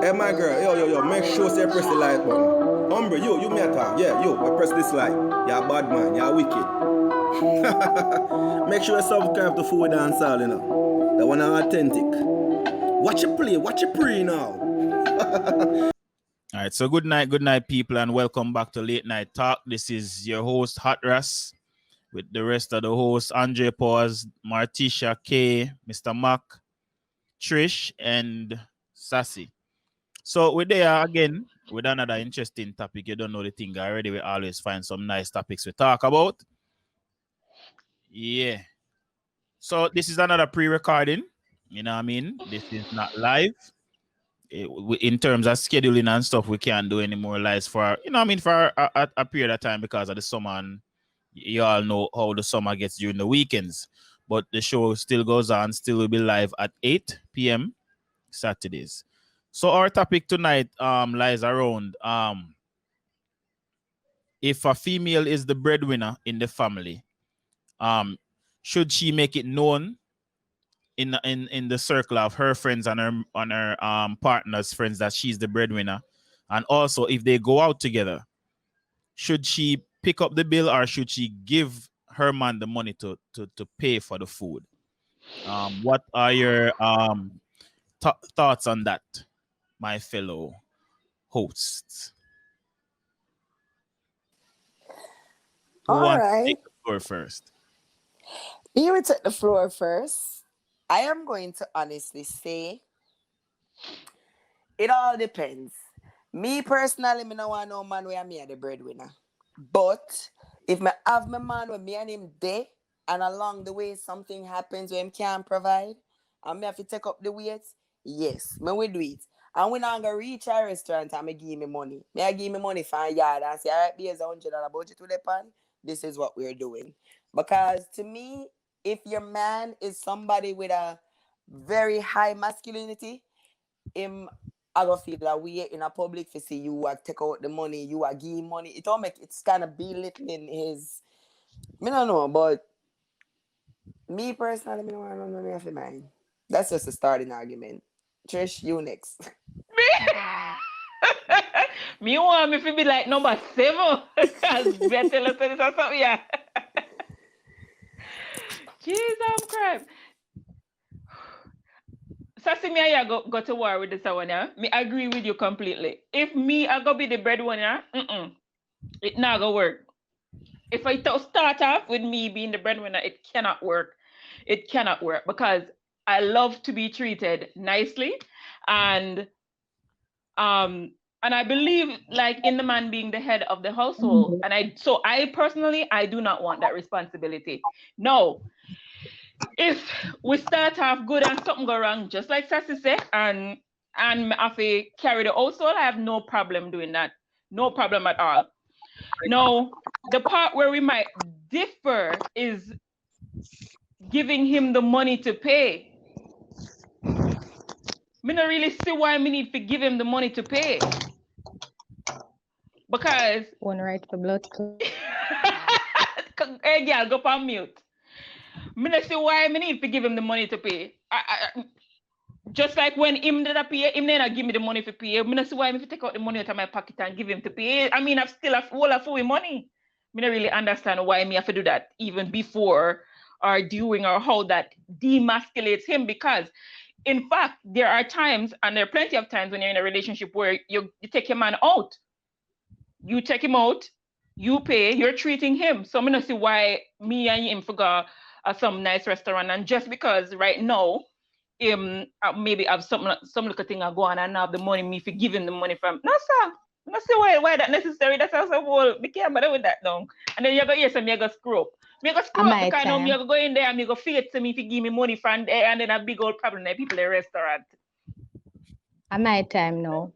Hey, my girl, yo, make sure you press the like button. Umbre, you me talk. Yeah, you, I press this like. You're a bad man, you're wicked. Make sure you subscribe to Fiwi Dancehall, you know. That one are authentic. Watch it play, watch it pray now. All right, so good night, people, and welcome back to Late Night Talk. This is your host, Hot Ras, with the rest of the hosts, Andre Pause, Martisha K, Mr. Mac, Trish, and Sassy. So we're there again with another interesting topic. You don't know the thing already. We always find some nice topics we talk about. Yeah. So this is another pre-recording. You know what I mean? This is not live. In terms of scheduling and stuff, we can't do any more lives for, you know what I mean, for a period of time because of the summer, and you all know how the summer gets during the weekends. But the show still goes on, still will be live at 8 p.m. Saturdays. So our topic tonight lies around if a female is the breadwinner in the family, should she make it known in the circle of her friends and her partners' friends that she's the breadwinner? And also, if they go out together, should she pick up the bill or should she give her man the money to pay for the food? What are your thoughts on that, my fellow hosts? Who wants to take the floor first? You will take the floor first. I am going to honestly say it all depends. Me personally, me no want no man where me are the breadwinner. But if me have my man where me and him there, and along the way something happens where him can't provide, and me have to take up the weight, yes, me will do it. And when I'm going to reach a restaurant and me give me money, I give me money for a yard and say, all right, here's $100 budget to the pan. This is what we're doing. Because to me, if your man is somebody with a very high masculinity, him I go feel that we in a public to see you take out the money, you are give money. It all make it's kind of belittling his. Me don't know, but me personally, me don't want no money off the mind. That's just a starting argument. Trish, you next. Me want me to be like number 7. As better or something, yeah. Jesus Christ. Sassy, me I go to war with this one, yeah? Me agree with you completely. If me I go be the breadwinner, it not go work. If I start off with me being the breadwinner, it cannot work. It cannot work because I love to be treated nicely, and I believe like in the man being the head of the household. And I personally do not want that responsibility. No. If we start off good and something go wrong, just like Sassy said, and if I carry the household, I have no problem doing that. No problem at all. No, the part where we might differ is giving him the money to pay. Me not really see why me need to give him the money to pay. Because one right for blood. Hey girl, go on mute. Me not see why me need to give him the money to pay. Just like when him did pay, him not give me the money to pay. Me not see why me take out the money out of my pocket and give him to pay. I mean, I've still a whole of Fiwi money. Me not really understand why me have to do that even before or during or how that demasculates him, because in fact, there are times, and there are plenty of times when you're in a relationship where you take your man out. You take him out, you pay, you're treating him. So I'm going to see why me and him go some nice restaurant, and just because right now, maybe have some little thing I go on and have the money, me for give him the money from. No, sir. I'm not see why that necessary. That's also whole. Be careful with that now. And then you go, yes, and me go screw up. Me go screw up because now me go in there and me go fake to me to give me money from there, and then a big old problem there, people in the restaurant. My time now.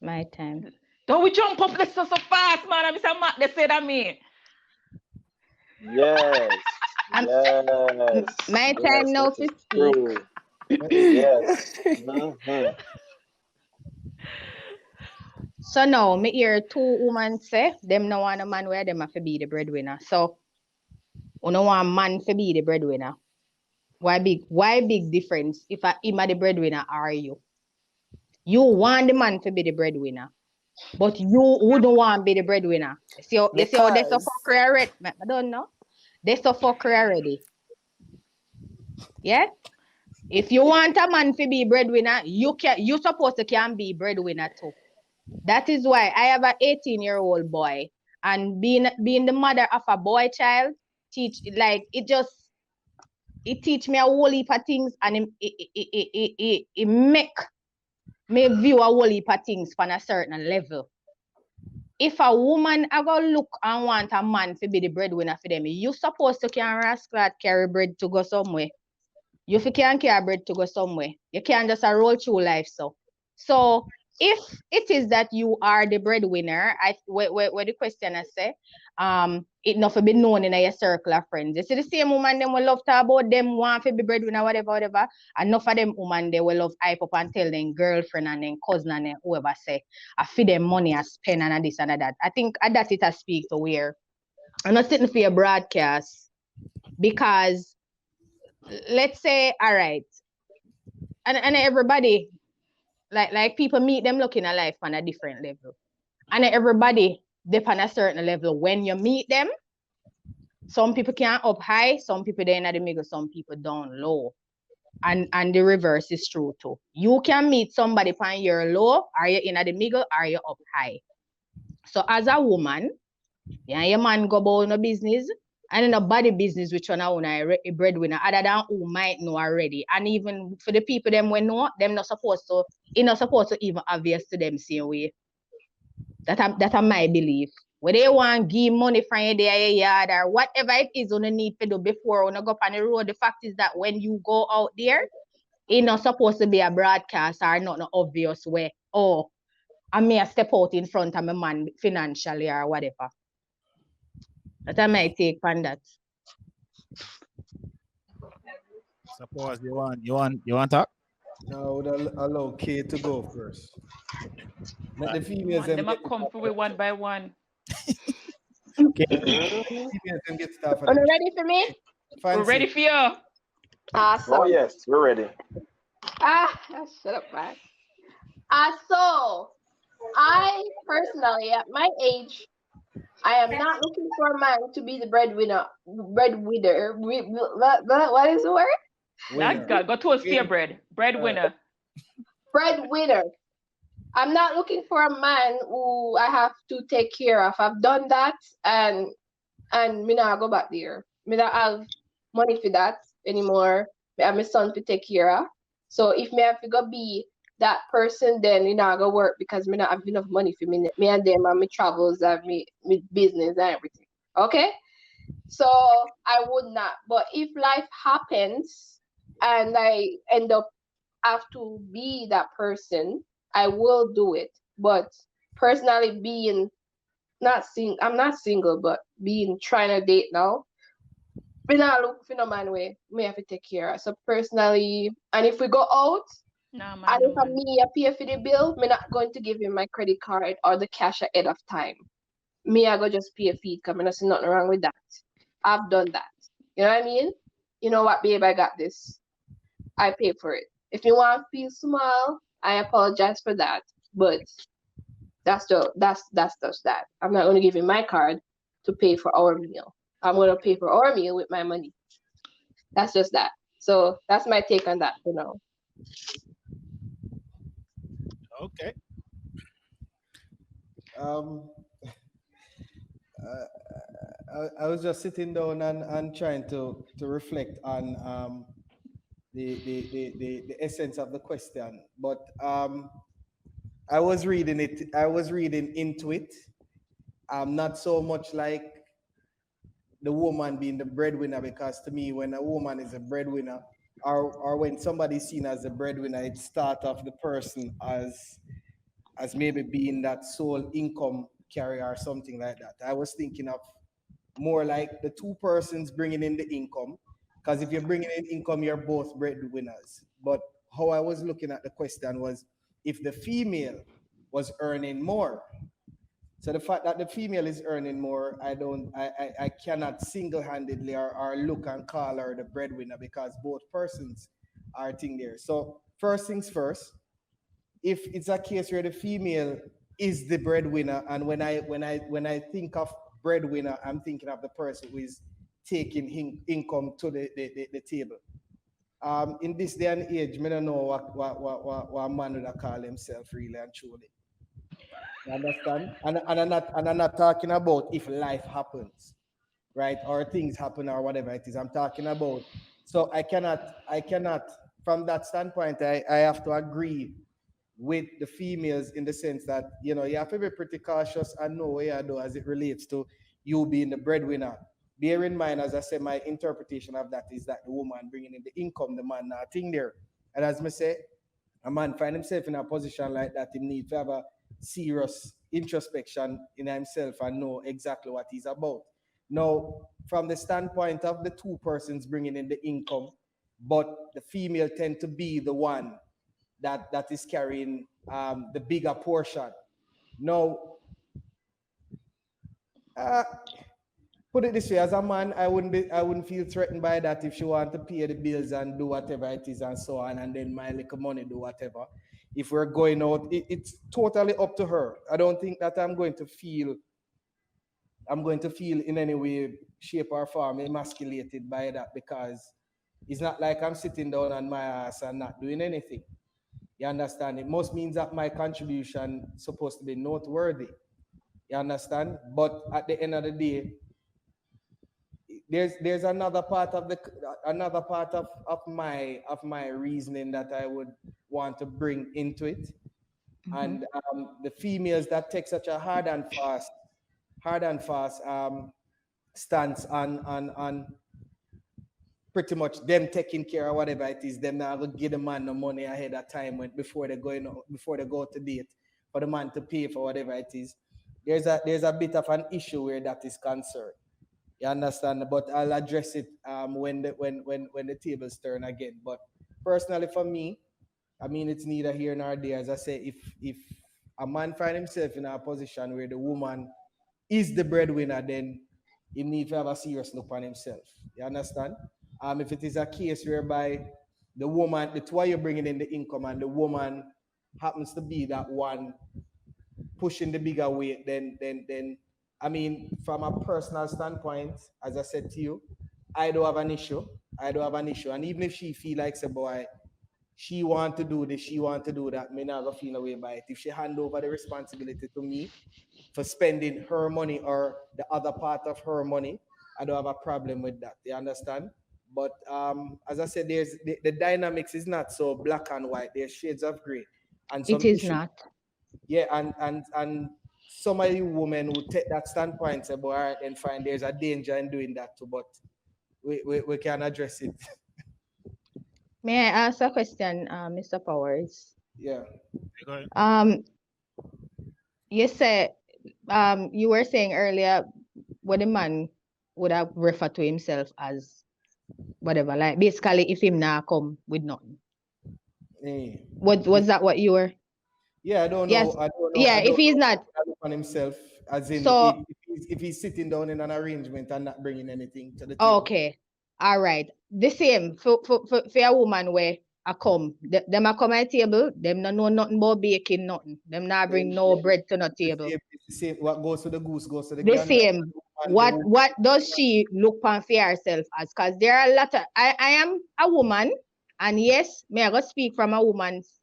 My time. Don't we jump up this so fast, man? I'm Mr. Mac, they say that me. Yes. Yes. My time now to speak. Yes. So now, me hear 2 women say, them no want a man where them have to be the breadwinner. So, you no want a man to be the breadwinner. Why big difference if him are the breadwinner are you? You want the man to be the breadwinner, but you wouldn't want to be the breadwinner. You see how they so fuckery already? I don't know. They so fuckery already. Yeah? If you want a man to be breadwinner, you supposed to can be breadwinner too. That is why I have an 18-year-old boy, and being the mother of a boy child it teach me a whole heap of things, and it make me view a whole heap of things from a certain level. If a woman I go look and want a man to be the breadwinner for them, you supposed to can rascal carry bread to go somewhere. You can carry bread to go somewhere. You can't just roll through life so if it is that you are the breadwinner, where the question I say, it not for be known in your circle of friends. You see the same woman them will love to about them want to be breadwinner, whatever. And enough of them woman they will love hype up and tell them girlfriend and then cousin and then whoever say I feed them money, I spend and this and that. I think that it has speak to where I'm not sitting for your broadcast, because let's say, all right, and everybody, like people meet them looking at life on a different level. And everybody they on a certain level. When you meet them, some people can up high, some people they're in the middle, some people down low. And the reverse is true too. You can meet somebody on your low, are you in the middle, are you up high? So as a woman, yeah, your man go about no business, and in a body business which one a breadwinner, other than who might know already. And even for the people them we know, them not supposed to, it not supposed to even obvious to them same way. That I my belief. When they want give money from your day yard or whatever it is you need to do before you go up on the road, the fact is that when you go out there, it's not supposed to be a broadcast or not obvious way. Oh, I may step out in front of my man financially or whatever. That I might take on that. Suppose you want talk? Now I would allow K to go first. Let the females Them get come for one by one. Okay. females them get stuff. Are you ready for me? Fancy. We're ready for you. Awesome. Oh yes, we're ready. Shut up, man. So I personally, at my age, I am not looking for a man to be the breadwinner. Breadwinner. What is the word? That God, go toast for your bread. Breadwinner. Breadwinner. I'm not looking for a man who I have to take care of. I've done that, and me not go back there. Me not have money for that anymore. Me have my son to take care of. So if me have to go be that person, then you know I go work because me not have enough money for me and them and me travels and me business and everything. Okay? So I would not. But if life happens and I end up have to be that person, I will do it. But personally being I'm not single, but being trying to date now, we not look for no man way. Me have to take care of. So personally, and if we go out, Nah, man, and no, if man. me pay for the bill, me not going to give him my credit card or the cash ahead of time. Me I go just pay a fee because I don't see nothing wrong with that. I've done that. You know what I mean? You know what, babe, I got this. I pay for it. If you want to feel small, I apologize for that. But that's just that. I'm not going to give you my card to pay for our meal. I'm going to pay for our meal with my money. That's just that. So that's my take on that for now. Okay. I was just sitting down and trying to reflect on the essence of the question, but I was reading into it. Not so much like the woman being the breadwinner, because to me, when a woman is a breadwinner, or when somebody's seen as a breadwinner, it starts off the person as maybe being that sole income carrier or something like that. I was thinking of more like the two persons bringing in the income, because if you're bringing in income, you're both breadwinners. But how I was looking at the question was if the female was earning more. So the fact that the female is earning more, I cannot single-handedly or look and call her the breadwinner, because both persons are thing there. So first things first, if it's a case where the female is the breadwinner, and when I think of breadwinner, I'm thinking of the person who is taking income to the table. In this day and age, I don't know what a man would call himself really and truly. You understand? And I'm not talking about if life happens, right? Or things happen or whatever it is. I'm talking about. So I cannot from that standpoint, I have to agree with the females in the sense that you have to be pretty cautious and know what you do as it relates to you being the breadwinner. Bear in mind, as I said, my interpretation of that is that the woman bringing in the income, the man not thing there. And as I say, a man find himself in a position like that, he need to have a serious introspection in himself and know exactly what he's about. Now, from the standpoint of the two persons bringing in the income, but the female tend to be the one that is carrying the bigger portion. Now, put it this way: as a man, I wouldn't feel threatened by that if she want to pay the bills and do whatever it is and so on, and then my little money do whatever. If we're going out, it's totally up to her. I don't think that I'm going to feel in any way, shape, or form emasculated by that, because it's not like I'm sitting down on my ass and not doing anything. You understand? It must means that my contribution is supposed to be noteworthy. You understand? But at the end of the day, there's another part of my reasoning that I would want to bring into it. And the females that take such a hard and fast stance on pretty much them taking care of whatever it is, them not gonna give the man the money ahead of time before they go to date for the man to pay for whatever it is. There's a bit of an issue where that is concerned. You understand? But I'll address it when the tables turn again. But personally for me, I mean, it's neither here nor there. As I say, if a man find himself in a position where the woman is the breadwinner, then he needs to have a serious look on himself. You understand? If it is a case whereby the woman, the two of you bringing in the income and the woman happens to be that one pushing the bigger weight, then I mean, from a personal standpoint, as I said to you, I don't have an issue. And even if she feel like, say, boy, she want to do this, she want to do that, me not gonna feel away by it. If she hand over the responsibility to me for spending her money or the other part of her money, I don't have a problem with that. You understand? But as I said, there's the dynamics is not so black and white. There's shades of gray, and some It is issues. not. Yeah, and some of you women who take that standpoint say, "Boy, all right, then fine. There's a danger in doing that too, but we can address it." May I ask a question, Mr. Powers? Yeah. Go ahead. You said you were saying earlier what the man would have referred to himself as whatever, like basically if him now come with nothing. Was that what you were? Yeah, I don't know. Yes. I don't know. Yeah, I don't if he's know not on himself, as in so if he's sitting down in an arrangement and not bringing anything to the table. okay. All right. The same for a woman where I come. Them a come at table, them no know nothing about baking, nothing. Them not bring no bread to no table. It's the same. What goes to the goose goes to the The gander. same. What does she look on for herself as? Because there are a lot of I am a woman, and yes, may I go speak from a woman's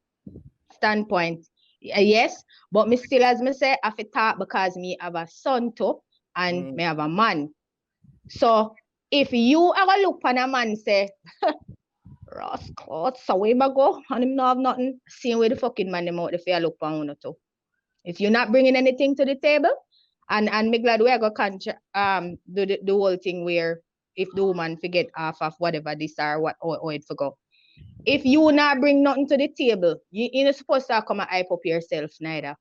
standpoint. Yes, but me still, as me say, I have to talk because me have a son too, and me have a man. So if you are gonna look on a man say, rascal, so where I go, and him not have nothing, same way the fucking man them out the fair look on you too. If you're not bringing anything to the table, and me glad we are gonna do the whole thing where if the woman forget half of whatever this or what or it forgot. If you not bring nothing to the table, you're not supposed to come and hype up yourself neither.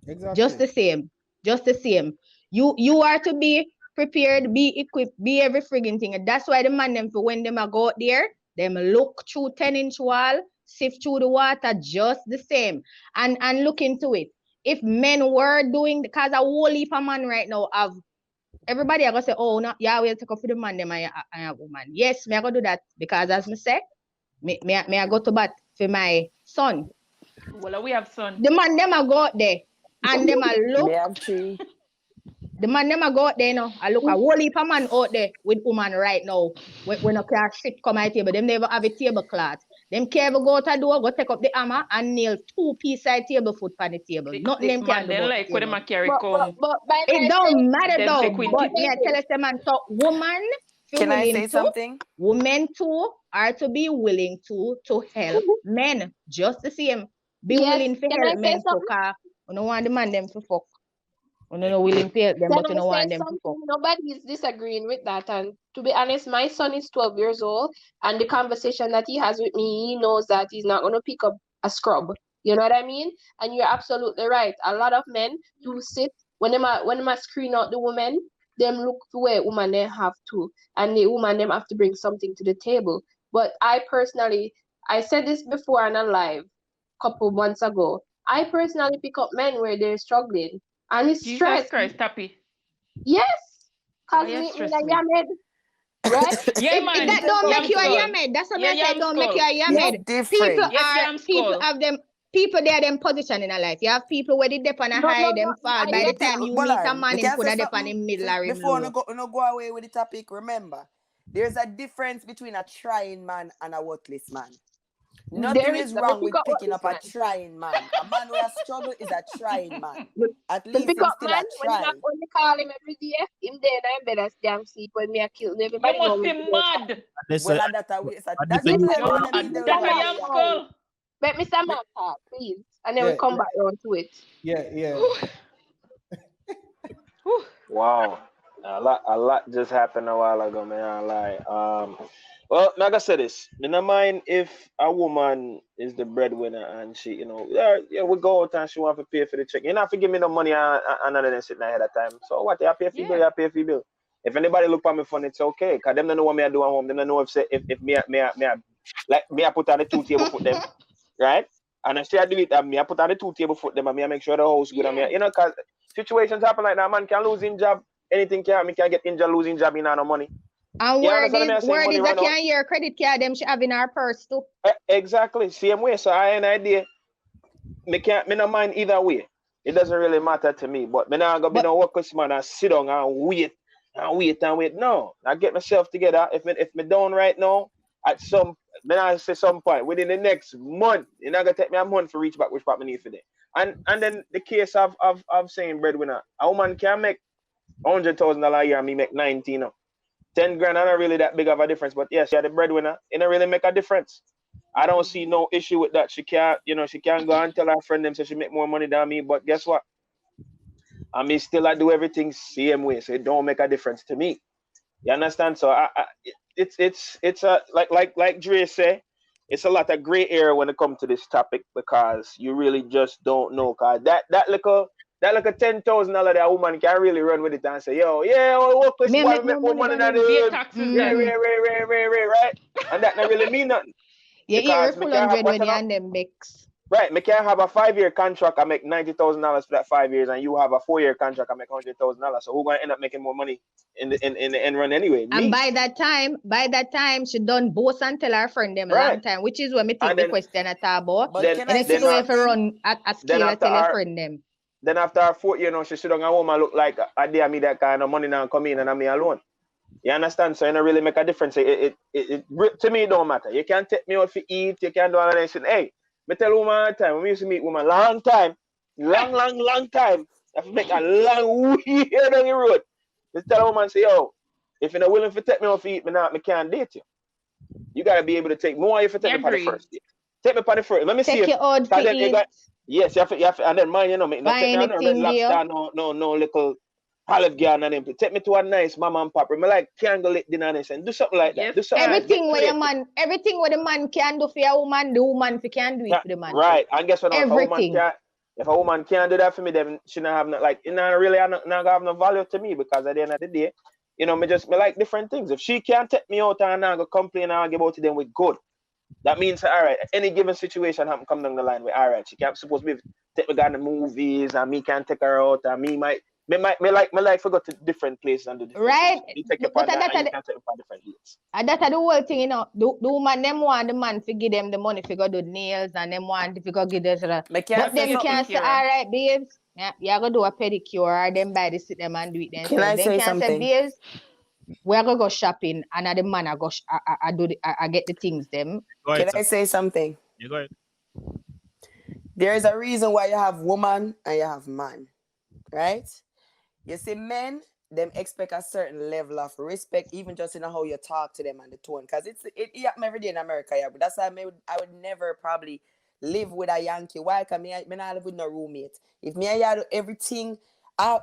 Exactly. Just the same. You are to be prepared, be equipped, be every frigging thing. And that's why the man them for when them a go out there, them look through 10-inch wall, sift through the water just the same. And look into it. If men were doing, because a whole heap of man right now have everybody are gonna say, oh no, yeah, we'll take off for the man, them and a woman. Yes, me I go do that because as me say, me I go to bat for my son. Well, we have son. The man them a go out there and them a look. Me have 3. The man them a go out there now. I look a whole heap of man out there with woman right now. When no care shit come at table. Them never have a tablecloth. Them care ever go out the door, go take up the hammer and nail 2 pieces of table foot on the table. Nothing them can Man, do. then about like the when table. them a carry But come. by It my don't matter them though. say Quinty. But me I tell us the man, so woman feel Can I willing say to, something? women too are to be willing to help men just the same. Be Yes, willing to can I help say men to something? car. You don't want the man them to fuck. You don't willing to help them, Can but you I don't want say them to something? fuck. Nobody is disagreeing with that. And to be honest, my son is 12 years old, and the conversation that he has with me, he knows that he's not going to pick up a scrub. You know what I mean? And you're absolutely right. A lot of men do sit when them a screen out the woman, them look to where woman they have to, and the woman them have to bring something to the table. But I personally, I said this before on a live couple months ago. I personally pick up men where they're struggling. And it's Jesus stress. Christ, Tappy. Yes. Cause Why you me stress a me? yamed, right? Yeah, If man. that don't Yam make you a skull. yamed, that's what Yeah, I say. yam Don't make you skull. a yamed. It's People different. Yes, are yam people skull. have them. People they are them position in a life. You have people where they dip on a No, high, no, them no. fall. I By In the the get time that. you hold meet a on, man, me him can could say have dip on something him middle or him before low. no go away with the topic. Remember, there's a difference between a trying man and a worthless man. Nothing There is is the wrong pick with up picking this up a man. trying man. A man where a struggle is a trying man. At The least pick him up still man, a when try. me call him every day, him there and I'm better damn sleep when me a kill. You Everybody know must me. be mad. This, Well, that a way. So this, that Listen, depends You're on let the me mean mad. the Mr. That way a I Man yam way. talk. skull. Let Mr. Me- Man talk, please. And then we Yeah, come back around to it. yeah. Wow. A lot just happened a while ago, man. I lie. Well, like I said this, me no mind if a woman is the breadwinner and she, yeah, we go out and she want to pay for the check. You don't have to give me no money and other than sitting ahead of time. So what? You pay for your bill, Yeah. you pay for your bill. If anybody look at me funny, it's okay. Cause them don't know what me I do at home. Them don't know if me I put on the 2 table foot them, right? And I say I do it, and me I put on the 2 table foot them, and me I make sure the house good. And Yeah. me, cause situations happen like that. Man can lose in job. Anything can. Me can get injured, losing job, no money. And You understand me? I say word money is run that out. can hear credit card them she have in her purse too. Exactly, same way. So I have an idea. Me no mind either way. It doesn't really matter to me. But me not gonna be But no workers man and sit down and wait and wait and wait. No, I get myself together. If me down right now, me I say some point within the next month, it's not gonna take me a month to reach back which part me need for that. And then the case of saying breadwinner, a woman can make $100,000 a year and me make 19. 10 grand are not really that big of a difference, but yes, you're the breadwinner. It don't really make a difference. I don't see no issue with that. She can't go and tell her friend them so she make more money than me. But guess what? I mean, still I do everything same way, so it don't make a difference to me. You understand? So it's a like Dre say, it's a lot of gray area when it comes to this topic because you really just don't know. Cause that little $10,000 that woman can really run with it and say, yo, yeah, I work this me boy make make more more money money than than him. Pay him. taxes Yeah, then. right. And that not really mean nothing. You hear Because me full can have 100 when you whatever. and them mix. Right, me can have a 5-year contract and make $90,000 for that 5 years, and you have a 4-year contract and make $100,000. So who gonna end up making more money in the end run anyway? And Me, by that time, she done boast and tell her friend them a right? long time, which is when me think And the question at about. But then can And I if say you know if you something? run at a then scale, I after tell your our friend them. then after our 4th year, she sit down at home and look like a day me that kind of money now come in and I'm me alone. You understand? So it don't really make a difference. To me it don't matter. You can take me out for eat. You can do all of that shit. Hey, me tell woman all the time. When we used to meet woman long time, long time. I have to make a long way down the road. Just tell a woman say, yo, if you're not willing to take me out for eat, me can't date you. You gotta be able to take more if you take me for the Agree. first date. Take me for the first. Let me see Take if your odd for cause then you eat, got yes, you have to, and then mind make not buy take me on no Red anything there. Lobster, no little Olive Garden and them. Take me to a nice mama and papa. Me like candlelit dinner and do something like that. Yes, Do something sir. like get Everything where the man can do for a woman, the woman can do it for the man. right. And guess what? Now, Everything. if a woman can't do that for me, then she not have no like it not really not have no value to me because at the end of the day, me like different things. If she can't take me out and not go complain and argue about it, then we're good. That means all right. Any given situation happen come down the line with all right. She can't supposed to be take me down the movies and me can't take her out and me might Me like to go to different places and do different Right. things. You take your But partner that- and you can take for different dates. And that's the whole thing, you know. The woman, them want the man to give them the money to go do nails, and them want to go give this. But Me can't say them something, can't say, Kira. all right, babes, yeah, you go do a pedicure, or them buy the sit them and do it themselves. Can I Them say can't something? say, babes, we're gonna go shopping, and the man I get the things them. Go ahead, Can I say something? You go ahead. There is a reason why you have woman and you have man, right? You see, men, them expect a certain level of respect, even just in how you talk to them and the tone. Because it happen every day in America, yeah. But that's why I would never probably live with a Yankee. Why? Because me not live with no roommate. If me and you do everything,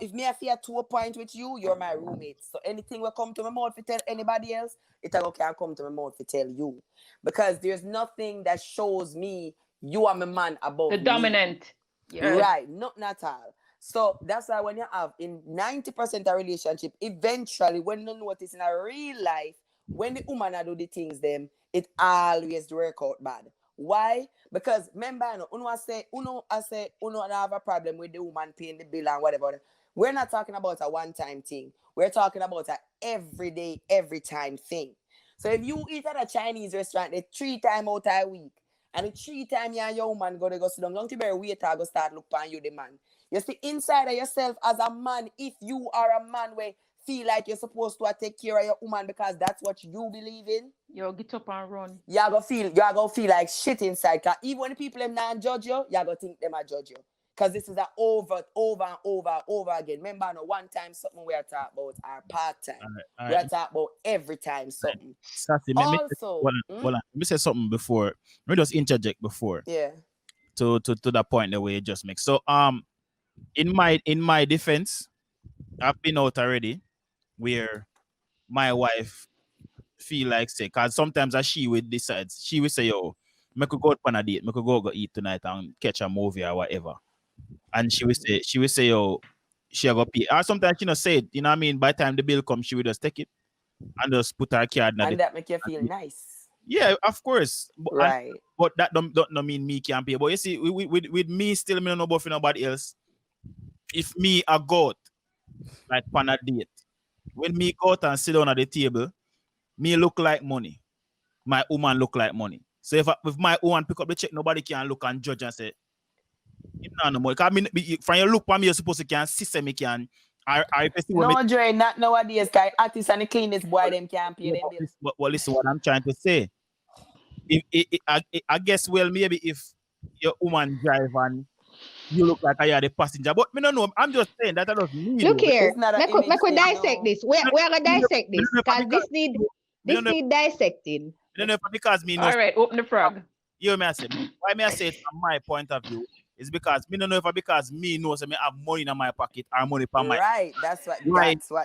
if me I feel to a point with you, you're my roommate. So anything will come to my mouth to tell anybody else, it can't come to my mouth to tell you. Because there's nothing that shows me you are my man above The me. dominant. Yeah. Right, not all. So that's why when you have in 90% of relationship, eventually when you notice in a real life, when the woman do the things them, it always work out bad. Why? Because remember, uno have a problem with the woman paying the bill and whatever. We're not talking about a one-time thing. We're talking about a everyday, every time thing. So if you eat at a Chinese restaurant 3 times out a week, and the 3 times you and your woman go sit down, long to be a waiter go start look on you, the man. You see, inside of yourself as a man, if you are a man where feel like you're supposed to take care of your woman because that's what you believe in, Yo, get up and run. you're gonna feel like shit inside. Cause even when the people them not judge you, you're gonna think them are judge you. Cause this is a over and over again. Remember, no one time something we are talking about our part time. All We right. are talking about every time something. Sassy, Also, let me say something before. Let me just interject before yeah. to that point the way you just make. So in my defense, I've been out already where my wife feel like say, cause sometimes as she would decide, she would say, yo, me could go out on a date, me could go eat tonight and catch a movie or whatever. And she would say, yo, she go pay. Or sometimes she not say it, you know what I mean? By the time the bill comes, she would just take it and just put her card in And that make you feel nice. Yeah, of course. Right. But that don't mean me can't pay. But you see, with me still, me don't know about nobody else. If me a go out, like on a date, when me go out and sit down at the table, me look like money. My woman look like money. So if my woman pick up the check, nobody can look and judge and say, no more. Because I mean, from your look for me, you're supposed to can see me can. No, Dre, not nowadays. Guy, artists and the cleanest boy, them can't pay them bills. Well, listen, what I'm trying to say. I guess, well, maybe if your woman drive and you look like I are the passenger, but me don't know. I'm just saying that doesn't mean. Look here, It's not an make image we thing, dissect no. this. We're gonna dissect this because this need don't know- dissecting. I don't know if because me know. All right, open the frog. You may say why may I say it from my point of view is because me don't know if because me know so me have money in my pocket or money per my Right, that's what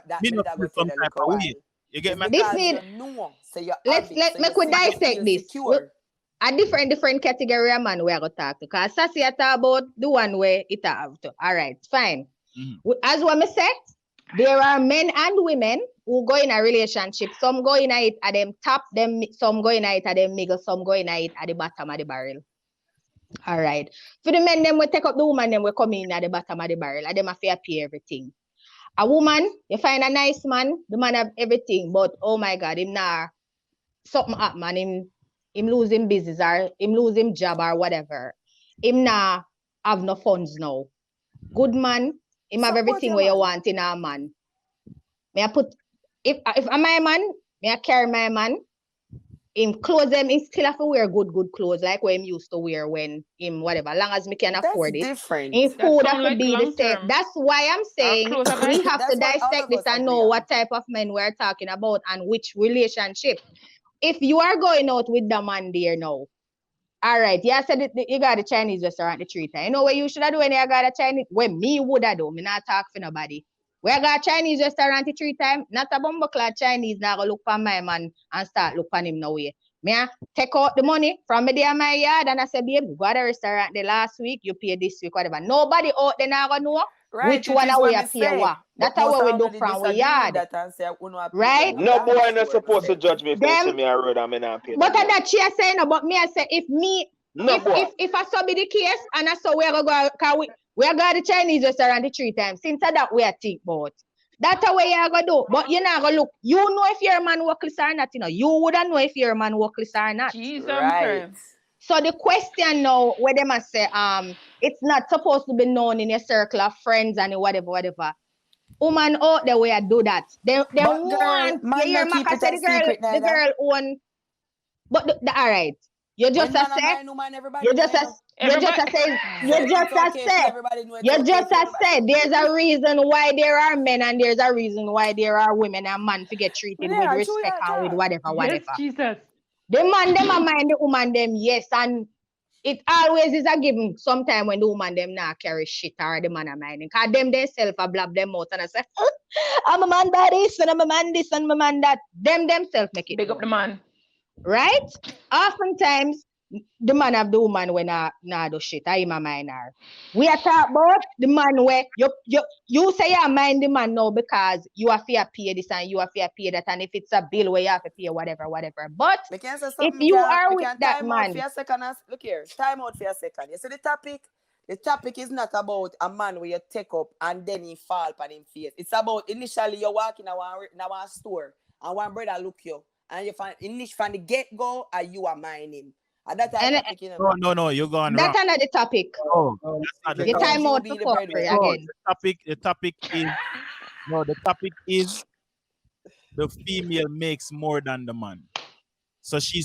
that me me not that feel go tell some you type look a of while. way. You get me? This Because need- you know, so you Let's make we dissect this. A different category of man we are gonna talk to. Because Sassy I talk about the one way it have to. All right, fine. As what me say, there are men and women who go in a relationship. Some go in it at them top, some go in it at them middle, some go in it at the bottom of the barrel. All right. For the men, them we take up the woman, them we come in at the bottom of the barrel, and them have to pay everything. A woman, you find a nice man, the man have everything, but oh my God, him nah something up, man. Him losing business or him losing job or whatever. Him nah have no funds now. Good man, him have everything where you want in a man. May I put if I'm my man, may I carry my man. Him clothes them, he still have to wear good clothes like what him used to wear when him whatever, long as me can afford it. Different. His That food sound have to like be the same. long-term. That's why I'm saying clothes are we like- have to That's what all dissect of this us and agree know on. what type of men we're talking about and which relationship. If you are going out with the man there now, all right, yeah, I said you got a Chinese restaurant the 3 times. You know what you should have do when you got a Chinese? When me would have do, me not talk for nobody. We got a Chinese restaurant the 3 times, not a bumbleclad Chinese now go look for my man and start look for him now way. Me take out the money from me there my yard and I say, babe, we got a restaurant the last week, you pay this week, whatever. Nobody out there now gonna know which one are we pay what. That's how we do from we yard. Right? No boy not supposed to judge me if they see me a road and me not pay. But that she saying, but me I say if me No boy. if I saw be the case and I saw we go cause We are going to the Chinese restaurant 3 times. Since that we are think about. That's the way you going to do. But you're not going to look. You know if your man workless or not. You know, you wouldn't know if your man workless or not. Jesus Right. Christ. So the question now, where they must say, it's not supposed to be known in a circle of friends and whatever. Woman out there where do that. They But girl, want man, you hear not keep Maka it say a secret the neither. girl own. But all right. You just When a man a say. mind, woman, everybody You know, just you a know. you just a Everybody. say. So You if just it's a okay for say. everybody know, it's You okay just for a everybody. say. There's a reason why there are men and there's a reason why there are women and man to get treated with Yeah, true respect that, and with girl. whatever. Yes, Jesus. The man them a mind the woman them, yes, and it always is a given sometime when the woman them not carry shit or the man a mind. Cause them themselves a blab them out and I say, I'm a man by this and I'm a man this and I'm a man that. Them themselves make it Big up the known. man. Right? Oftentimes, the man have the woman when nah do shit. I my mind her. We are talking about the man where you say you mind the man now because you have to pay this and you have to pay that, and if it's a bill where you have to pay whatever. But We can say if something, you are we with can that time out man, for a second. Look here, time out for a second. You see the topic? The topic is not about a man where you take up and then he fall on him face. It's about initially you walk in our store and one brother look you and you find from the get-go and you are mining. And that's and topic, you know. No, you're going wrong. that's another topic. Oh, that's not the You topic. time out be for the fuckery breadwinner. No, again. the topic is the topic is the female makes more than the man. So she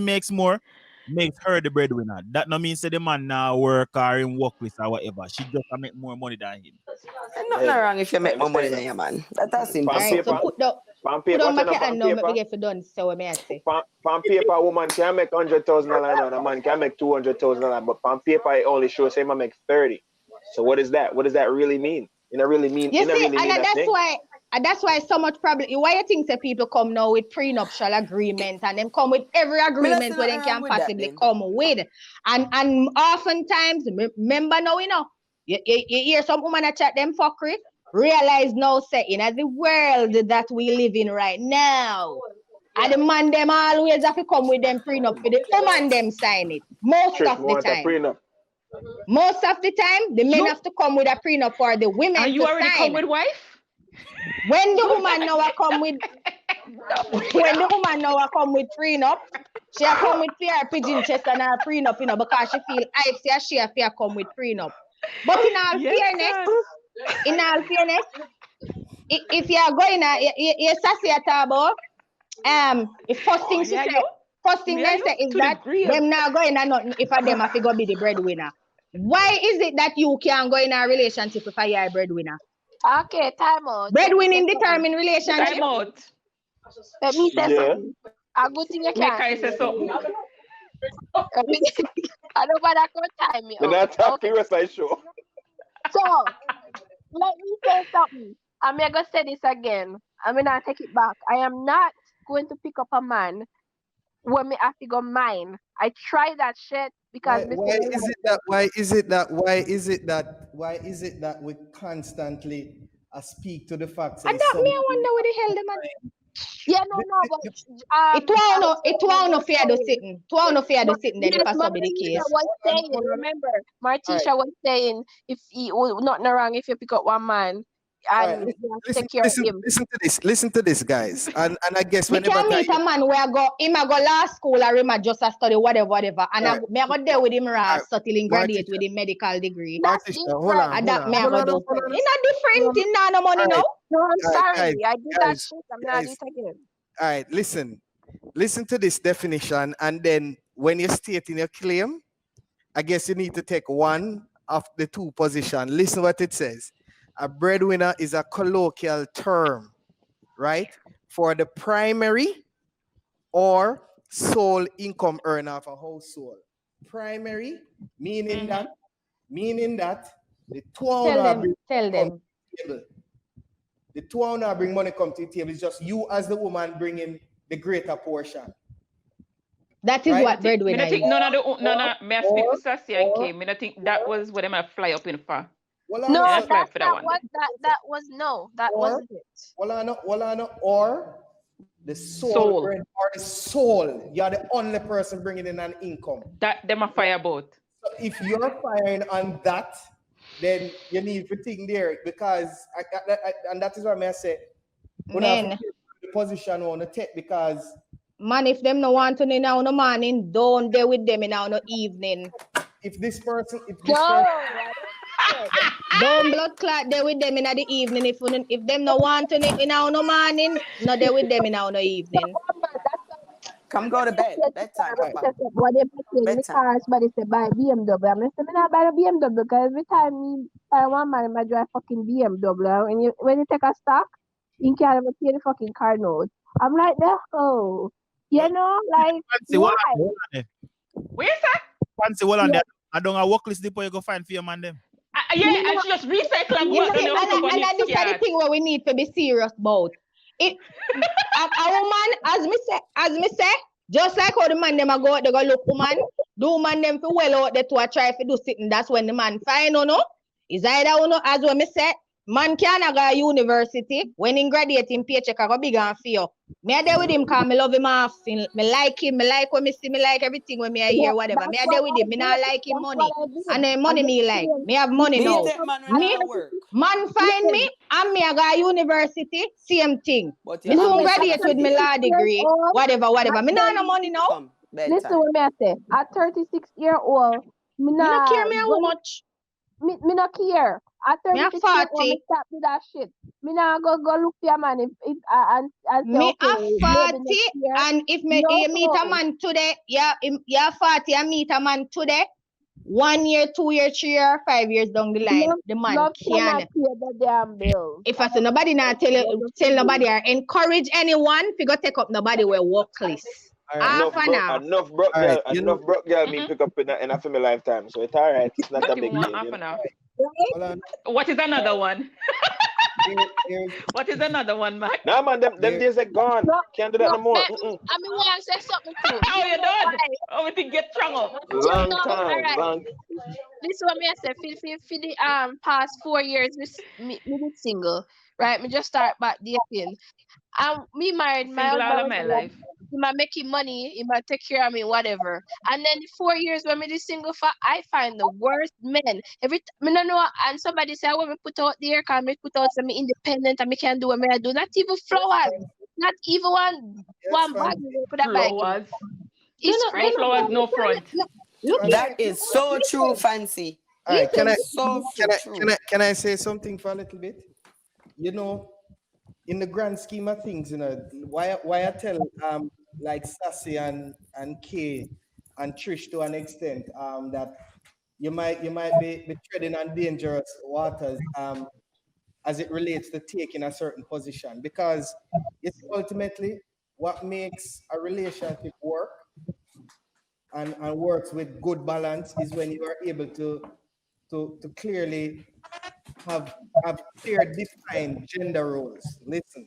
makes more, makes her the breadwinner. That no means that the man now work or in workless or whatever. She just make more money than him. And nothing wrong if you make more money than your man. That's simple. On Alright, so paper, on put paper, on say my no, hand on now, paper. me get for done. So what may I say? On paper, a woman can make $100,000 now, and a man can make $200,000. But on paper, it only shows him I make 30. So what is that? What does that really mean? It don't really mean. You It don't see, really mean and that thing. that's why so much problem. Why you think that people come now with prenuptial agreement and them come with every agreement where they can possibly come with, and oftentimes remember now you hear some woman a chat them fuckery. Realize now, say in the world that we live in right now, and the man them always have to come with them prenup for the woman them sign it most Trick, of the want a time. prenup. Most of the time, the men have to come with a prenup for the women And you to already sign. come with wife? When the woman now come with prenup, she a come with fear pigeon chest and her prenup, because she feel I she have to come with prenup. But in all fairness, if you are going you sassy at about if first thing she say, first thing they say is that them not going and nothing if them have to go be the breadwinner. Why is it that you can't go in a relationship if you are a breadwinner? Okay, time out. Breadwinning determine relationship. Time out. Let me say Yeah. something. A good thing you Make can't I say something. I don't want to time me We're out. not talking rest of the show. So, let me say something. I'm going to say this again. I'm going to take it back. I am not going to pick up a man when me have to go mine. I try that shit because Why is it that we constantly speak to the facts? And that me I wonder where the hell the man. yeah, no, but it won't no fear the sitting. It won't no fear the sitting then if I saw be the case. was saying, remember, Martisha was saying if he nothing wrong if you pick up one man and you take care of him. Listen to this, guys. And I guess We whenever can meet a man where him a go law school or him a just a study whatever. And I go there with him until he graduate with a medical degree. That's hold on. And that me a go do. In a different thing, no money now. No, I'm sorry. Guys, I did that shit. I'm not doing it again. all right, listen to this definition, and then when you're stating your claim, I guess you need to take one of the two positions. Listen what it says. A breadwinner is a colloquial term, right, for the primary or sole income earner of a household. Primary, meaning that the two Tell them. the two owner bring money come to the table. It's just you as the woman bringing the greater portion. That is Right? what breadwinner I think is. may I speak to Sassy and Kim? I think that was what I fly up in for. Well, No, so, that wasn't it. or the soul. Or the soul. You're the only person bringing in an income. That them a fire boat. So if you're firing on that, then you need to think there because and that is what I say. Men, The position on the take because man, if them no want to now in the morning, don't deal with them in the evening. if this person, Don't blood clot there with them in the evening. If them no want to in the morning, no there with them in the evening. Come go to bed. Bedtime. What they put in the cars, but it's a buy BMW. I'm saying I buy a BMW because every time me I want man, I drive fucking BMW. When you take a stock, you can't even pay the fucking car note. I'm like, no, you know, like Fancy, why? Where's that? Fancy, well on there. I don't have work list depot you go find for your man them. Yeah, and she just recycle and You go see, and this is the thing where we need to be serious about. It a woman, as me say, just like how the man them go out, they go look woman, the woman them for well out there to try to do something. That's when the man find no. Is either as what me say, man can't go to university when in graduating paycheck I go big and fear. Me a there with him cause me love him off. Me like him, me like when me see, me like everything when me hear whatever. Me a there with him, me not like him money. And then money me like. Me have money now. Man find me and me a go to university, same thing. Me soon graduate with my law degree, whatever. Me not no money now. Listen what me I say. At 36-year-old, me not care me how much. Me not care. At 36 years old, me stop do that shit. Me now go look for a man if and say, me okay, 40 and if me you meet a man today, you're 40 and meet a man today, 1 year, 2 year, 3 year, 5 years down the line, the man can. Pay the damn bills. If I say nobody not tell nobody or encourage anyone to go take up nobody with workless. Enough broke girl me pick up in a family lifetime, so it's all right. It's not a big deal. What is another one? What is another one, Mac? Nah, man, them days are gone. Can't do that no more. I mean, want to say something too. Oh, you done? Oh, we think get strong up. Long time. This is what me I say. For the past 4 years, me been single, right? Me just start back dating. Me married my Single all of husband. my life. He might make him money, he might take care of me, whatever. And then the 4 years when me is single for, I find the worst men. Me no know, and somebody say, I want me put out there, can me put out some independent and me can do what me I do. Not even flowers. Not even one bag. Put that Flowers. It's crazy. Flowers, no front. Look, that is so true, Fancy. All right, can I say something for a little bit? You know, in the grand scheme of things, you know, why I tell like Sassy and Kay and Trish to an extent that you might be treading on dangerous waters as it relates to taking a certain position, because it's ultimately what makes a relationship work and works with good balance is when you are able to clearly have clear defined gender roles. Listen.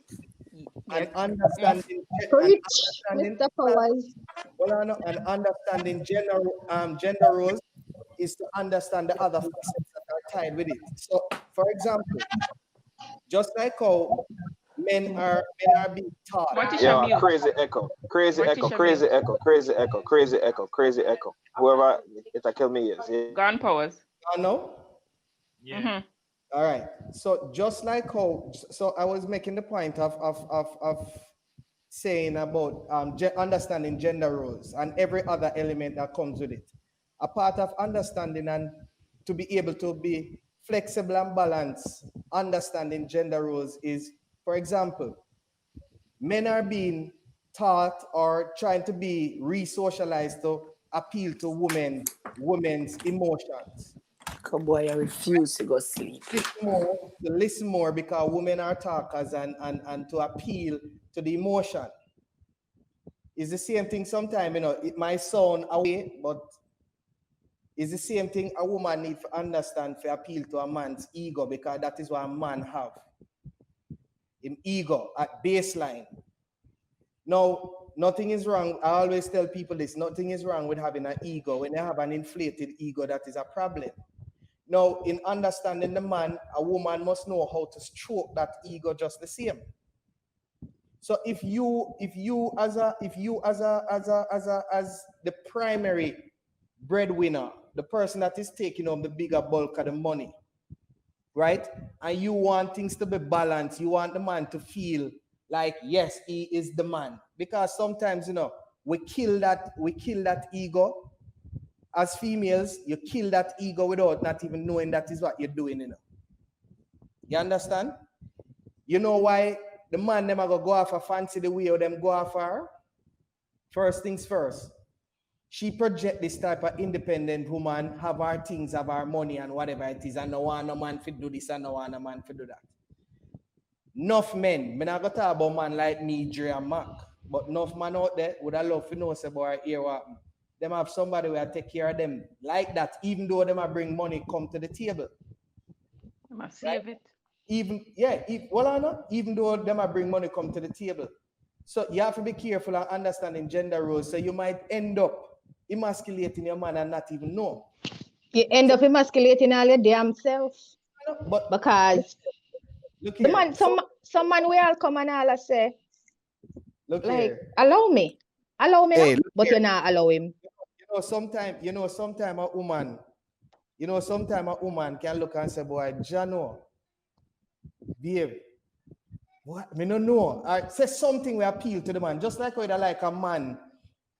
And understanding gender roles is to understand the other facets that are tied with it. So, for example, just like how men are being taught. Crazy echo. Whoever it'll kill me is. Yeah. Gun powers. No? Yeah. Mm-hmm. All right. So just like how, so I was making the point of saying about understanding gender roles and every other element that comes with it. A part of understanding and to be able to be flexible and balanced, understanding gender roles is, for example, men are being taught or trying to be re-socialized to appeal to women's emotions. Come boy, I refuse to go sleep. Listen more because women are talkers and to appeal to the emotion. It's the same thing sometimes, you know, it might sound away, but it's the same thing a woman needs to understand to appeal to a man's ego, because that is what a man have. Him ego at baseline. Now, nothing is wrong. I always tell people this, nothing is wrong with having an ego. When you have an inflated ego, that is a problem. Now, in understanding the man, a woman must know how to stroke that ego just the same. So if you as the primary breadwinner the person that is taking home the bigger bulk of the money, right? And you want things to be balanced. You want the man to feel like, yes, he is the man. Because sometimes, we kill that ego. As females, you kill that ego without not even knowing that is what you're doing, You understand? You know why the man never go after fancy the way of them go after her? First things first. She project this type of independent woman, have her things, have her money and whatever it is, and no want a man to do this and no want a man to do that. Enough men, I'm not going to talk about man like me, Dre and Mac, but enough man out there would have love to know about here what them have somebody who will take care of them like that, even though them bring money come to the table. I must save it. Even though them bring money come to the table. So you have to be careful and understanding gender roles. So you might end up emasculating your man and not even know. You end up emasculating all your damn self. But because look the here, man, some man will come and all say, look like, here. allow me, Hey, now, but you not allow him. Sometimes a woman can look and say, boy, Jano, babe, what? Me no know. I say something will appeal to the man, just like how you like a man,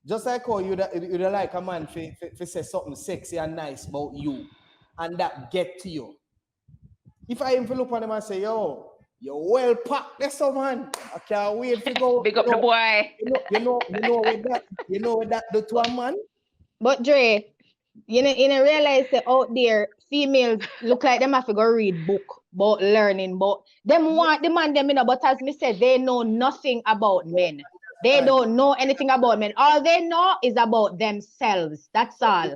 just like how you like a man for say something sexy and nice about you, and that get to you. If I even look on him and say, yo, you're well packed, that's a man. I can't wait to go. Big up the boy. You know what that do to a man? But Dre, you realize that out there, females look like them have to go read book about learning, but them want the man them, but as me said, they know nothing about men. They don't know anything about men. All they know is about themselves. That's all.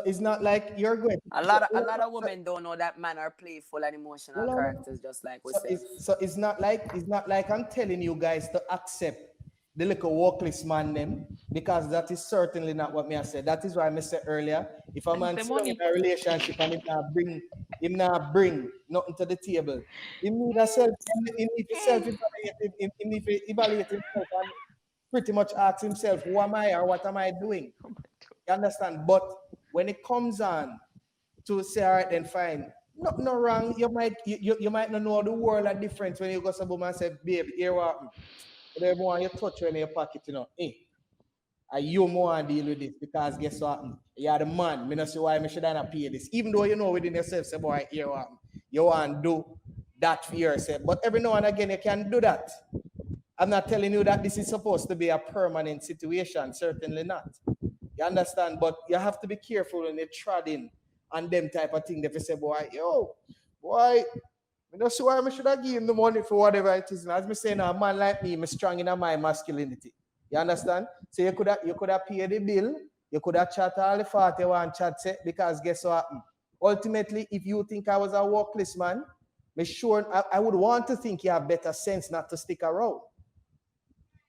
It's not like you're going. A lot of women don't know that men are playful and emotional characters, just like we said. So it's not like I'm telling you guys to accept the little workless man them, because that is certainly not what me I said. That is why I said earlier, if a man in a relationship and him not bring nothing to the table, he need to evaluate himself and pretty much ask himself, who am I or what am I doing? You understand? But when it comes on to say, all right, then fine, no wrong. You might not know the world are different when you go to someone and say, babe, here what happened? Whatever one you touch in your pocket, and you more deal with this, because guess what? You're the man. I don't see why I should not pay this. Even though you know within yourself, say, boy, here what happened? You want to do that for yourself. But every now and again, you can do that. I'm not telling you that this is supposed to be a permanent situation. Certainly not. You understand? But you have to be careful when you're treading on them type of thing. If you say, boy, I don't see why I should have given him the money for whatever it is. And as I say now, a man like me, I'm strong in my masculinity. You understand? So you could have paid the bill, you could have chat all the 41 chat set, because guess what happened? Ultimately, if you think I was a workless man, I would want to think you have better sense not to stick around.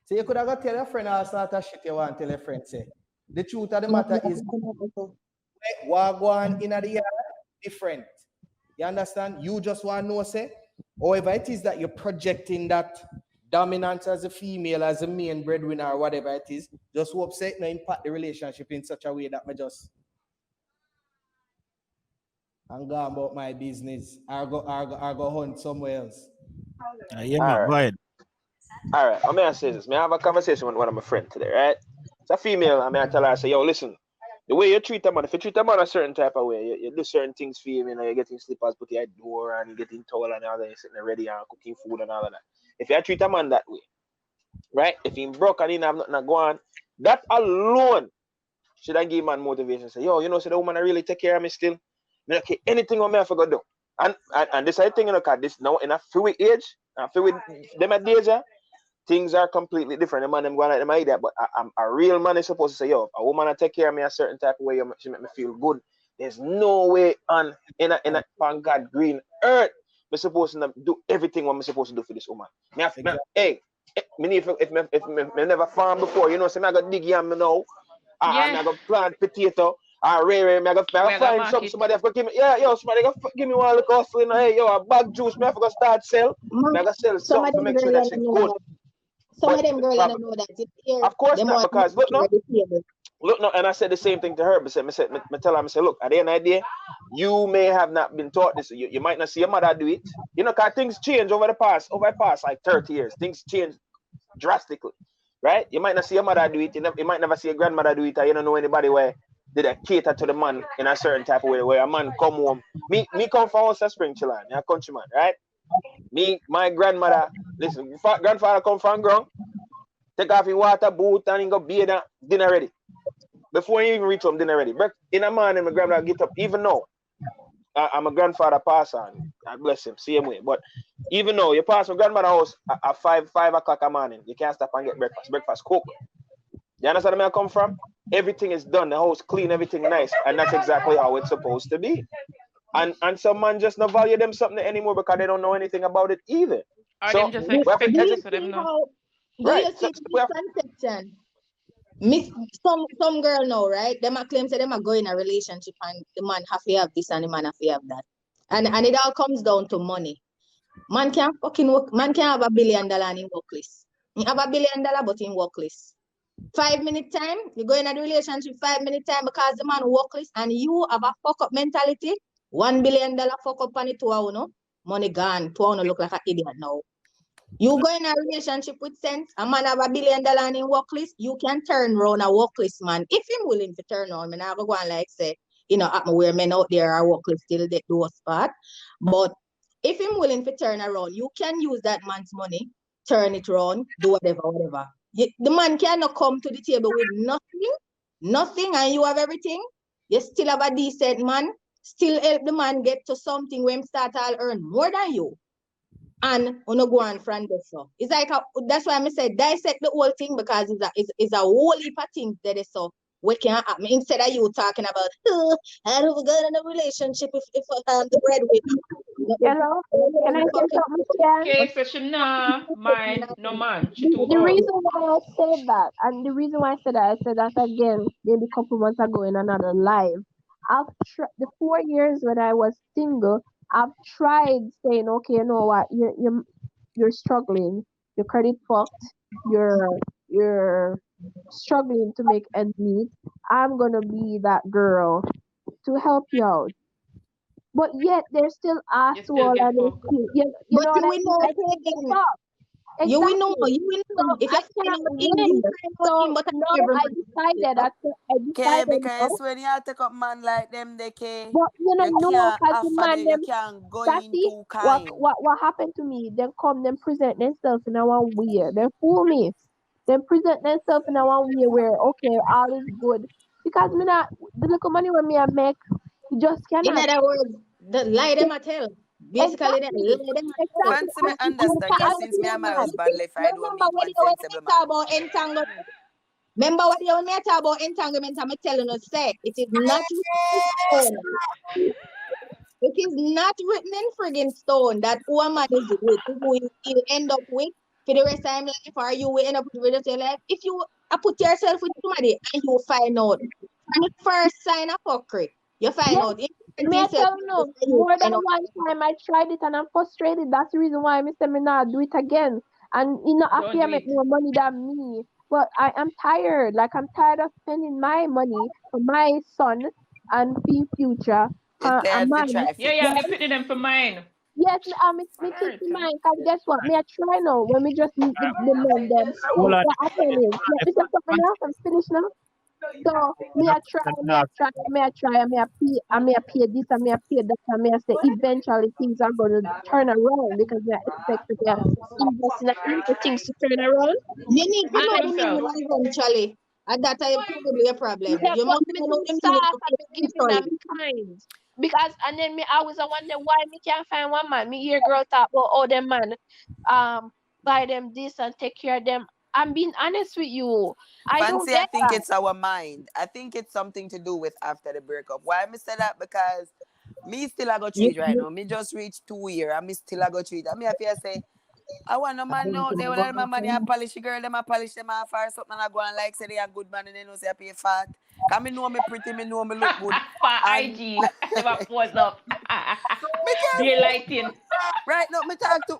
So you could have got to tell your friend all sort of shit you want to tell your friend say. The truth of the matter is, what going in the yard different. You understand? You just want to know, say, however it is that you're projecting that dominance as a female, as a main breadwinner, or whatever it is, just hope say it no impact the relationship in such a way that me just and go about my business. I go hunt somewhere else. Yeah, man, go ahead. All right, I'm gonna say this. I have a conversation with one of my friends today, right? It's a female. I'm gonna tell her, I say, yo, listen, the way you treat a man, if you treat a man a certain type of way, you do certain things for him, you're getting slippers put your door and you're getting towel and all that, you're sitting there ready and cooking food and all of that. If you treat a man that way, right? If he broke and he have nothing to go on, that alone should I give man motivation. Say, yo, so the woman I really take care of me still. Me okay, anything on me I forgot do. And this I think cause this now in a Fiwi age, Fiwi them at days, things are completely different. The man them going like them idea, but a real man is supposed to say, yo, a woman I take care of me a certain type of way, she make me feel good. There's no way on on God green earth I'm supposed to do everything what I'm supposed to do for this woman. Hey, if me never farm before, so I got dig yam now, and I got plant potato. I got find somebody have to give me, somebody got give me one little hustle, hey, a bag juice, me have to start sell. I got sell something to make sure that it's good. Some of them girls don't know that it's here. Of course not, because look, no. Look, no, and I said the same thing to her. But I tell her, I say, look, at the end of the day, you may have not been taught this. You might not see your mother do it. You know, because things change over the past like 30 years. Things change drastically, right? You might not see your mother do it. You might never see your grandmother do it. Or you don't know anybody where did I cater to the man in a certain type of way, where a man come home. Me come from House of Spring, Chillon, a countryman, right? My grandmother, listen, grandfather come from ground, take off his water boot and he go bathe and dinner ready. Before he even reach home, dinner ready. In the morning, my grandmother get up, even though I'm a grandfather pass on, God bless him, same way. But even though you pass my grandmother's house at 5 o'clock in the morning, you can't stop and get breakfast. Breakfast cook. You understand where I come from? Everything is done, the house clean, everything nice, and that's exactly how it's supposed to be. And some man just not value them something anymore because they don't know anything about it either. Or So them just we have to expect it Do you for them see now. how? Do Right. you So see we have, misconception? Some girl now, right? Them a claim say them a go in a relationship and the man have to have this and the man have to have that. And it all comes down to money. Man can't fucking work. Man can have $1 billion and in workless. He have $1 billion but in workless. 5 minute time, you go in a relationship 5 minute time because the man workless and you have a fuck up mentality. $1 billion fuck up on it to no money gone. To look like an idiot now. You go in a relationship with sense, a man have $1 billion in workless, you can turn around a workless man. If him willing to turn on, me never go and like say, you know, where men out there are workless still they do a spot. But if him willing to turn around, you can use that man's money, turn it around, do whatever. The man cannot come to the table with nothing, and you have everything. You still have a decent man, still help the man get to something when him start to earn more than you. And on go on front there. So it's like that's why I said dissect the whole thing because it's a whole heap of things that is so what can happen instead of you talking about I don't go in a relationship if the breadwinner. Hello, can I say something again? Okay, so she nah mind no man. She too The old. reason why I said that, and the reason why I said that again, maybe a couple months ago in another live. The 4 years when I was single, I've tried saying, okay, you know what, you're struggling, your credit fucked, you're struggling to make ends meet. I'm gonna be that girl to help you out. But yet there's still You still asshole get and there's fucked. still, you But know what you I will mean? know I still get again. fucked. You will know. Exactly. So If you I find can't out him, win. you find out him, So but now every I man. decided that I Okay, decided because now. when you take up man like them, they can, But you know, you no, can't cause the offer man them, you them can't go in sassy. too kind. What happened to me? Them come, them present themselves in a one way. They fool me. Them present themselves in a one way where okay, all is good. Because me not the little money when me I make, you just In cannot. other words, the lie them a tell. Basically, they Exactly. lie them a tell. Exactly. Fancy me And understand, because since me and my husband left, I don't Remember meet when one you sensible talk man. about entanglement? Remember what you when me talk about entanglement? I'm telling you, say it is not written in stone. It is not written in friggin' stone that who a man is with, who he'll end up with for the rest of his life, or you will end up with the rest of your life. If you put yourself with somebody and you find out, and the first sign of fuckery, you find yes, out. If you me I yourself, tell you, you more than find out. one time I tried it and I'm frustrated. That's the reason why I say me not do it again. And you know, Don't after I do make it. more money than me. But I am tired. Like I'm tired of spending my money for my son and future. You And have to mine. try Yeah, fix Yes, me putting them for mine. yes, me Alright. thinking mine. Cause guess what? Me I try now. When we just meet the men them. Hold on. What happen is, let me say something else. I'm finished now. So me I try, me I pay this and me I pay that and me I say eventually things are gonna turn around because me I expect to invest in other things to turn around. You need to Not know the And themselves. meaning eventually. And that is probably a problem. yeah, You but must me know too the meaning soft of and it me giving them eventually. kind. Because and then me always I wonder why me can't find one man. Me hear girl talk about oh them man buy them this and take care of them. I'm being honest with you. I don't Fancy, I get think that. it's our mind. I think it's something to do with after the breakup. Why me say that? Because me still a go treat right now. Me just reached 2 years and me still a go treat. I mean, if you say, I want no man out there when my money I polish the girl, them I polish them off or something and I go and like say they a good man and they know say I pay fat. Cause me know me pretty, me know me look good. For And- IG, never pose up. Me can't Dear lighting. Right now, me talk to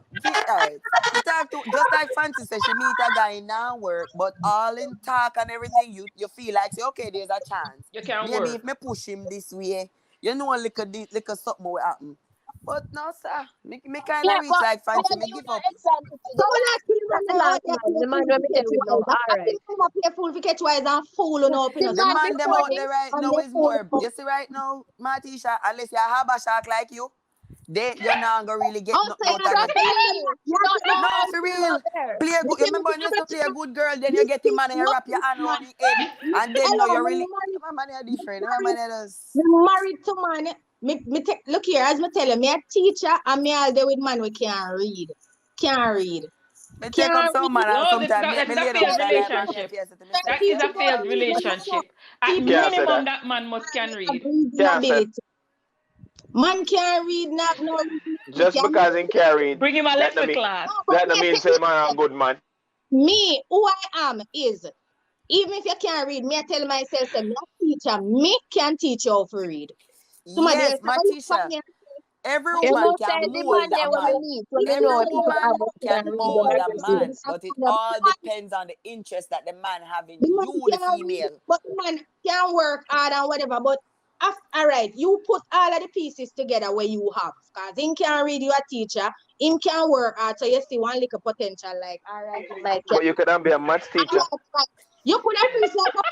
alright. Me talk to just like Fancy said, she meet a guy now work, but all in talk and everything, you feel like say, okay, there's a chance. You can't Maybe work. if me push him this way, you know, little something will happen. But no, sir. Me kind of reach like Fancy. Me give up. Example to the last man. The man will be there with no. All right. Play fool for catch wise and fool on up in us. The man them out there right now is more. You see right now, Martisha, unless you have a shark like you, you're not gonna really get nothing out of it. No, for real. Play a good. You remember when you used to play a good girl, then you get him and you wrap your hand around the head, and then now you really. My man are different. My man is. Married to man. Look here, as me tell you, me a teacher and me all there with man we can't read. Can't read. Me take up some man and No, sometimes that's me a lay down failed beside relationship. That is a failed relationship. At Can't say minimum, that. that man must can read. Can't say. Man can't read not no. Just because he can't read, Bring him a that lesson don't mean class. that don't mean say man a good man. Me, who I am is, even if you can't read, me I tell myself, say, me a teacher, me can teach you how to read. Somebody Yes, else, Martisha. Every You woman know, say can the mold man there a when man. we meet, when you Every know people woman have a can read mold or a man, but it all depends on the interest that the man have in the man you, the can't female. read, but the man can work hard and whatever, but all right, you put all of the pieces together where you have, because him can read, you a teacher, him can work hard, so you see one little potential, like, all right, like, But you could be a maths teacher. you could appreciate the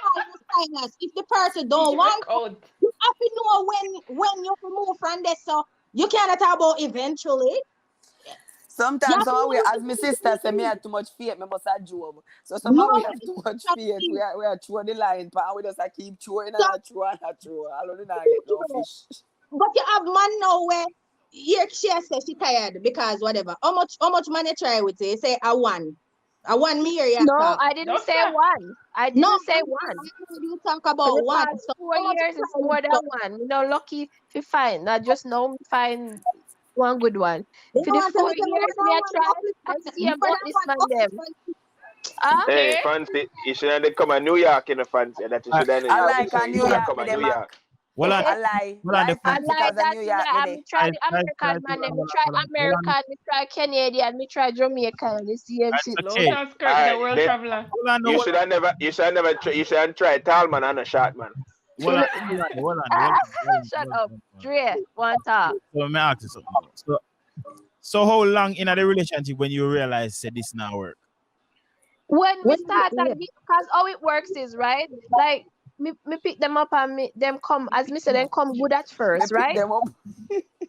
finance if the person don't want, Code. you have to know when you move from there, so you cannot talk about eventually. Sometimes Yeah, we, as my sister said, me had too much faith, me must have job. So somehow we have too much faith, we are throwing the lines, but we just keep throwing and throwing and throwing. I don't know get no fish. But you have man now where she says she tired because whatever. How much money try with it? Say a one me here. No, I didn't Don't say stop. one. I didn't say one. You talk For about the one. past So 4 how much years, it's more than one. You know, lucky if you find. Not just now, we find one good one. you For the want 4 to tell me years, more me I than try. one, I see about this man them. Hey, Okay. Fancy, you should have come to New York in the Fancy. That you should have I like a you New should have York come with to them. New York. Well, I lie. Well, on the Lie I fancy like because that, of New York with me it. try the American man, me try American, me try Canadian, me try Jamaican, the same shit. No Okay. chance, Kurt is a world then- traveler. You should have never tried tall man and a short man. Shut up, Dre, one talk. So me ask you something. So how long in a relationship when you realize that this not work? When we start, because how it works is, right, like, me pick them up and them come, as me say, them come good at first, Me pick right? them up.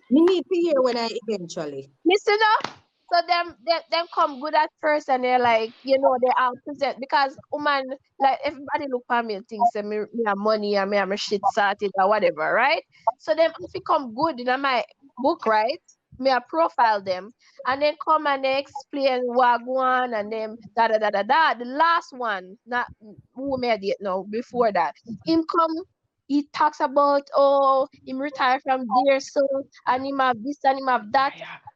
Me need to hear when I eventually. Listen up. So them come good at first and they're like, you know, they are present because woman, like everybody look at me and thinks that me have money and me have my shit sorted or whatever, right? So them if it come good in my book, right? Me I profile them and then come and they explain what go on and them da da da da da. The last one, not who made it now, before that. Him come, he talks about him retire from there so and him have this and him have that.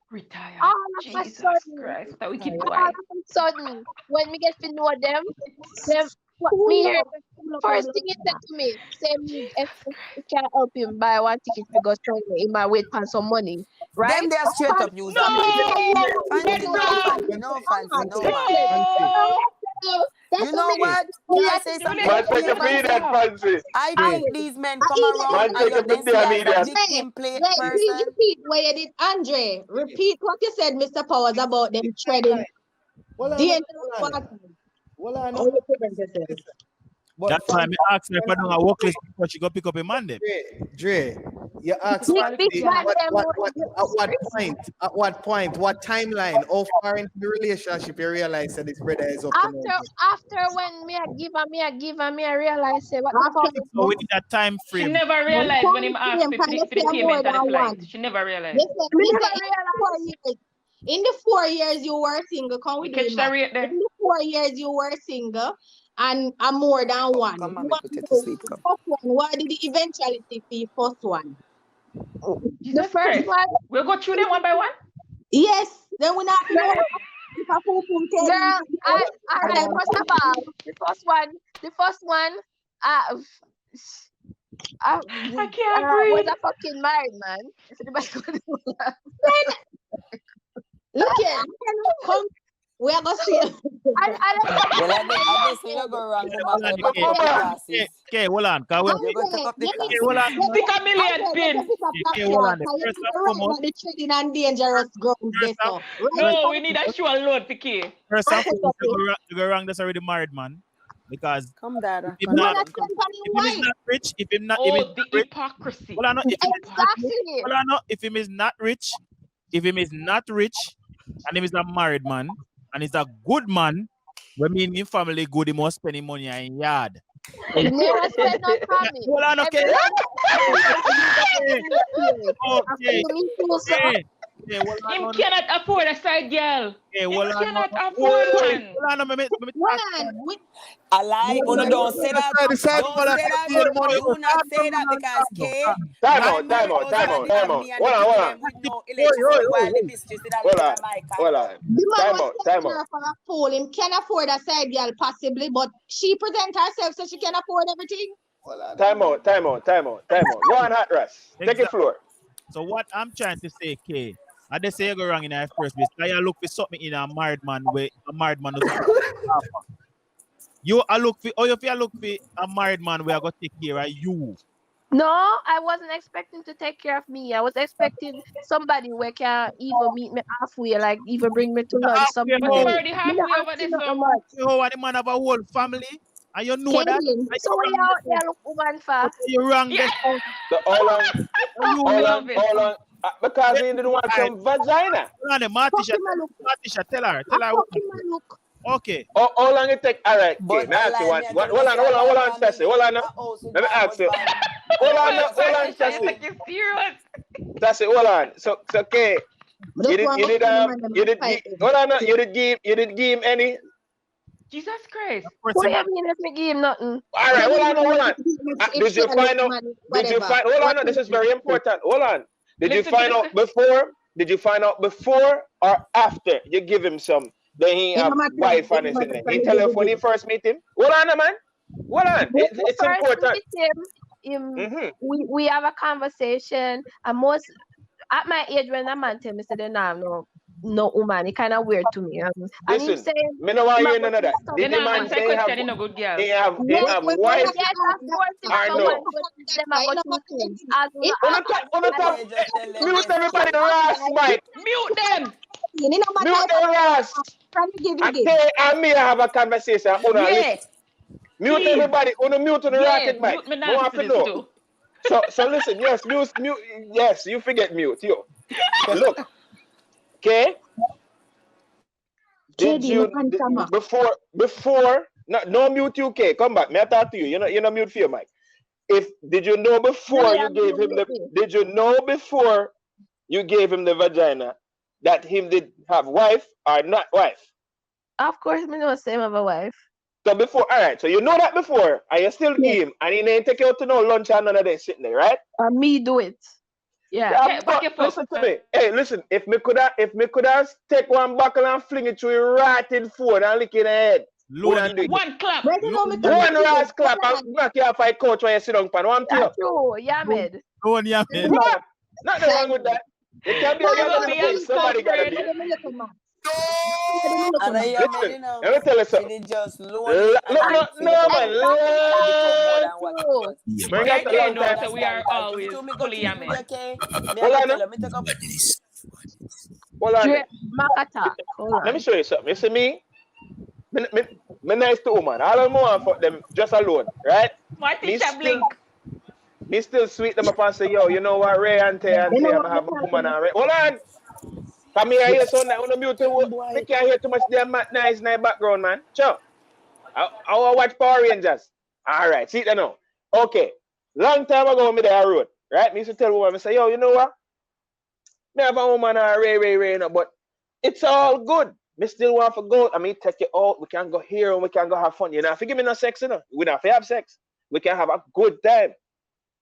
Retire. All of a Jesus sudden, Christ. What a wicked all boy. of a sudden, when we get to know them what me hear, first thing he said to me, say me if we can help him buy one ticket to go somewhere, he might wait for some money, right? Them they are straight up use that place. Fancy, no man. You know what? Can I say something? Man, take a feed that Fancy. I think these men come around Man, and take a you then bit see of as media. a victim play Please person. repeat what you did, Andre. Repeat what you said, Mr. Powers, about them treading. That's why I asked her if I don't have work list before she go pick up a man them. Dre, you asked Big man them at what point, what timeline, how far into the relationship you realize that this brother is up to no good? after when me I give and I realize say what the fuck is So within that time She frame, never realized when him asked for the payment of the flight. She never realized. In the 4 years you were single, come We with catch me, the man. rate there. In the 4 years you were single and more than one. Come on, What put it to sleep. Come. first one? What did the eventuality for your first one? Jesus the first Christ. one? We'll go through them one by one. Yes, then we not know if a fool tell Girl, you. all right, first of all, the first one, I can't was breathe. a fucking married man. If anybody could do that. Look here, come. We are gonna see. Well, I just say you go wrong, woman. Hold on, You pick up the glasses. Okay, hold on. You go take up the glasses. Hold on. Pick a million pin. Okay, hold on. First and foremost, The trading and dangerous ground there, so. No, we need a show load, Picky. first and foremost, you go wrong. That's already married man, because Come, Dada. if Come, not, Dada. if him is not rich, if him not, Oh, if the rich, hypocrisy. hold on, no, if him is not rich, Exactly. hold on, no, if him is not rich, if him is not rich, and him is a married man, and he's a good man, when mean in family good, he must spend him money in yard. Never spend no time. Hold on, okay. Okay. Yeah, well, Him cannot afford a side girl. yeah, Him well, cannot afford one. hold on, let me I like, but don't say that. Don't say that. Do not say that because K. Time out. Hold on. With no electricity while the mistress is Hold a on. mic. Hold on. The man was Time taking out. her for a fool. Him can afford a side girl possibly, but she present herself so she can afford everything. Time out. Go on, Hot Russ. Take the floor. So what I'm trying to say, Kay, I just say you go wrong in the first place. I look for something in a married man where a married man doesn't have. You I look for, or if you look for a married man where I go take care of you. No, I wasn't expecting to take care of me. I was expecting somebody where can even meet me halfway, like even bring me to lunch. Somebody. Halfway, I'm already halfway over this. So. You are the man of a whole family, and you know that. So we out there look woman for. You're wrong. Yeah. So hold on. Because he didn't want some vagina. Hold on, Martisha, tell her. Okay. How long it take? All right, okay. May I ask you one? Hold on, Tessie. Hold on. Let me ask you. Hold on, Tessie. Tessie, hold on. So okay. You did give him any? Jesus Christ. What do you mean if me give him nothing? All right, hold on. Did you find out? Hold on, this is very important. Hold on. Did you find out before? Did you find out before or after you give him some? Then he have wife and his in there. He tell you when you first meet him. Hold on, man. Hold on. It's important. We have a conversation, and most at my age when a man tell me say they have no woman, it kind of weird to me. And he say, me no want hear none of that. Did the man say he have wife? I know. Mute everybody the last mic. Mute them. Mute the last. And me have a conversation. Mute everybody. Mute on the rocket mic. No have to know. So listen, yes, mute, yes, you forget mute, yo. Look, okay. Did you before no mute you, okay? Come back. May I talk to you? You're not mute for your mic. Did you know before you gave him did you know before you gave him the vagina that him did have wife or not wife? Of course, me know same of a wife. So before, all right, so you know that before, and you still give him, and he didn't take you out to no lunch and none of that sitting there, right? Me do it. Yeah. Listen to me. Hey, listen, if me could have take one buckle and fling it to your right in phone and lick in the head. One clap. One last clap and knock you off my couch when you sit down pan. One That's true. Yamed. Go on, Yamed. What? Nothing wrong with that. It can be a somebody gotta be. Listen, let me tell you something. Just no, man. Bring out the long time. So we are always fully yamming. Hold on. Let me show you something. You see me? Me nice to woman. All I want for them just alone, right? Me still sweet them up and say, yo, you know what, Ray and Tay and Tay, I'm have a woman and Ray. Hold on. Come here, hear something. I want to mute you. I can't hear too much damn nice background, man. Sure. I watch Power Rangers. All right, see it now. Okay. Long time ago, me there road, right? Me used to tell woman, I say, yo, you know what? Me have a woman and Ray, but it's all good. Me still want to go. I mean, take you out. We can go here and we can go have fun. You know, if you give me no sex, you know, we don't have to have sex. We can have a good time.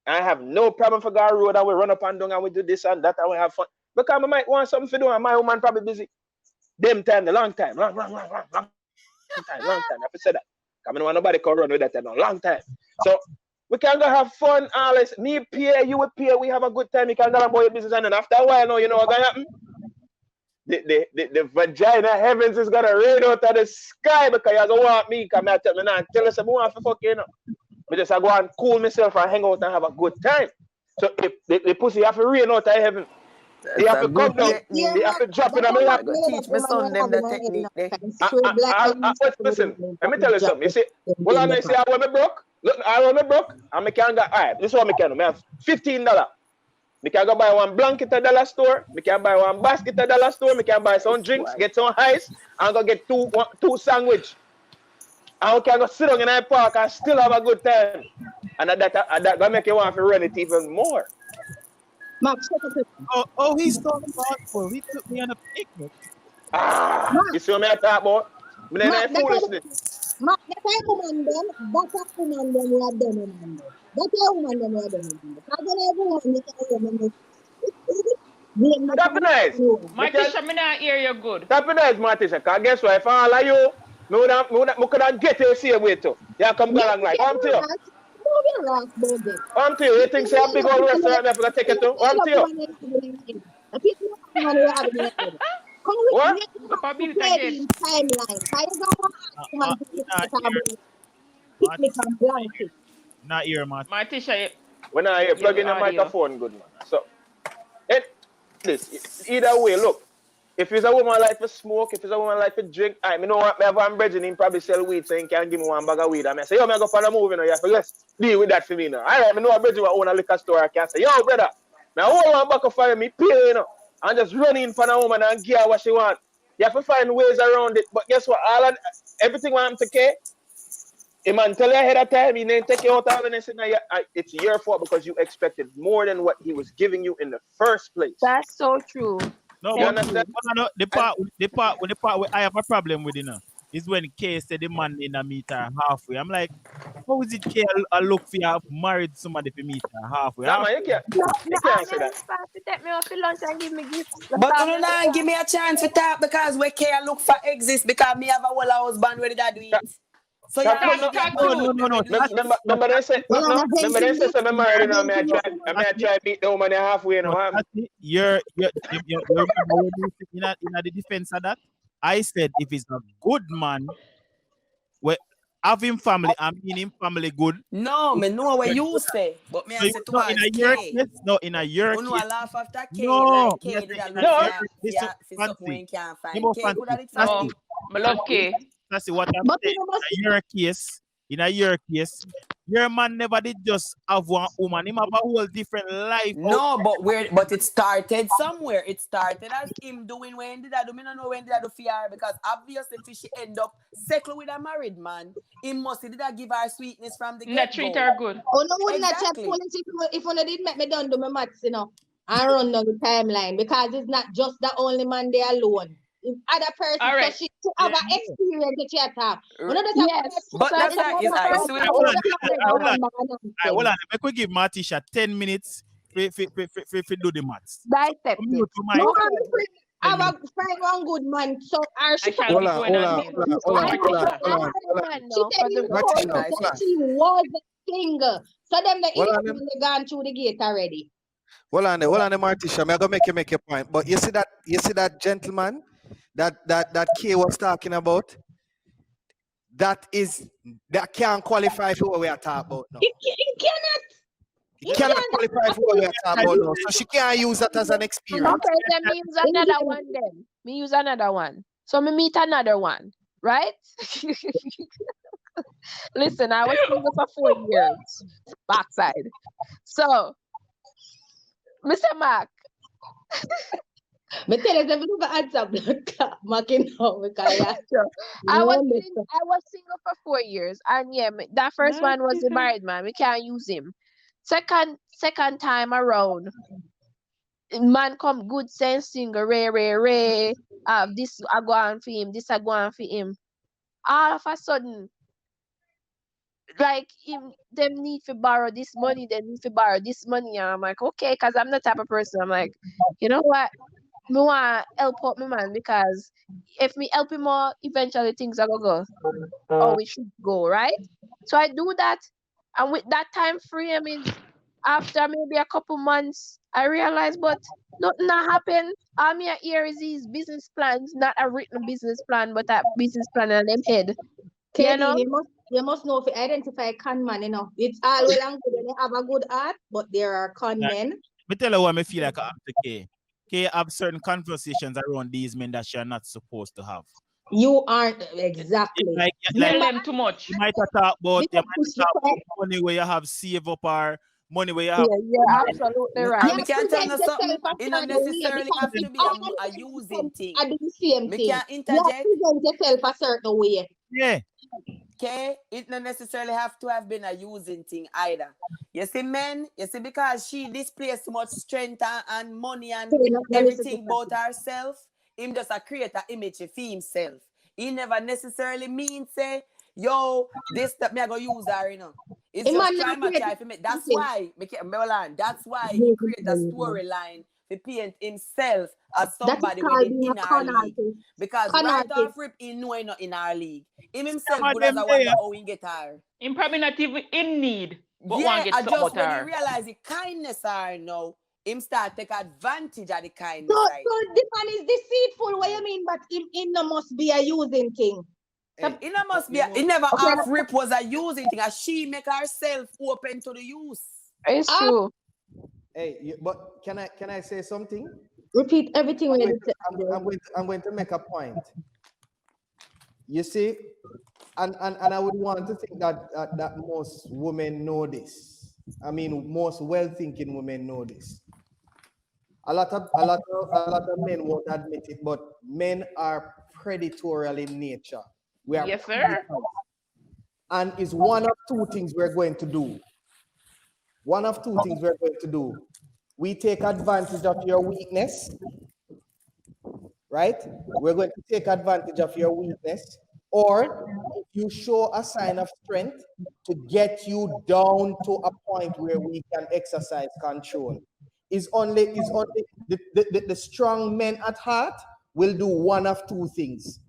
I have no problem for go road and we run up and down and we do this and that and we have fun. Because I might want something to do and my woman probably busy. Them time, the long time. Long time. I have to say that. I don't want nobody come run with that in a long time. So We can go have fun, all this. Me pay, you will pay, we have a good time. You can go about your business, and then after a while, now, you know what's gonna happen? The vagina heavens is gonna rain out of the sky because you don't want me. Come here, tell me now, tell us I want to fuck you know. I just go and cool myself and hang out and have a good time. So if the pussy have to rain out of heaven, they have to come down, they have to drop in a minute. Teach my son them the technique. Listen, let me tell you something. You see, well, I say I want me broke. Look, I want me broke, and I can go. All right, this is what I can do. I have $15. I can go buy one blanket at dollar store. I can buy one basket at dollar store. I can buy some drinks, get some ice, and go get two sandwich. And we can go sit down in the park and still have a good time. And that gonna make you want to run it even more. He's talking about he took me on a picnic. You see what I talk about? I ain't foolishness. That's a woman then. That's a woman then we are done woman. That's a woman then we are done. I don't know woman That's nice. Martisha, me not hear you good. That's nice, Martisha. Because guess what? If I allow you, I could have get you the same way too. Yeah, come go along like. I'm to you. I'm to you. You think say a big old restaurant I'm going to take it to? I'm to you. What? Not here, Martin. Martisha, When I hear plug in the microphone, good man. So, either way, look. If it's a woman like to smoke, if it's a woman like to drink, I know what I have one brethren, he probably sell weed, so he can give me one bag of weed. I say, yo, I go for the movie now, you have to let's deal with that for me now. All right, I know a brethren who own a liquor store, I can say, yo, brother, now hold one back of fire, me pay, you know, and just run in for the woman and give her what she want. You have to find ways around it, but guess what? Everything want to care. A man tell you ahead of time, he didn't take you out of it and say, no, it's your fault because you expected more than what he was giving you in the first place. That's so true. No, you understand? No, the part where I have a problem with it now is when Kay said the man in a meet her halfway. I'm like, how is it Kay I look for you married somebody to meet her halfway? No, man, you can't say that. Take me off for lunch and give me gifts. But you don't give me a chance to talk because we can't look for exist because me have a whole husband ready to do it. So you no. Remember they said I'm married now. I try beat the woman halfway. You're in the defense of that. I said if it's a good man, having family, I mean him family good. No, me know what you say, but me I say to in a year case. No, in a year case. You know I laugh after K. No, like K did a look for something we can't find. K could have it for I love K. That's what I'm saying. In a year case, your man never did just have one woman. Him have a whole different life. No, but it started somewhere. It started as him doing when did I do. Me don't know when did I do for her because obviously if she end up settle with a married man, he must did I give her sweetness from the get-go. Treat her good. Oh no, wouldn't exactly. If one did make me done do my maths, you know, and run down the timeline because it's not just the only man there alone. Other person, right. so she have an experience that she have. Yes, but that's not his eyes. Hold on, we could give Martisha 10 minutes to do the maths. Dissect it. I have a find one good man, so she Hold on. She was single, so them the gone through the gate already. Hold on, Martisha. I'm gonna make a point. But you see that gentleman that Kay was talking about? That can't qualify for what we are talking about now. He cannot qualify for what we are talking about now. So she can't use that as an experience. Okay, then me use another one then. Me use another one. So me meet another one, right? Listen, I was single for 4 years. Backside. So, Mr. Mark. Me tell you, if you never answer blood marking now, I was single for 4 years, and yeah, that first one was a married man. We can't use him. Second time around, man come good sense single, ray. This I go on for him. This I go on for him. All of a sudden, like them need to borrow this money, they need to borrow this money, and I'm like, okay, because I'm the type of person. I'm like, you know what? Me want to help out my man because if me help him more, eventually things are going to go how it should go, right? So I do that, And with that time frame is after maybe a couple months, I realized, but nothing not happened. All me here is his business plans, not a written business plan, but a business plan in them head. You Katie, know? you must know if you identify con man, you know. It's all well and good when you have a good heart, but there are con Yeah. men. Me tell her what me feel like after K. K have certain conversations around these men that she are not supposed to have. You aren't exactly. Like Tell them too much. you might talk about Because money where you have save up or money where you Yeah, have. you're absolutely right. Me can't tell you something. yourself It don't necessarily have to be a using thing. I do the same Me thing. can't You interject. present yourself a certain way. Yeah. Okay, it don't necessarily have to have been a using thing either. You see, men, because she displays so much strength and money and everything about herself, him just a create an image for himself. He never necessarily means say, yo, this that me I go use her, you know. It's just trying to try for me. That's why, that's why he create a storyline to paint himself as somebody within in our league. Because right off rip, he know he not in our league. Him himself good as I wonder how he get her. Him probably not even in need, but Yeah, want get I something just about when he her. realize the kindness are now, him start take advantage of the kindness. So, Right? so this man is deceitful. What you mean? But him no must be a using thing. It must be. It never off rip was a using thing. As she make herself open to the use. It's true. Hey, but can I say something? Repeat everything. I'm going to make a point. You see, and I would want to think that that most women know this. I mean, most well-thinking women know this. A lot of men won't admit it, but men are predatory in nature. We are Yes, sir. predators. And it's one of two things we're going to do. One of two things we're going to do. We take advantage of your weakness, right? We're going to take advantage of your weakness, or if you show a sign of strength to get you down to a point where we can exercise control. Is only the strong men at heart will do one of two things.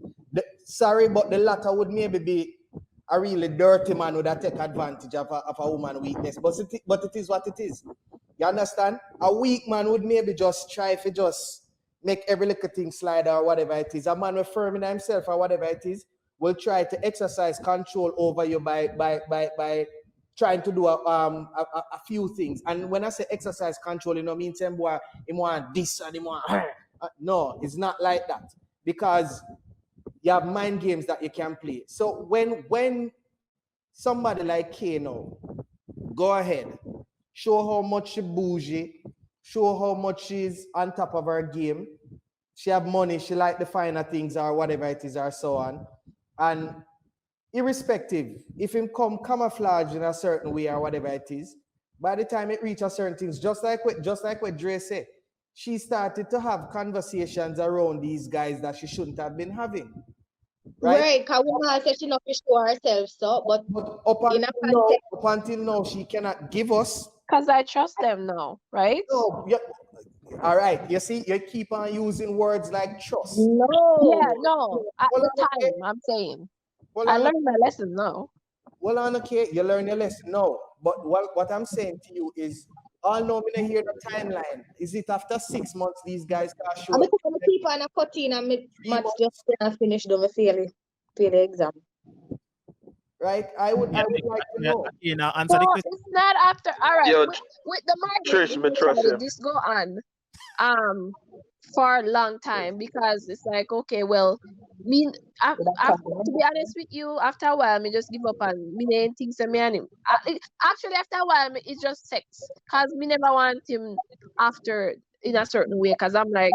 Sorry, but the latter would maybe be a really dirty man would take advantage of a woman's weakness. But it is what it is. You understand? A weak man would maybe just try to just make every little thing slide or whatever it is. A man with firm in himself or whatever it is will try to exercise control over you by trying to do a few things. And when I say exercise control, you know, means him want this and him want no, it's not like that. Because you have mind games that you can play. So when somebody like Kano, go ahead, show how much she bougie, show how much she's on top of her game. She have money, she like the finer things or whatever it is or so on. And irrespective, if him come camouflage in a certain way or whatever it is, by the time it reaches certain things, just like what Dre said, she started to have conversations around these guys that she shouldn't have been having. Right? Because woman said she not to show herself, so but up until now, she cannot give us. Because I trust them now, right? No, all right. You see, you keep on using words like trust. No. Yeah, no. At the time, I'm saying. I learned my lesson now. Well, okay, you learn your lesson now. But what I'm saying to you is, all know me hear the timeline. Is it after 6 months these guys are showing? I'm going to keep on a cutting and Matt's just finish the fail the exam. Right? I would like to know. You know, answer the No, question. it's not after. All right. Yo, With the market, this go on for a long time because it's like, okay, well, to be honest with you, after a while, me just give up and me ain't think so me and him. Actually, after a while, it's just sex because me never want him after in a certain way because I'm like,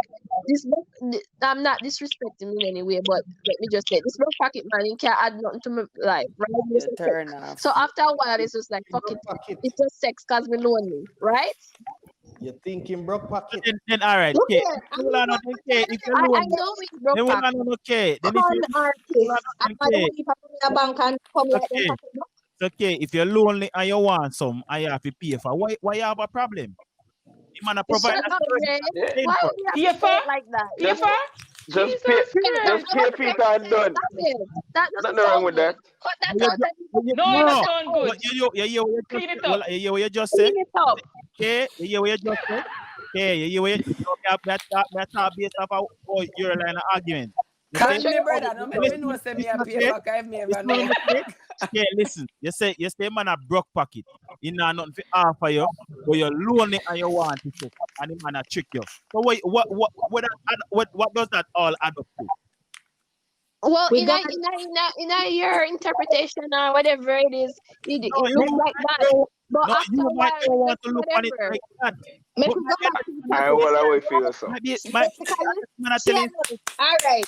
I'm not disrespecting him in any way, but let me just say, this broke pocket man, he can't add nothing to my life, right? Turn off. So after a while, it's just like, fuck it, it's just sex because we lonely, right? You're thinking broke pocket. Then all right, okay. I know it's broke pocket. Okay. Then okay, if you're lonely and you want some, I have to pay for. Why you have a problem? You man provide. Why would you have to say it like that? Just Jesus pay, Christ. just pay Peter and done. Stop it. That doesn't Nothing wrong sound with good. that. Cut that You out ju- and you- No, no, it no. sound good. You Clean it well, up. you hear what you just said? clean it up. Okay, you hear what you just said? Okay, you hear what you talk based off of your line of argument. You Call see? me brother. No make me Listen, know say me a listen, pay back if me ever listen what know. me say. Yeah, listen. You say man a broke pocket. You know nothing for offer you, but you're lonely and you want to take, and the man a trick you. So what does that all add up to? Well, We in got your interpretation or whatever it is, it No, looks like that. But no, after you a might while, not it want gets to look on it whatever. like that. make But we go back to the I will always feel so. maybe basically. man, I She tell a you, look. All right.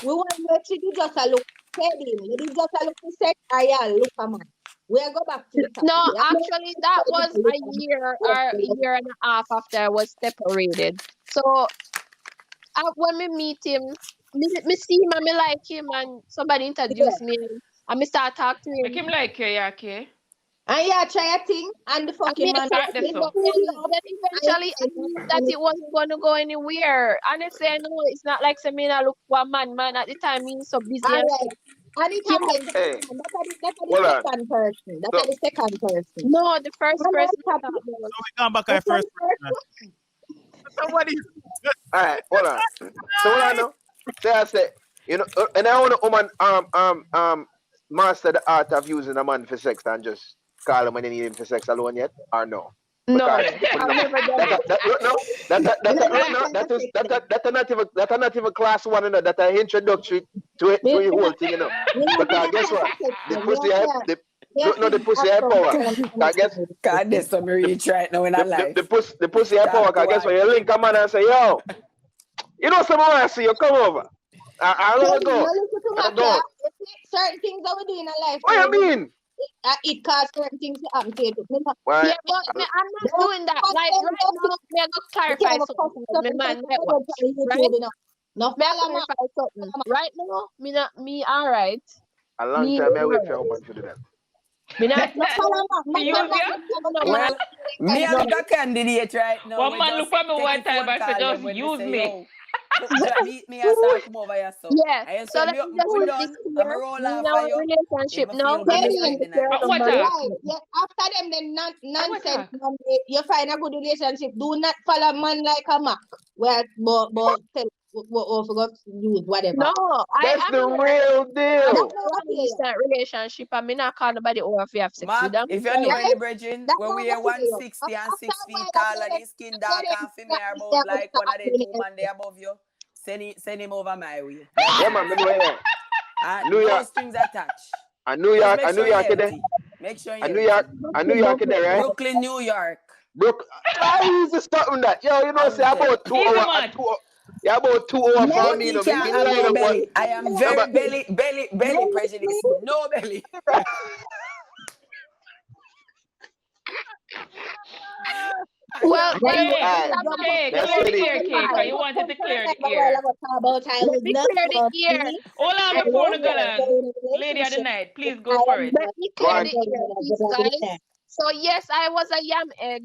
We want to let you do just a look heading. You do just a look to say, I look a man. We'll go back to the topic. No, Yeah? actually, that was a year or a year and a half after I was separated. So when we meet him, me see him and me like him, and somebody introduced me, and me start talk to Make him. him like you, yeah, okay. And yeah, try a thing and the I fucking mean, man. Start this but up. then eventually I knew that it wasn't going to go anywhere. Honestly, I know it's not like say me I look for a man at the time being so busy All and right. stuff. And it Yeah. happened to Hey, the that's hold the on. second person. That's So, the second person. No, the first And person I'm I happy. thought was. so we come back The at first first person. Somebody all right, hold on. So what I know? Say I say, you know, and I want a woman master the art of using a man for sex and just call him when they need him for sex alone yet, or no? No, Because I've never done it. that's not even class one, you know, that are introductory to the whole thing, you know. Because guess what? The pussy have power. I guess God, there's some reach right now in our life. the pussy have power. Cause guess what? You link a man and say, yo, you know someone I see you come over. I don't go. I don't. Certain things that we do in our life. What you mean? It causes certain things to happen to you. Why? Yeah, but I'm not doing that. Like right now, me I go clarify something. My man, might watch, right? No, Me I clarify something. Right now, me alright. A long Me time I wait for a alright. woman to do that. Me not. Use you? Me and look a candidate right now. One We man just look for me take one the time phone and say, call just them when they use say, me. yo, meet me and start come over here. So Yeah. I So say, let me just we put done. this I'm clear. roll Me off in for our you. relationship If me now. feel good, Me me and spend the the girl night. But what number talk? one. Yeah, after them, then nonsense. talk? Man, you find a good relationship. Do not follow man like a Mac. Well, but tell what forgot to use whatever. No, That's I'm the in real That's deal. not what a long-distance relationship. I'm not calling nobody over if you have sex with Mark, them. if you know right? any brethren, That's where not we what are you do. 160 and After 6 a feet while, tall and his skin dark and familiar about like one of the two man there above you, send him over my way. Yeah, man, me know it. New No York. strings attached. New Just York, make New sure York, you're there. healthy. Make sure you're New York, healthy. New York, there, right? Brooklyn, New York. Why is it stopping that? Yo, you know, say about 2 Easy, hours. man. Yeah, about 2 hours from me, He you know. can't Me have line no up one. belly. I am very belly prejudice. No belly. Well, Wait, Alright, K, that's clear the it. ear, K, because you wanted to clear the ear. let me clear the ear. Hold on before we go on. Lady of the night, please go for it. Let me Go clear on. the ear, please, guys. So yes, I was a yam egg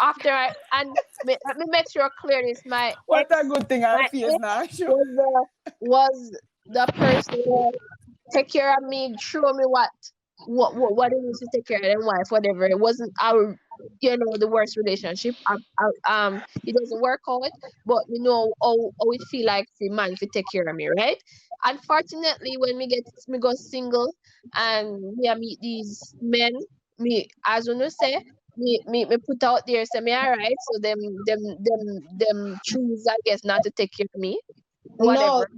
after let me make sure clear this. My What ex, a good thing my I feel ex now. Sure. was the person who take care of me, show me what it is to take care of their wife, whatever. It wasn't our, the worst relationship. It doesn't work out, but how it feel like the man to take care of me, right? Unfortunately, when me go single and me I meet these men, me as you know say, me put out there say me alright, so them choose I guess not to take care of me, whatever.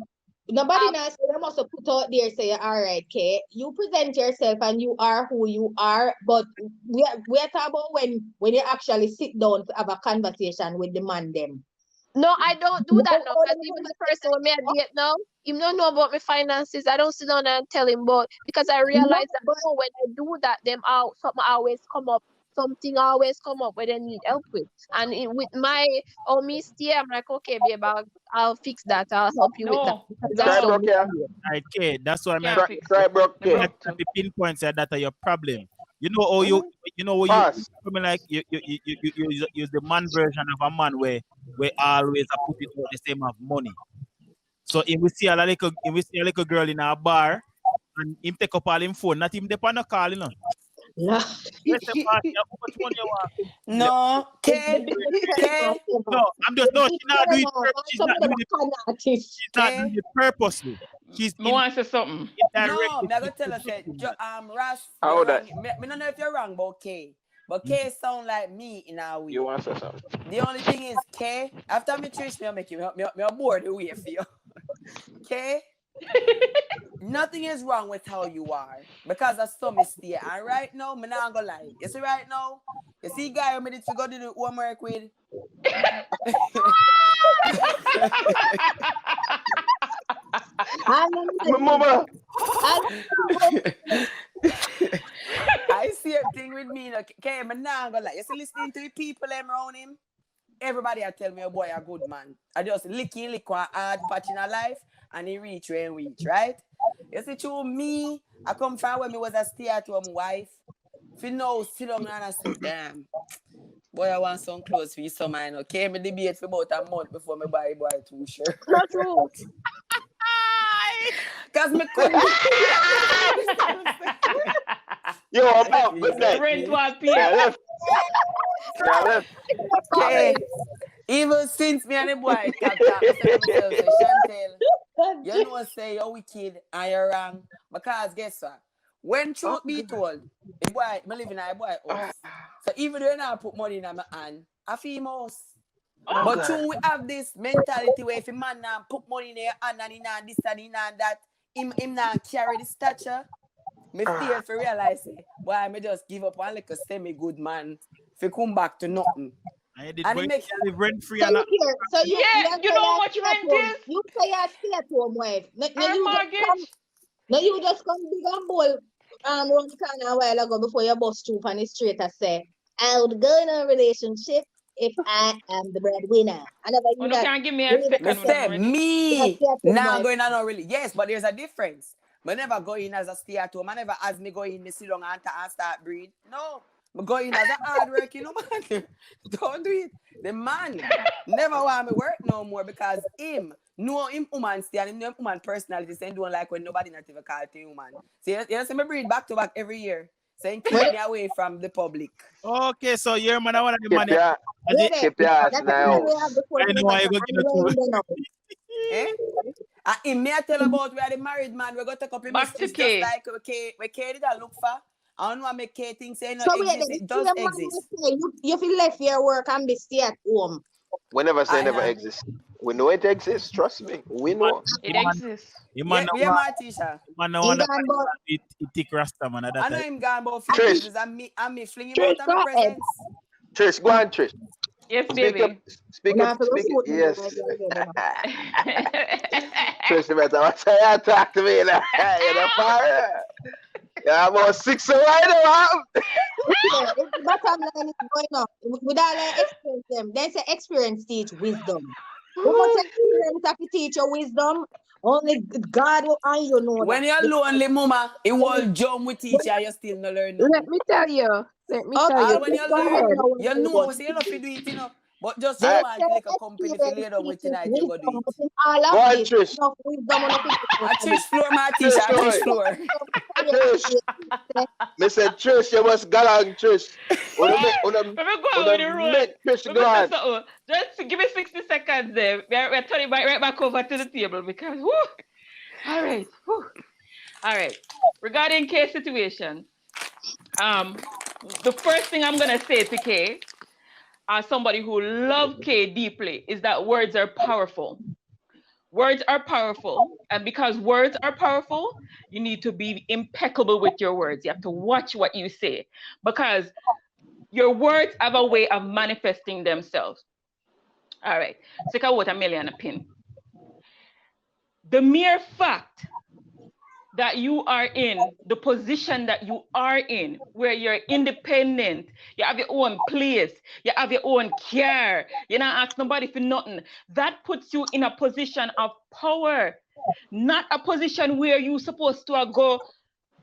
Nobody now say you must put out there say all right, Kate. You present yourself and you are who you are, but we're talking about when you actually sit down to have a conversation with the man them. No, I don't do that now. Because even the person when me I date now, him don't know about my finances. I don't sit down and tell him, but because I realize that when I do that, something always come up. Something always come up where they need help with. And with my me stay, I'm like, okay, babe, I'll fix that. I'll help you with that. No, Because Try that's how broke, me yeah. do it. right, K, that's what I mean. Can't fix Try it. broke, The yeah. broke The too. pinpoints that are your problem. You know how you Pass. coming like you use the man version of a man where always I put it out the same of money. So if we see a little girl in a bar and him take up all him phone, not him depend on call, you know. No. Where's the party? How much money you want? No, K. No, I'm just no. She's not doing it. She's not doing it. She's not doing it purposely. She's Me want to say something. No, I'm gonna tell us that Ras, How you're that? wrong. Me don't know if you're wrong about K, but K sound like me in a way. You want to say something? The only thing is K. After me Trish, me make you me bored the way for you. K. Nothing is wrong with how you are because of some mistake. And right now, me not gonna lie. You see right now, you see guy who made it to go do the homework with. My mama. I see a thing with me. Okay, me not gonna lie. You see listening to the people around him. Everybody I tell me a boy a good man. I just lick one hard patch in a life and he reach where he reach, right? You see, to me, I come from when me was a stay-at-home wife. If you know, sit down and I say, damn, boy, I want some clothes for you, so man. Okay, me debate for about a month before me buy boy 2 shirts. Not true. Cause me couldn't. Yo, I'm out. Good night. Rent one Yeah, left. Yeah, left. Okay. Even since me and the boy talk, I said to myself, say, Chantel, you know say you're wicked and you're wrong. Because guess what? When truth be told, the boy, me live in a boy house. So even though you not put money in my hand, I feel most. But true, we have this mentality where if a man not put money in your hand and he not this and he not that, him not carry the stature. Me fail to realize it. Boy, I may just give up one like a semi-good man if he come back to nothing. And it And makes live rent free So and you Yeah, you know how much rent is? You say you're stay-at-home wife. No, Our you just mortgage. come. No, you just come big and bold around the corner a while ago before your boss troop on the street and say, I would go in a relationship if I am the breadwinner. I never You hear that. can't give me a Me second say, one. me Stay-at-home now wife. going on not really. Yes, but there's a difference. I never go in as a stay-at-home. I never as me go in the sit down and start breed. No. I go in as a hard working man. Don't do it. The man never want me work no more because him woman stay and him know woman personality saying don't like when nobody not even call to woman. So you see me breed back to back every year. Saying keep me away from the public. okay, so your man, I want the Keep money. your, keep your ass That's in the the plan we house. have before I we know how you make gonna a- get and it we Eh? And me I tell about we are the married man. We're gonna take up a Back to mistress K. just like we K did I look for. I don't want to make K things say no So we exist. It does exist. You feel left your work and be stay at home. We never say I never know. exists. We know it exists. Trust me. We know. It exists. You Yeah, man, yeah, my teacher. man, no He want gone, but it take Rasta man. I That know time. him gone about 50 Trish. pieces and me fling him Trish, out of my go ahead. presence. Trish, go on, Trish. Yes, Speak up. baby. Speak we up. have to go Speak up. shoot him Yes. over there again, you know. Trish, the better watch how you talk to me. Now. You're the power. Yeah, I'm about 6 away now. Yeah, the bottom line is going up. With all the experience them, they say experience teach wisdom. How much experience have to teach your wisdom? Only God will and you know When that. you're lonely, mama, it will jump with teacher, you still not learn Let nothing. me tell you. Let me Okay, tell you. All when you go ahead. learn, you know, say you know if you do it, you know. But just They you say want to like a company if you lay down with teaches tonight, you go do wisdom, it. but in all Go on, of this, Trish. enough wisdom on the A Trish floor, my teacher, Trish, a go Trish ahead. floor. Trish. Me said, Trish, you must go on, Trish. Let me go on with the road. Make Trish Let go me on. say something. Just give me 60 seconds there. We're turning right back over to the table because, whoo. All right. Whew. All right. Regarding K's situation, the first thing I'm gonna say to K, as somebody who loves K deeply, is that words are powerful. Words are powerful, and because words are powerful, you need to be impeccable with your words. You have to watch what you say because your words have a way of manifesting themselves. All right. Take a watermelon pin. The mere fact that you are in the position that you are in, where you're independent, you have your own place, you have your own care, you're not asking nobody for nothing, that puts you in a position of power, not a position where you're supposed to go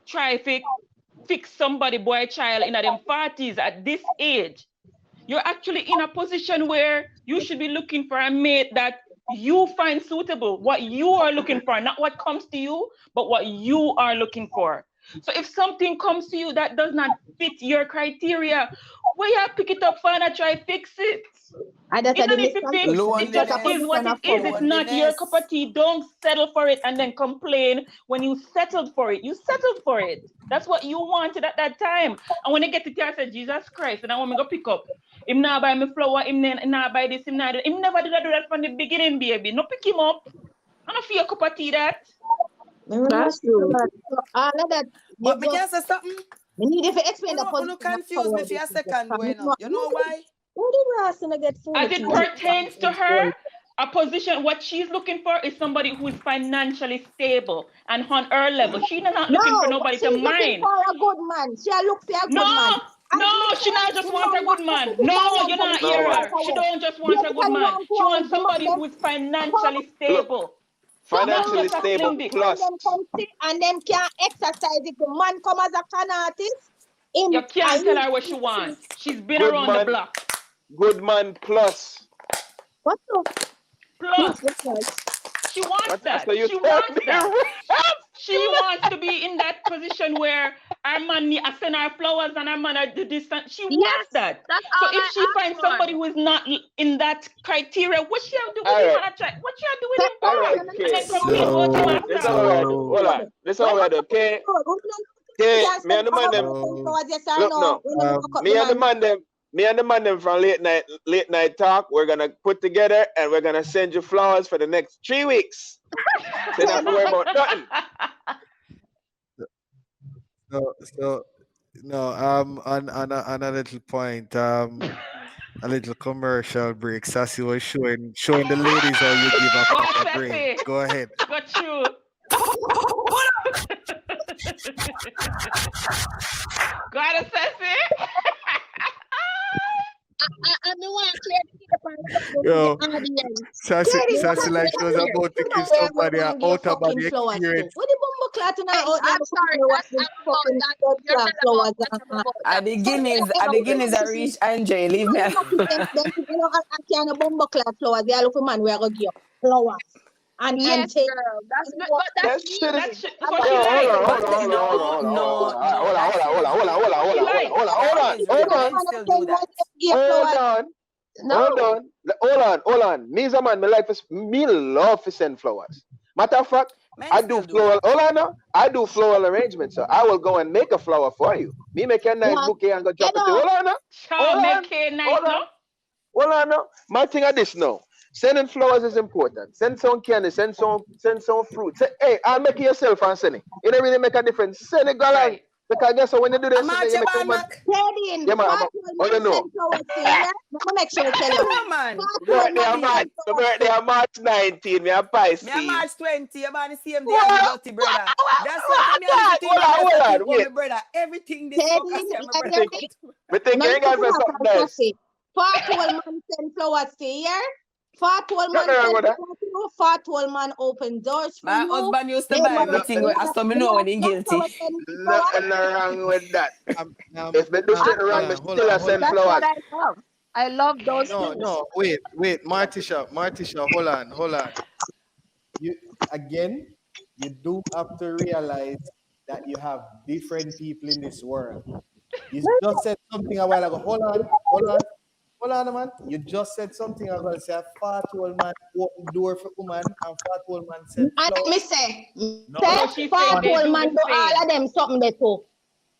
try to fix somebody, boy, child, in them 40s at this age. You're actually in a position where you should be looking for a mate that you find suitable, what you are looking for, not what comes to you, but what you are looking for. So if something comes to you that does not fit your criteria, well, you pick it up, find and try fix it. And that's It the don't need to fix. misconception. It just is what it is. It's not your cup of tea. Don't settle for it and then complain when you settled for it. You settled for it. That's what you wanted at that time. And when you get it here, I said, Jesus Christ, and I want me to go pick up. Him now buy me flower, him now buy this, him now do that. Him never did that from the beginning, baby. No pick him up. I don't feel a cup of tea that. That's true. So all of that. But me can say something. We need to explain the You confuse me for a second, boy. You know why? Who the rest gonna get food? As it pertains to her, a position, what she's looking for is somebody who is financially stable and on her level. She's not looking for nobody to mind. Looking for a good man. She look for a good man. No, she not just want a good man. No, you're not hear her. She don't just want a good man. She wants somebody who is financially stable. Financially stable plus. And them can exercise if the man come as a con artist. You can't tell her what she wants. She's been around the block. Good man plus. What the? Plus. She wants that. She wants that. She wants to be in that position where our man I send her flowers and our man do this. She wants that. So if she finds somebody who is not in that criteria, what she have to do with him? What she have to do with him? All right, okay. This all right. Hold on. This all right, okay? Okay, me and the man them. Look now. Me and the man them from late night talk. We're gonna put together and we're gonna send you flowers for the next 3 weeks. So you don't have to worry about nothing. On a little point, a little commercial break. Sassy was showing the ladies how you give up a break. Go ahead. Got you. Got it, Sassy. I don't want to clear Yo, the audience. Sassy like she was about to give somebody an out of body experience. What the bumbo clat and I'm sorry. At the Guinness, I reach Andre. Leave me alone. I can't bumbo clat flowers. They are looking man. We are going to give flowers. And yes, take, girl. That's me. That's what she likes. Hold on. Me as a man, me love to send flowers. Matter of fact, I do floral. Hold on now. I do floral arrangements, so I will go and make a flower for you. Me make a nice bouquet and go drop it. Hold on now. Hold on now. My thing is this now. Sending flowers is important. Send some candy, send some fruit. Say, hey, I'll make it yourself and send it. It don't really make a difference. Send it, girl. Right. Because guess what? When you do this, you make it man. Yeah, man. Oh, you know. Make sure I tell you. Man. The birthday of March 19, me a Pisces. Me a March 20, you're about the same day as dirty brother. That's what Hold on, wait. Brother. Everything this focus here, my brother. Me think you guys are something else. Fat old man send flowers to here. Fat old man open doors for my you. My husband used to buy everything. I still know when he's guilty. Nothing wrong with that. If they do something wrong, they still send flowers. That's what I love. I love those things. No, wait, Martisha, hold on. You do have to realize that you have different people in this world. You just said something a while ago. Hold on, man. You just said something. I'm going to say a fat old man open door for woman and fat old man said and me say, she fat said old man do all of them something they do.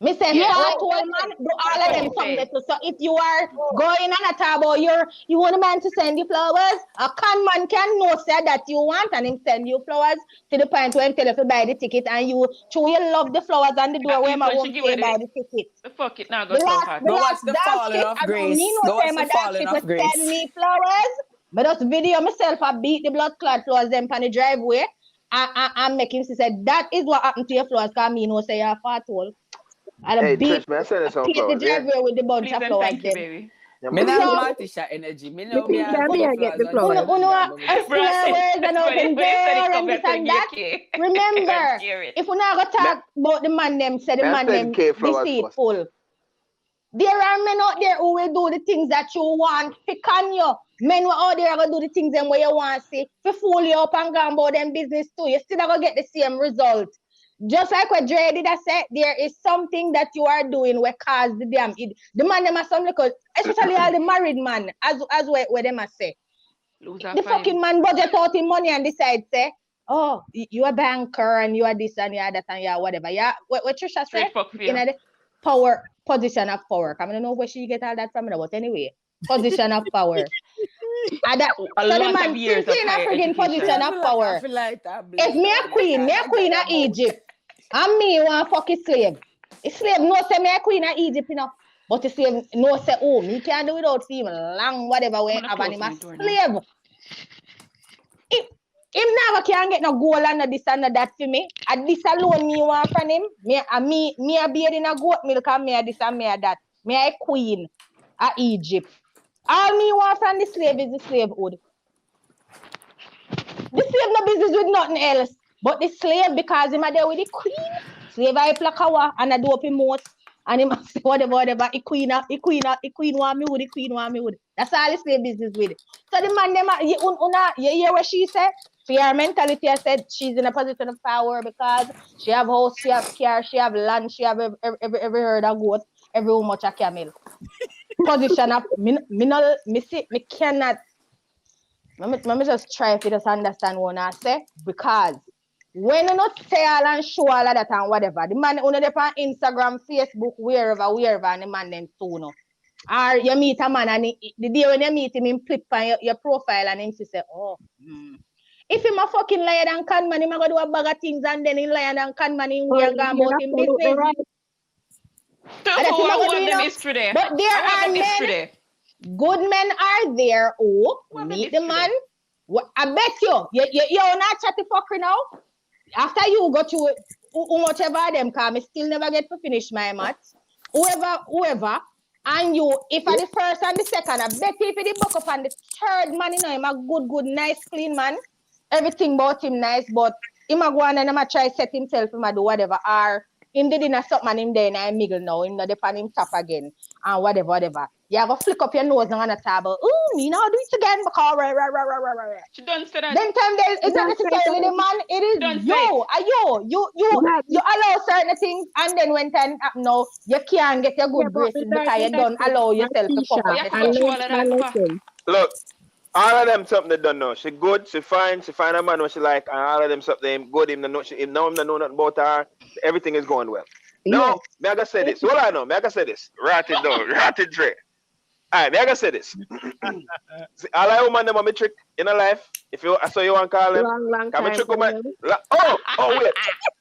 Me say, fat old man do all of them something they do. So if you are going on a table, you want a man to send you flowers, a con man can know say that you want and him send you flowers to the point where him tell you to buy the ticket and you love the flowers on the door where my won't say buy the ticket. The fuck it now go so hard. Go watch the falling of grace. Go watch the falling of grace. Send me flowers, but just video myself, I beat the blood clot flowers them on the driveway and make him say that is what happened to your flowers because me know say you're fat old. Hey, Trish, man, send us some flowers. The driveway with the bunch of flowers. Thank you, baby. Me not Martisha energy. Me know me get the flowers. Remember, if we not go talk about the man them, say the man them deceitful. There are men out there who will do the things that you want. Pick on you. Men were out there gonna do the things them where you want to see. To fool you up and go about them business too. You still gonna get the same result. Just like what Dre did I said, there is something that you are doing where cause the damn the man them are some because especially all the married man, as where them are say. The fucking man budget out in money and decide say, oh, you a banker and you are this and you are that and you are whatever. Yeah, what Trisha said in the power position of power. I don't know where she get all that from, but anyway, position of power. And that, so the man since in a friggin' position of power. If me a queen of Egypt, and me want fuck a slave. A slave no say me a queen of Egypt, you know. But a slave no say, oh, me can't do without seeing long whatever way have him a slave. Him never can get no gold and this and that for me. And this alone me want from him. Me a beard in a goat milk and me a this and me a that. Me a queen of Egypt. All me want from the slave is the slavehood. The slave no business with nothing else. But the slave, because him a there with the queen, slave I play kawa and I do up him mouth. And him say whatever, the queen want me wood, the queen want me wood. That's all the slave business with. So the man them you hear what she said? For her mentality, I said she's in a position of power because she have house, she have car, she have land, she have every herd of goat, every much a camel. Position of me cannot. Let me just try to just understand what I say because when you not say all and show all of that and whatever, the man on Instagram, Facebook, wherever, and the man then too no. Or you meet a man and the day when you meet him, flip on your profile and him say, oh, if him a fucking liar and con man, him a go do a bag of things and then he liar and con man, him we are going about him business. Right. But there are men, good men are there who meet the man. I bet you're not chatty fucker now. After you go to whatever them come, I still never get to finish my maths. Whoever, and you, if I the first and the second, I bet if the book up and the third man, you know, him a good, nice, clean man. Everything about him nice, but him a go on and him a try set himself, him a do whatever, or him did in a something and him there in a middle now, him not depend him top again, and whatever. You go flick up your nose on the table. Ooh, me now do it again because right. She don't say that. Then time there it's not necessarily the man, it is you allow certain things, and then when time happen now, you can't get your good graces because you don't allow yourself to fuck up. Look, all of them something they don't know. She good, she fine a man what she like, and all of them something good. Him know nothing about her. Everything is going well. No, me I gotta say this. All I know, me I gotta say this. Ratted down, ratted Dre. Alright, me I gotta say this. See, all I woman them want me trick in a life. If you, I saw you want to call them. Long Can time. me trick woman? Wait.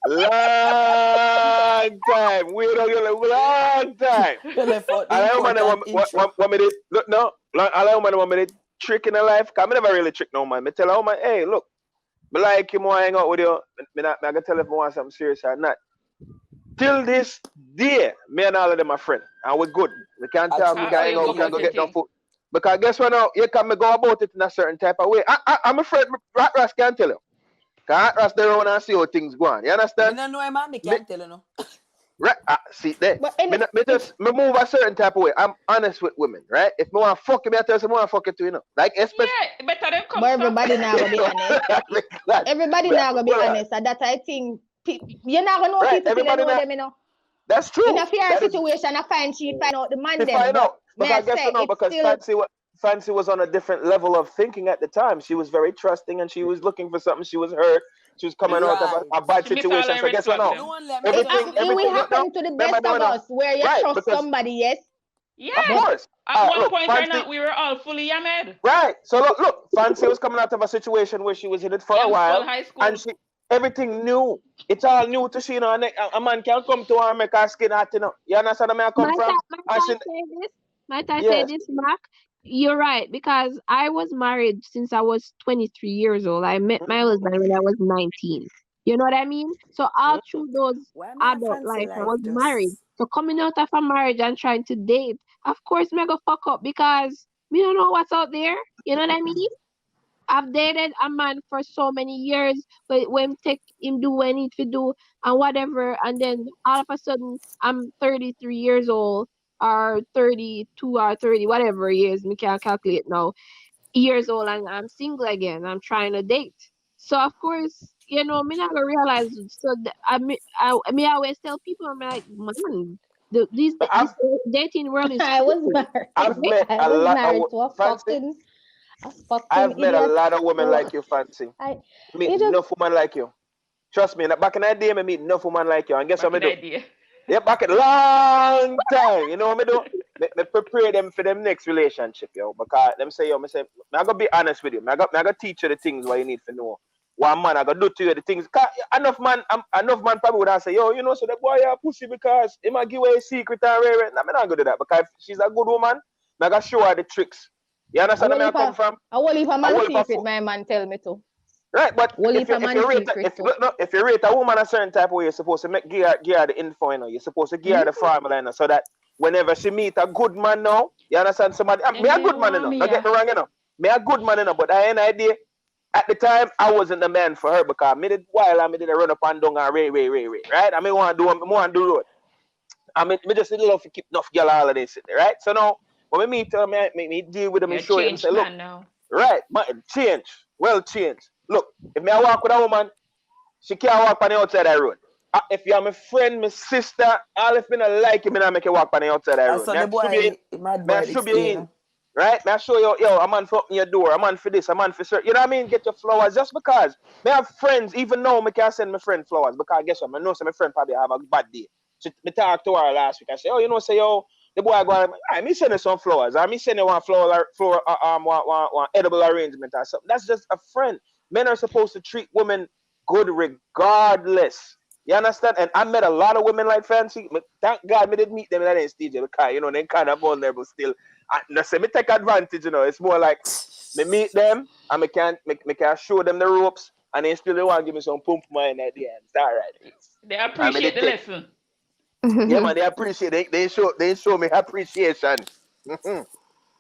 Long time. Wait a long time. All I woman them want me to look no. All I woman want me to trick in a life. Cause me never really trick no man. Me tell a woman, hey, look, me like you more hang out with you. Me gonna tell if I want something serious or not. Till this day, me and all of them are friends, and we're good. We can't tell me hang out, we can go get no food. Because guess what now? You can go about it in a certain type of way. I'm afraid Rat Ras can't tell you. Because Rat Ras they around and see how things go on. You understand? I don't know, man. I can't tell you no. Right, see there. Me move a certain type of way. I'm honest with women, right? If me want to fuck you, I tell you, I want to fuck you too, you know. Like, especially. Yeah, better than come. But everybody now gonna be honest. Everybody now gonna be honest, and that I think you're not gonna know people till you know them, you know. That's true. In a fair situation, I find out the man them. Find out. Because I guess because Fancy was on a different level of thinking at the time. She was very trusting and she was looking for something. She was hurt. She was coming out of a bad situation. So guess what now? It will happen to the best of us where you trust somebody, yes? Yeah. Of course. At one point or not, we were all fully yamed. Right. So look, Fancy was coming out of a situation where she was in it for a while. And everything new. It's all new to she, you know. A man can come to her and make her skin hot, you know. You understand where I come from? Might I say this, Mark? You're right, because I was married since I was 23 years old. I met my husband when I was 19. You know what I mean? So all through those adult life, I was married. So coming out of a marriage and trying to date, of course, me go fuck up because we don't know what's out there. You know what I mean? I've dated a man for so many years, but when take him do what he need to do and whatever, and then all of a sudden I'm 33 years old or 32 or 30, whatever years, we can't calculate now. years old and I'm single again. I'm trying to date. So of course, me not gonna realize. So I always tell people, I'm like, man, this dating world is I was crazy. married. I've met I a was lot married of to a Fancy. fucking I've met a idiot. lot of women So like you, Fancy. I Meet it just enough women like you. Trust me, back in that day, I meet enough women like you. And guess Back what I in do? idea. Yeah, back in long time. You know what I do? Me prepare them for them next relationship, yo. Because them say, I gotta be honest with you. I gotta teach you the things what you need to know. One man, I gotta do to you the things. Cause enough man probably would have say, yo, so the boy a pussy because he might give away a secret and rare. No, I'm not gonna do that because if she's a good woman, I gotta show her the tricks. You understand where I come from? I will leave a I man will secret, my man tell me to. Right, but Will if leave a you man rate secret too. if you rate a woman a certain type of way, you're supposed to give her the info, You're supposed to give her the formula, so that whenever she meet a good man now, you understand somebody. Me a good man, Don't get me wrong, Me a good man, But I ain't idea. At the time, I wasn't the man for her because me did run up and down and ray, right? I mean, want to do road. I mean, me just love to keep enough girl all of this, right? So now, when we meet her, me deal with them and show him, say, look, now. right, man, change, Look, if I walk with a woman, she can't walk on the outside of the road. If you're my friend, my sister, all if me not like you, me not make you walk on the outside of the road. So the boy, mad boy, I should be in. Right? May I show you, a man for open your door, a man for this, a man for certain. You know what I mean? Get your flowers just because. Me have friends, even now, me can send my friend flowers because guess what? I know my friend probably have a bad day. So me talk to her last week. I say, the boy going, me send you some flowers. I me send you one one edible arrangement or something. That's just a friend. Men are supposed to treat women good regardless. You understand? And I met a lot of women like Fancy. Thank God me didn't meet them in that stage because, they kind of vulnerable still. And say me take advantage, It's more like me meet them and me can show them the ropes and they still want to give me some pump mine at the end. It's all right. They appreciate the lesson. Yeah, man, they appreciate it. They show me appreciation.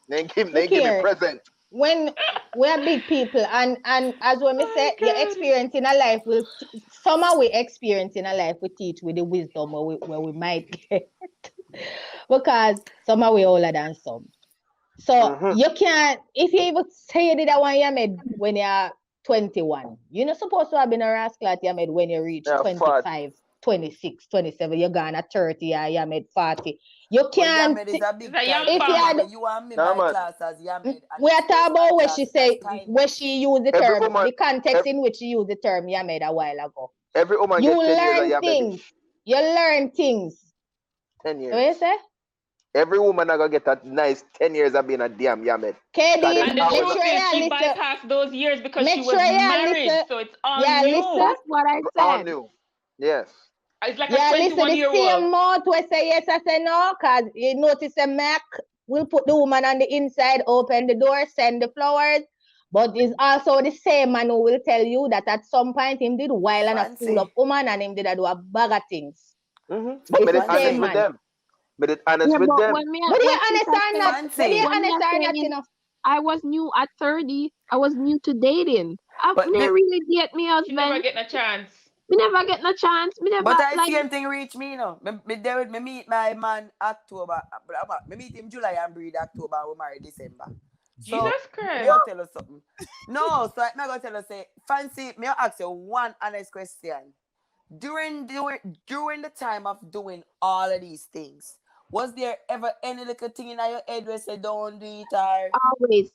They give me present. When we are big people and as when we say your experience in a life will somehow we experience in a life we teach with the wisdom where we might get because somehow we older than some. So you can't if you even say that one you made when you're 21. You're not supposed to have been a rascal you made when you reach 25, 26, 27. You're gone at 30 you made 40. You can't. Yamed is a big if you and me my class as Yamed. We are talking about where she say where she used the term, the context in which she used the term Yamed a while ago. Every woman you learn things. You learn things. 10 years. What you say? Every woman are gonna get a nice 10 years of being a damn Yamed. And the truth is she bypassed those years because she was married, so it's all new. That's what I said. All new. Yes. It's like a 21-year-old. The same mouth we say yes, I say no, because you notice a Mac will put the woman on the inside, open the door, send the flowers. But it's also the same man who will tell you that at some point him did while and a fool of woman and him did do a bag of things. But it's the same man. With them. But it's honest with them. But you understand that? But you understand that, enough? I was new at 30. I was new to dating. I've never really date me husband. You never getting a chance. Me never get no chance. Me never. But I same thing reach me, Me meet my man October. Me meet him July and breed October. We married December. So, Jesus Christ. Me I'll tell you something. No, so I'm gonna tell you say, Fancy. Me I'll ask you one honest question. During the time of doing all of these things, was there ever any little thing in your head where say don't do it or always?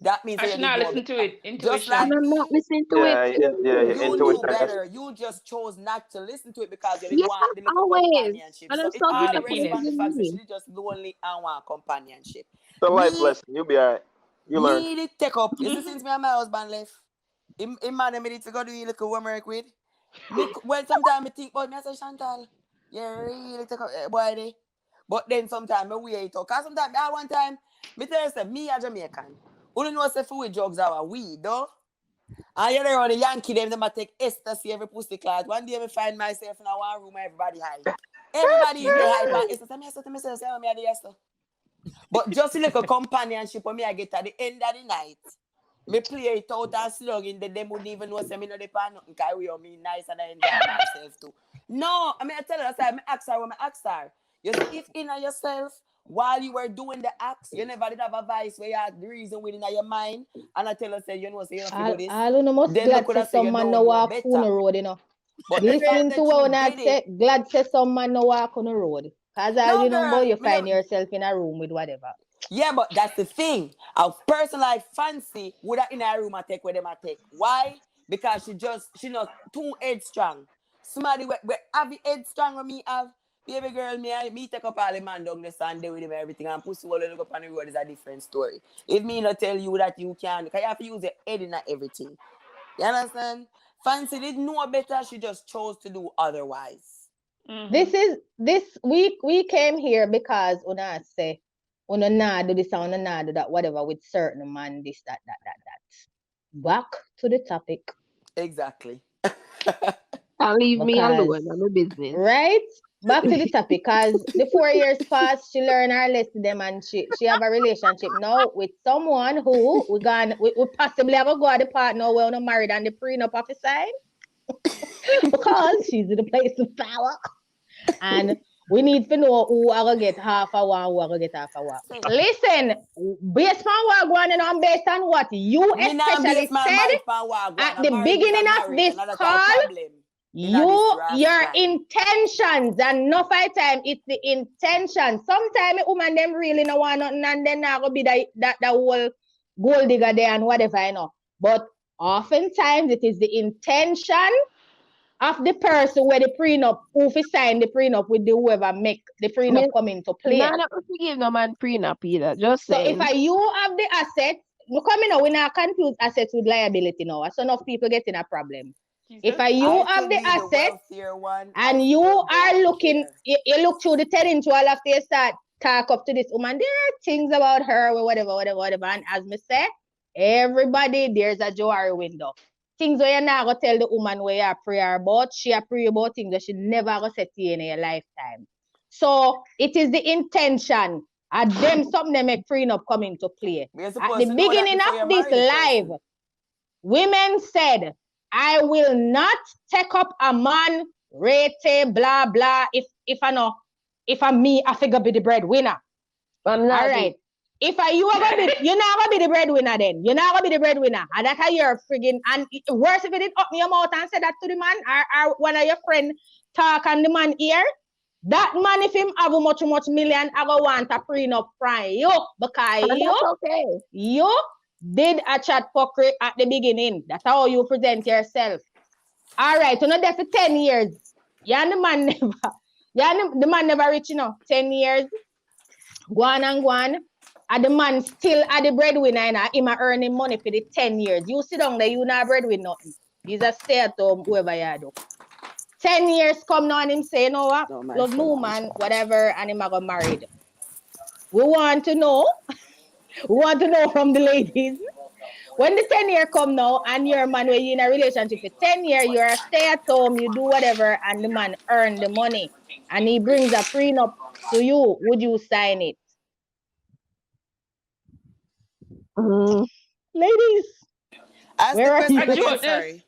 That means I should not listen to it. Intuition. Just like I'm not listening to it. You knew better. You just chose not to listen to it because you didn't want the little companionship. And so I'm so disappointed. She just lonely and want companionship. It's a life lesson. You'll be alright. You learn. Need it take up. Is it since me and my husband left? Him man me need to go do a little homework with. When sometimes I think about me, I say, Chantal, you really take up boy day. But then sometimes I wait out. Because sometimes I one time, me tell you, say, me a Jamaican. Only know say Fiwi drugs are weed, though. And you know the Yankee, them take ecstasy every pussy class. One day I find myself in one room, everybody high. Everybody is high, but ecstasy. I say to myself, say, me a the yes, but just like a companionship when me I get at the end of the night. Me play it out and slug in the them wouldn't even know say me no depend nothing carry on me nice and I enjoy myself too. No, I mean I tell her, I say, I ask her when I ask her. You see, if in yourself, while you were doing the acts, you never did have a vice where you had the reason within your mind, and I tell us, say, you know, say you don't feel this. All you know, most Then glad could say have said you some man don't no know walk on the better. road, you know. But the fact Listening that to what you I did say, it, glad say some man no walk on the road. Cause all no, you know, boy, girl, you me find no- yourself in a room with whatever. yeah, but that's the thing. A person like Fancy would have in a room I take where them I take. Why? Because she not too headstrong. Somebody we have the headstrong with me have. Baby girl, me take up all the man down the Sunday with him everything and pussy all look up on the road is a different story. If me not tell you that you can, because you have to use your head in everything. You understand? Fancy didn't know better, she just chose to do otherwise. We came here because una say una nah do this and una nah do that, whatever with certain man, this, that. Back to the topic. Exactly. And leave me Because- alone. I'm a business. Right? Back to the topic, because the 4 years passed, she learned her lesson them and she have a relationship now with someone who we possibly have a go at the partner where we're not married and the prenup of the side. Because she's in the place of power. And we need to know who are gonna get half a one, who are gonna get half a one. Listen, based on what going on, based on what you especially said at the beginning of this call, your intentions, and no fight time, it's the intention. Sometimes woman them really no want nothing and then not gonna be that whole gold digger there and whatever, you know. But oftentimes it is the intention of the person where the prenup, who sign the prenup with the whoever make the prenup come into play. Nah, not to give no man prenup either. Just So saying. if you have the assets, look, I know we not confuse assets with liability now. So enough people get in a problem. If you have the assets and you are looking, you look through the 10-inch wall after you start talk up to this woman, there are things about her, whatever. And as me say, everybody, there's a Johari window. Things where you're not going to tell the woman where you pray about, she pray about things that she never going to say to you in your lifetime. So it is the intention. And them something they make prenup come into play. At the beginning of this live, women said, I will not take up a man, rate, blah, blah, if I'm me, I figure be the breadwinner. All right. If you are gonna be, you're not gonna be the breadwinner then. You're not gonna be the breadwinner. And that's how you're friggin', and worse if you did up your mouth and say that to the man, or one of your friend talk and the man hear, that man, if him have much million, I go want a prenup from you, because you did a chat fuckery at the beginning. That's how you present yourself. All right, so not there for 10 years. Yeah, the man never reach, 10 years. Go on. And the man still at the breadwinner, and him earning money for the 10 years. You sit down there, you not breadwinner nothing. He's a stay-at-home, whoever you do. 10 years come now and him say, you know what? Love new man, whatever, and him got married. We want to know from the ladies. When the 10 year come now and your man when you in a relationship for 10 years, you're a stay-at-home, you do whatever, and the man earn the money and he brings a prenup to you, would you sign it? Ladies, ask where the are question you? again, sorry.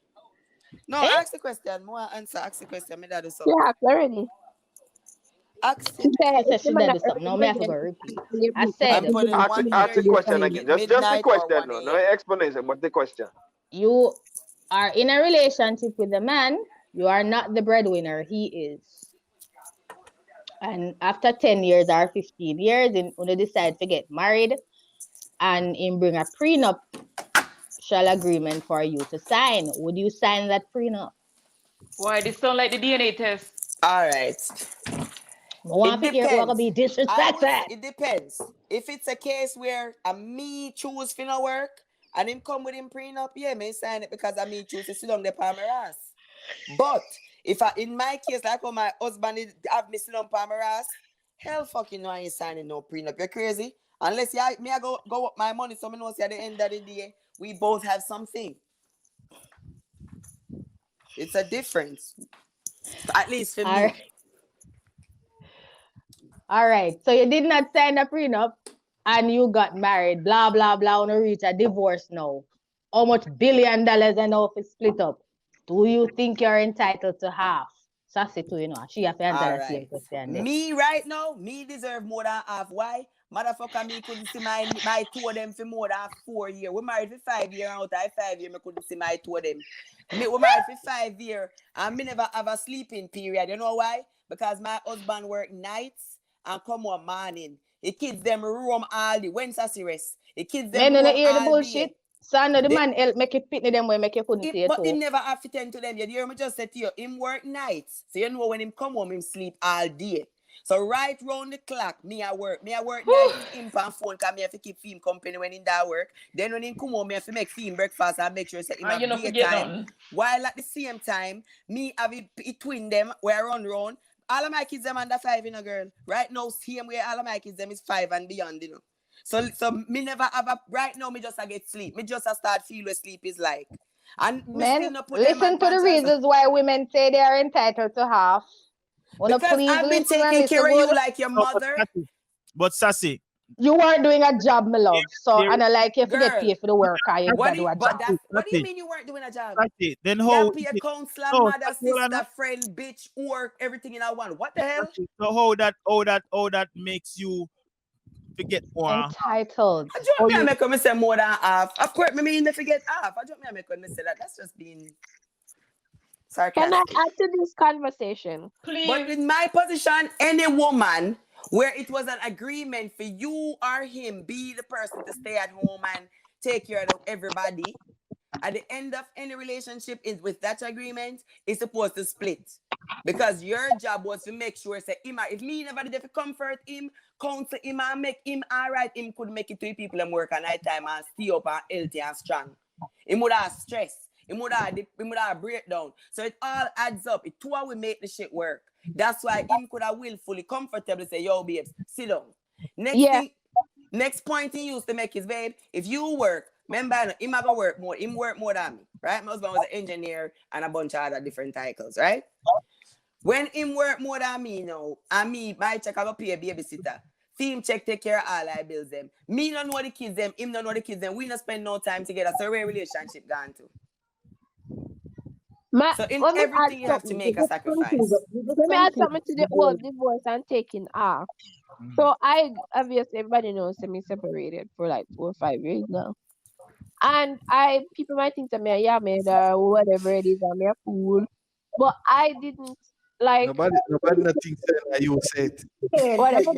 No, ask the question. More answer. Ask the question. Me that do something. Yeah, already. Ask She said she did do something. Now me have to go repeat. I said, Ask the question again. Just the question, no explanation, but the question. You are in a relationship with the man, you are not the breadwinner, he is. And after 10 years or 15 years, when you decide to get married and him bring a prenup agreement for you to sign, would you sign that prenup? Why? This sound like the DNA test. All right. It depends. Be disrespectful. It depends. If it's a case where me choose finna work and him come with him prenup, yeah, me sign it because I me choose to sit on the palm ass. But if in my case, like when my husband have me sit on palm ass, hell fucking no, I ain't signing no prenup. You're crazy. Unless I go up my money, so me know see at the end of the day, we both have something. It's a difference. At least for me. All right. So you did not sign a prenup and you got married, blah, blah, blah, on a reach a divorce now. How much $1 billion and now if it's split up? Do you think you're entitled to half? Sassy too, you know. She have to answer All that same right. question there. Me right now, me deserve more than half. Why? Motherfucker, me couldn't see my two of them for more than 4 years. We married for 5 years, and out of 5 years, me couldn't see my two of them. We married for 5 years, and me never have a sleeping period. You know why? Because my husband work nights and come home morning. The kids them roam all day. When Sassy rest? The kids them Men don't roam hear the all bullshit. day. Son of the man help make it pitney them way make you couldn't see it But him too. never have to tend to them. You hear me just say to you, him work nights. So you know when him come home, him sleep all day. So right round the clock, me I work. Me I work night is him on phone because me have to keep him company when in that work. Then when him come home, me have to make him breakfast and make sure say him And you have don't forget daytime. nothing. While at the same time, me have it twin them where I run round. All of my kids them under 5, you know, girl. Right now, same way all of my kids them is 5 and beyond, you know. So me never have a right now. Me just a get sleep. Me just a start feel what sleep is like. And me still Men, not put them listen on to the choice. reasons why women say they are entitled to half. Wanna Because please I've been listen and taking listen care of you good. like your mother. But Sassy, You weren't doing a job, my love. So Here- and I like you to get Girl, paid for the work or you What gotta do do you, a but job. that's, what do you Sassy, mean you weren't doing a job? Sassy, then You how? pay a counselor, No, mother, Sassy, hold on, sister, friend, bitch, work, everything in a one. What the hell? Sassy. So how that makes you forget more? Entitled. I don't Oh, me I you make me say more than half. Of course, me mean to forget half. I don't me I make me say that. That's just being Can I sarcastic. add to this conversation? But Please. in my position, any woman where it was an agreement for you or him be the person to stay at home and take care of everybody, at the end of any relationship is with that agreement, is supposed to split. Because your job was to make sure, say, him, if me never did to comfort him, counsel him and make him all right, him could make it to people and work at night time and stay up and healthy and strong. Him would have stress. Him would have breakdown. So it all adds up. It two we make the shit work. That's why him could have willfully comfortably say, yo, babes, sit down. Next point he used to make his babe, if you work, remember, him have to work more. Him work more than me, right? My husband was an engineer and a bunch of other different titles, right? When him work more than me now, and me, my check, I go pay a babysitter. Fee him check, take care of all I bills them. Me don't know the kids them, him don't know the kids them. We don't spend no time together. So where relationship gone to? So in Let me add everything you have to something. make a sacrifice. Let me add something to the whole divorce and taking off. So I obviously everybody knows that me separated for like 4 or 5 years now. And people might think that me a yammed or whatever it is, I'm a fool. But I didn't like Nobody nothing said that you said. whatever.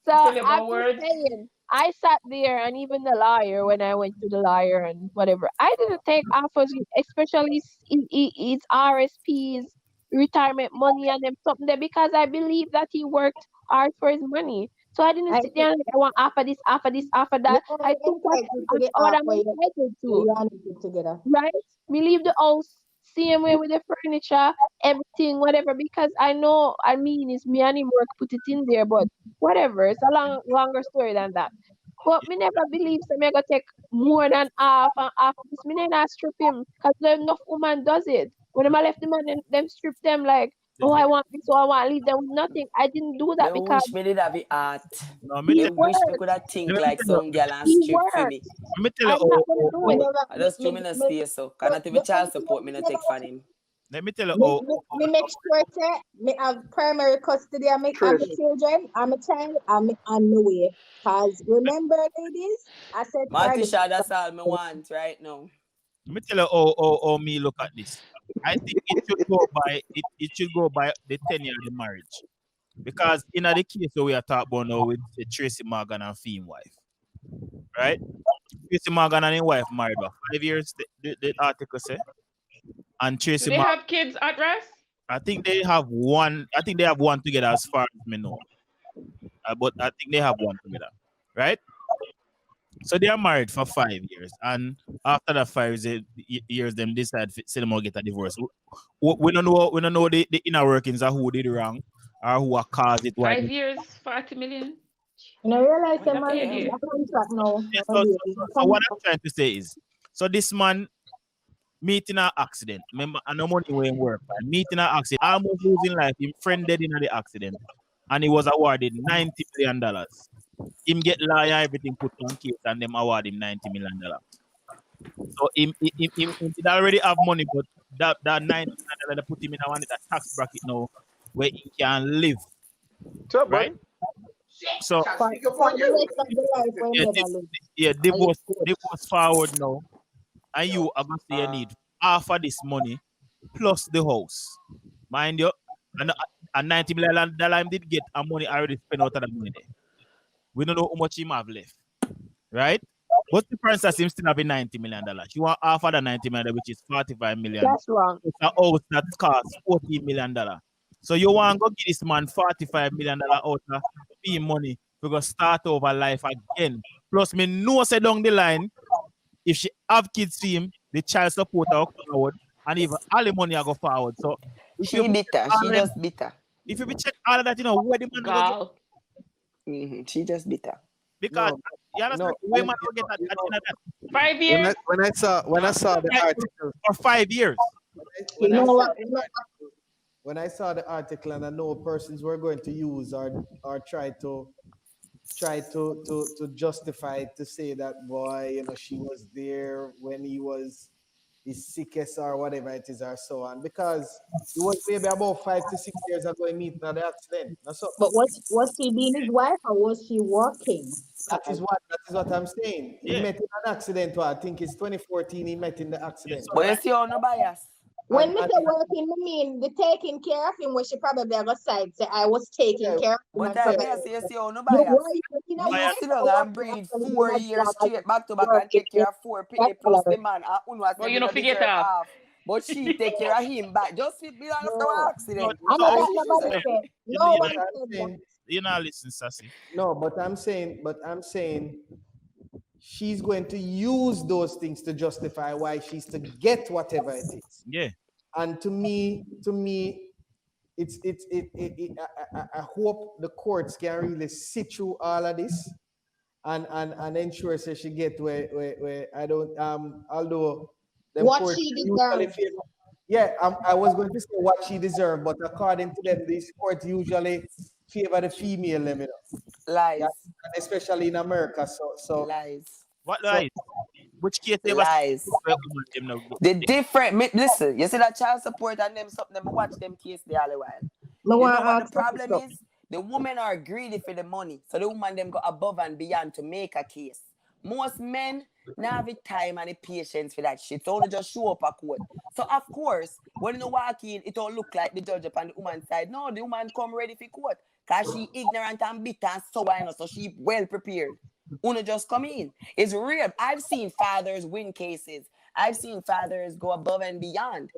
So Tell you I'm about just words. saying, I sat there and even the lawyer, when I went to the lawyer and whatever, I didn't take offers, especially his RSPs, retirement money and them something there because I believe that he worked hard for his money. So I didn't sit there and I want offer this, offer this, offer that. I took what I'm entitled to. Together. Right? We leave the house same way with the furniture, everything, whatever, because I know, I mean, it's me and him work, put it in there, but whatever, it's a longer story than that. But me never believe so me gonna take more than half and half this. Me never strip him, because enough woman does it. When I left the man, them strip them like, oh, I want this, so I want to leave them with nothing. I didn't do that Me because wish me did have it art. no, Me he wish me worked. could have think let me like tell you, some girl and He strip for worked. me. let me tell you, I'm not gonna do it. I just do me no space so. Can not even child support me not take from him. let me tell you, Me make sure say me have primary custody of me Trish. children, I'm a child, I'm on the way. Cause remember, ladies, I said Martisha, that's all me want right now. let me tell you how me look at this. I think it should go by the tenure of the marriage. Because in the case where we are talking about now with Tracy Morgan and Fiwi's wife, right? Tracy Morgan and his wife married for 5 years, the article say. And Do Tracy they Morgan, have kids at rest? I think they have one together as far as me know. But I think they have one together, right? So they are married for 5 years, and after that 5 years, them decide say them get a divorce. We don't know the inner workings of who did wrong or who are caused it. 5 years, 40 million. You know, realize What the that marriage pay is you? a contract now. Yeah, so what I'm trying to say is, so this man meeting an accident. Remember, I no money when work. Right? Meeting an accident, almost losing life. Him friend dead in the accident, and he was awarded $90 million. Him get lawyer, everything put on case, and them award him $90 million. So he already have money, but that $90 million they put him in a tax bracket now where he can live, What's up, right? buddy? So For the rest of the life when yeah, never live. divorce forward now, and you are going to say you need half of this money plus the house, mind you, and $90 million him did get a money already spent out of the money there. We don't know how much he have left, right? What's the difference that seems to have $90 million? You want half of the $90 million, which is $45 million. That's wrong. It's a house that costs $14 million. So you want to go give this man $45 million out of fee money because start over life again. Plus, me know say down the line, if she have kids for him, the child support will go forward, and even all the money will go forward. So if She bitter. She just bitter. If you check all of that, you know where the man go get. She just bitter. Because you understand where man go get at the end of that. 5 years. When I saw the article For 5 years. when I saw the article and I know persons were going to use or try to justify it, to say that boy, you know, she was there when he was his sickest or whatever it is or so on, because it was maybe about 5 to 6 years ago he meet in the accident. So, But was she being his wife or was she working? that is what I'm saying. He Yeah. met in an accident. I think it's 2014 he met in the accident. But you see how no bias. When Mr. working, I mean the taking care of him, when she probably got side say I was taking care of him. But I say you see how no bias. You sit down and breed 4 years straight back to back and take care of 4 people plus the man. But you don't forget that. But she take care of him back. Just be after an accident. You know, listen, Sassy. No, but I'm saying she's going to use those things to justify why she's to get whatever it is. Yeah. And to me, it's I hope the courts can really sit through all of this and ensure that she get where I don't although what she deserves. Yeah, I was going to say what she deserved, but according to them, these courts usually favor the female limit. Lies. Yeah, especially in America. So lies. What lies? Which case they lies? The different. Listen, you see that child support and them something. Them watch them case there all the while. You know what the problem is? The women are greedy for the money, so the woman them go above and beyond to make a case. Most men now have the time and the patience for that shit. So they just show up a court. So of course, when you walk in, it don't look like the judge up on the woman's side. No, the woman come ready for court. Because she ignorant and bitter and so she well prepared. Una just come in. It's real. I've seen fathers win cases. I've seen fathers go above and beyond.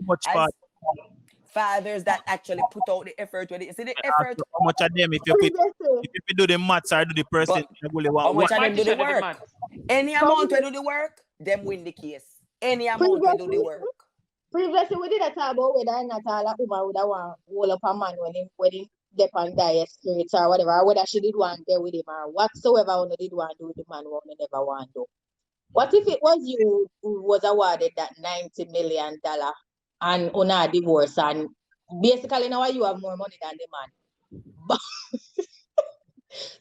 Fathers that actually put out the effort with it. You see the effort? How much of them, if you do the maths or do the person, how much of them do the work? Any amount to do the work, them win the case. Any amount to do the work. Previously, we did a talk about whether or not a woman would have hold up a man when he depend dire spirits or whatever, or whether she did want there with him or whatsoever one did want to do with the man, one never want to. What if it was you who was awarded that $90 million and on a divorce, and basically now you have more money than the man?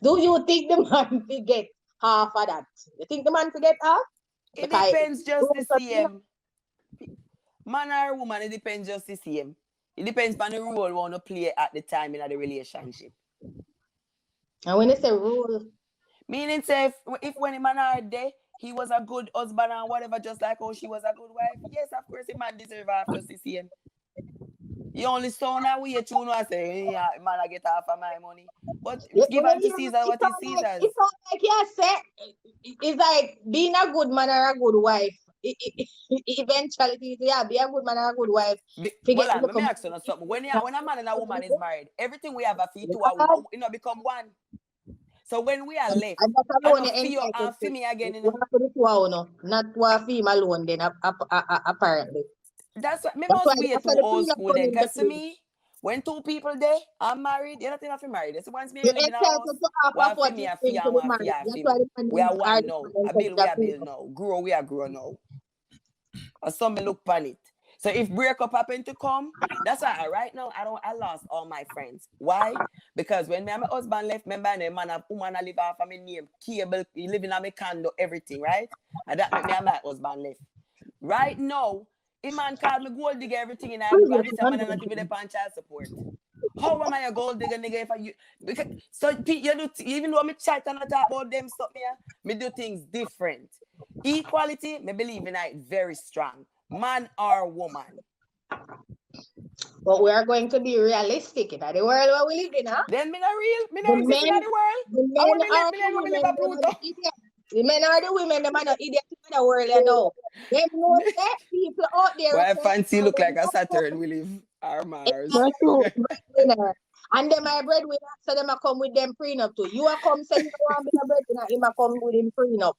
Do you think the man will get half of that? You think the man will get half? It depends just the same. Man or woman, it depends just the same. It depends on the role you want to play at the time in the relationship. And when they say role, meaning say if when the man are there, he was a good husband and whatever, just like how she was a good wife. Yes, of course, the man deserve half just the same. You only sound that way, you know, I say, yeah, man, I get half of my money. But give unto Caesar what is Caesar's. It's not like you said. It's like being a good man or a good wife. Eventually, yeah, be a good man or a good wife. Let me ask you something. When a man and a woman is married, everything we have a fee to a woman, you know, become one. So when we are left, I feel me again. You know? Not one female alone, then apparently. That's what me must be too old school then. Because to me, when two people there are married, you're not enough to marry. That's once me live in a house. One for me, a fee, and one for you. We are one now. A bill, we are bill now. Grow, we are grow now. Or some look on it. So if breakup happen to come, that's why right now I lost all my friends. Why? Because when my husband left, remember the man and woman I live off of my name, cable, he live in my condo, everything, right? And that make me and my husband left. Right now, a man called me gold digger everything in I look at this man and not even the child support. How am I a gold digger nigga if I because so you do even though me chat and I talk about them stuff here, me do things different. Equality, me believe in it very strong. Man or woman. But we are going to be realistic in the world where we live in, huh? Then me not real, me The not exist in men, the world. the I want men me are live, me the want me live a women, them are Pluto. the idiots. The men are the women, them are the idiots in the world, you know. They know that people out there. Why say, fancy "Oh, look them like a not Saturn we live our Mars. That's true. breadwinner." And them are breadwinner, so them a come with them prenup too. You are come say you want to be a breadwinner, him a come with him prenup.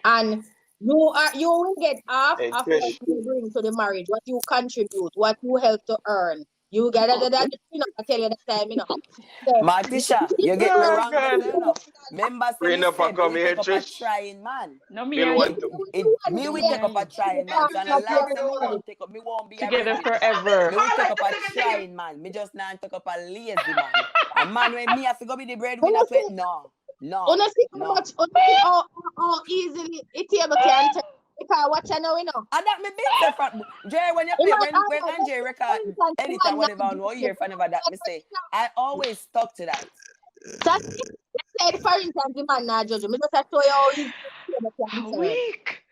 And you will get half Hey, of what Trish. you bring to the marriage, what you contribute, what you help to earn. You get that I tell you that time, you know. So, Martisha, you get me Oh, wrong God. there, you know. Remember, say me Prenup a said, me come will here, take up a Trish. trying man. No, me Bill and want you to. Me No, will me take and up a you trying man. So no like say me won't take up, me won't be a together breadwinner. forever. Me will take up a trying man. Me just not take up a lazy man. A man when me have to go be the breadwinner to it. No. honestly, how much, honestly, how easily it able can tell. Because what you know, you know. And that me been say from Jerry when you play when Andre record anytime whatever on one year for never that me say I always stuck to that. Just said, for instance, the man not judge me. Just a show you how easy it can turn. Weak.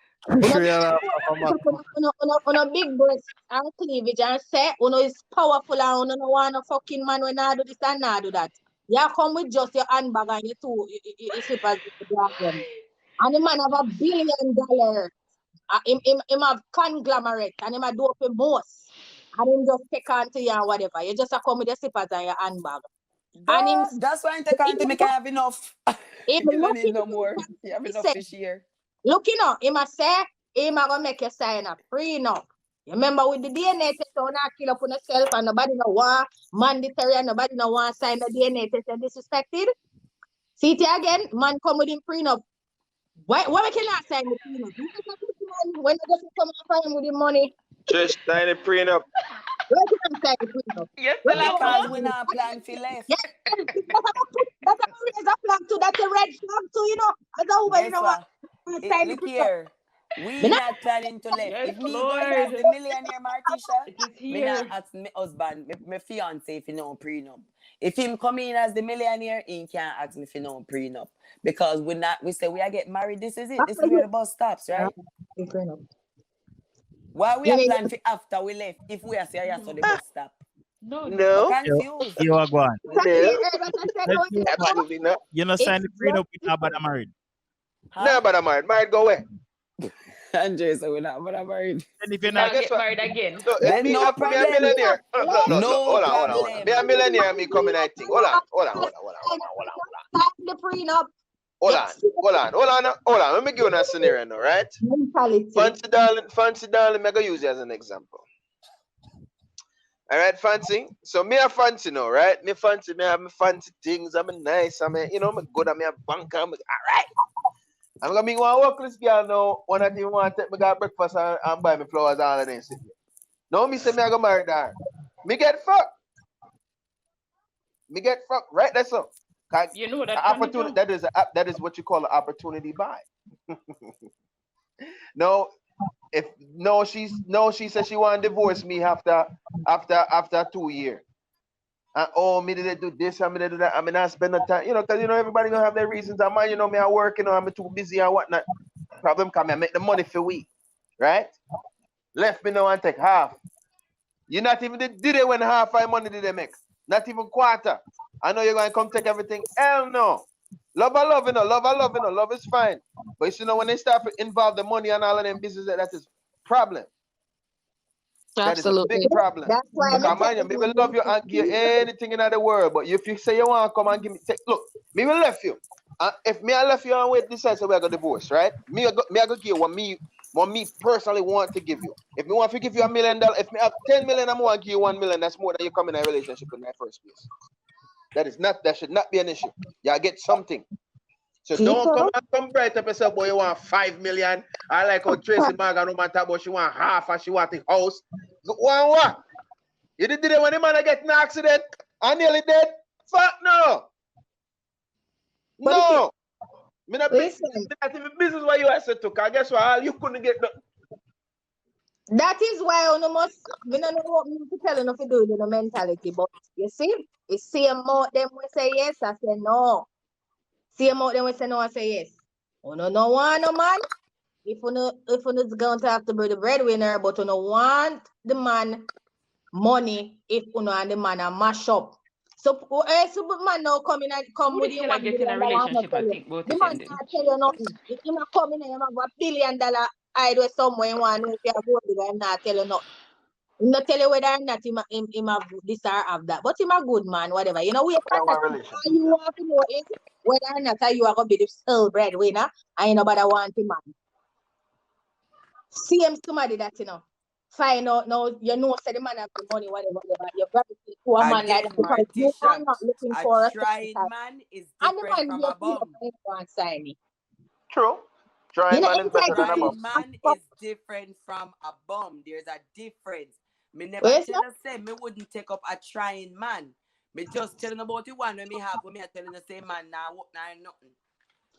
On a big breast and cleavage and say, uno is powerful and uno no want a fucking man when I do this and I do that. You come with just your handbag and your two your slippers with the black them. And the man have $1 billion. Him have conglomerate and him a do up the most. And him just take on to you and whatever. You just a come with your slippers and your handbag. And him, That's why I take on to me can have enough. him You don't need looking no more. You have he enough say, fish here. look, you know, him a say, him a gonna make you sign a prenup. You remember with the DNA test, you not kill up on yourself and nobody no want mandatory and nobody no want sign the DNA test and disrespected. See it again, man come with him prenup. Why we cannot sign the prenup? You just have to sign when you just come and find with the money. Trish, sign the prenup. Why you can't sign the prenup? Yes, Why still you have Because can't we one. not plan for left. Yes, that's a raise a flag too. That's a red flag too, you know. As a woman, you Guess know what? what? Sign the Look prenup. here. We Me not not planning to left. Yes, If me go here as Lord. the millionaire Martisha, It is me not here. ask me husband, me fiance if you know prenup. If him come in as the millionaire, he can't ask me if you know prenup. Because we say we are get married, this is it. This is where the bus stops, right? The prenup. Why we You are mean plan for after we left if we are say yes, so the bus stop. No. I'm No, confused. You are going. no, You absolutely not. know, sign the prenup with nobody married. Huh? No, but I'm married. Married, go away. Andrew, so we're not married. And if You you're not, not guess get what? married again. So if Then me, no if me a problem. millionaire, look, No hold on. problem. Me a millionaire, me coming, I think. Hold on. sign the prenup? Hold on. Let me give you a scenario now, right? Mentality. Fancy darling, me go use you as an example. All right, fancy. So me a fancy now, right? Me fancy, me have me fancy things. I'm nice. I'm good. I'm a banker. All right. I'm gonna meet one workless girl now. One that even want to take me go breakfast and buy me flowers all of them. Now me say me I go marry her. Me get fucked. Right? That's so. You know that Opportunity. That is what you call an opportunity buy. No, she said she want to divorce me after 2 years. And me did they do this, and me did do that. I mean, I spend the time, because everybody gonna have their reasons. And man, me I work, I'm too busy and whatnot. Problem come, I make the money for we, right? Left me now and take half. You not even did it when half my money did they make? Not even quarter. I know you're gonna come take everything. Hell no. Love, love is fine. But when they start to involve the money and all of them business, that is problem. That is a Absolutely. big problem. That's why Because mind you, me will love you and give you anything in the world. But if you say you want to come and give me, look, me will left you. If me I left you and wait, decide so we are gonna divorce, right? Me I go give you what me personally want to give you. If me want to give you $1 million, if me have 10 million, I'm going to give you 1 million. That's more than you come in a relationship in the first place. That should not be an issue. You get something. So don't come bright up yourself, boy. You want 5 million. I like how Tracy Morgan no matter about she want half and she want the house. What? You did it when the man get in an accident and nearly dead? Fuck no. No. Me not Listen. business where you have to. Cause guess what? You couldn't get the That is why you must, we don't know what me to tell you if you do with the mentality, but you see, it's same out them we say yes, I say no. Same out them we say no, I say yes. You no want no man. If you going to have to be the breadwinner, but you don't want the man money if you and the man are mash up. So man now come Who with the you hell I $1 get in a billion, I'm not relationship tell and you. think about The it man ending? can't tell you nothing. If you not come in and you have $1 billion hide somewhere you want to know if you have gold digger, I'm not tell you nothing. I'm not tell you whether or not him have this or have that. But him a good man, whatever. You know, we But I all want relationship. you want to know is whether or not you are gonna be the sole breadwinner and you nobody want him man. See him somebody that find out now, say the man have the money, whatever. You gravitate to a man like Again, that because you are Martisha, not looking a for a trying certain man is and the different man from a get paid up bum. and go and sign it. True. You Trying know, man is better than a Trying bum. man is different from a bum. There's a difference. Me never Yes, tell you say me wouldn't take up a trying man. Me just telling about the one when me have when me are telling the same man now work now nothing.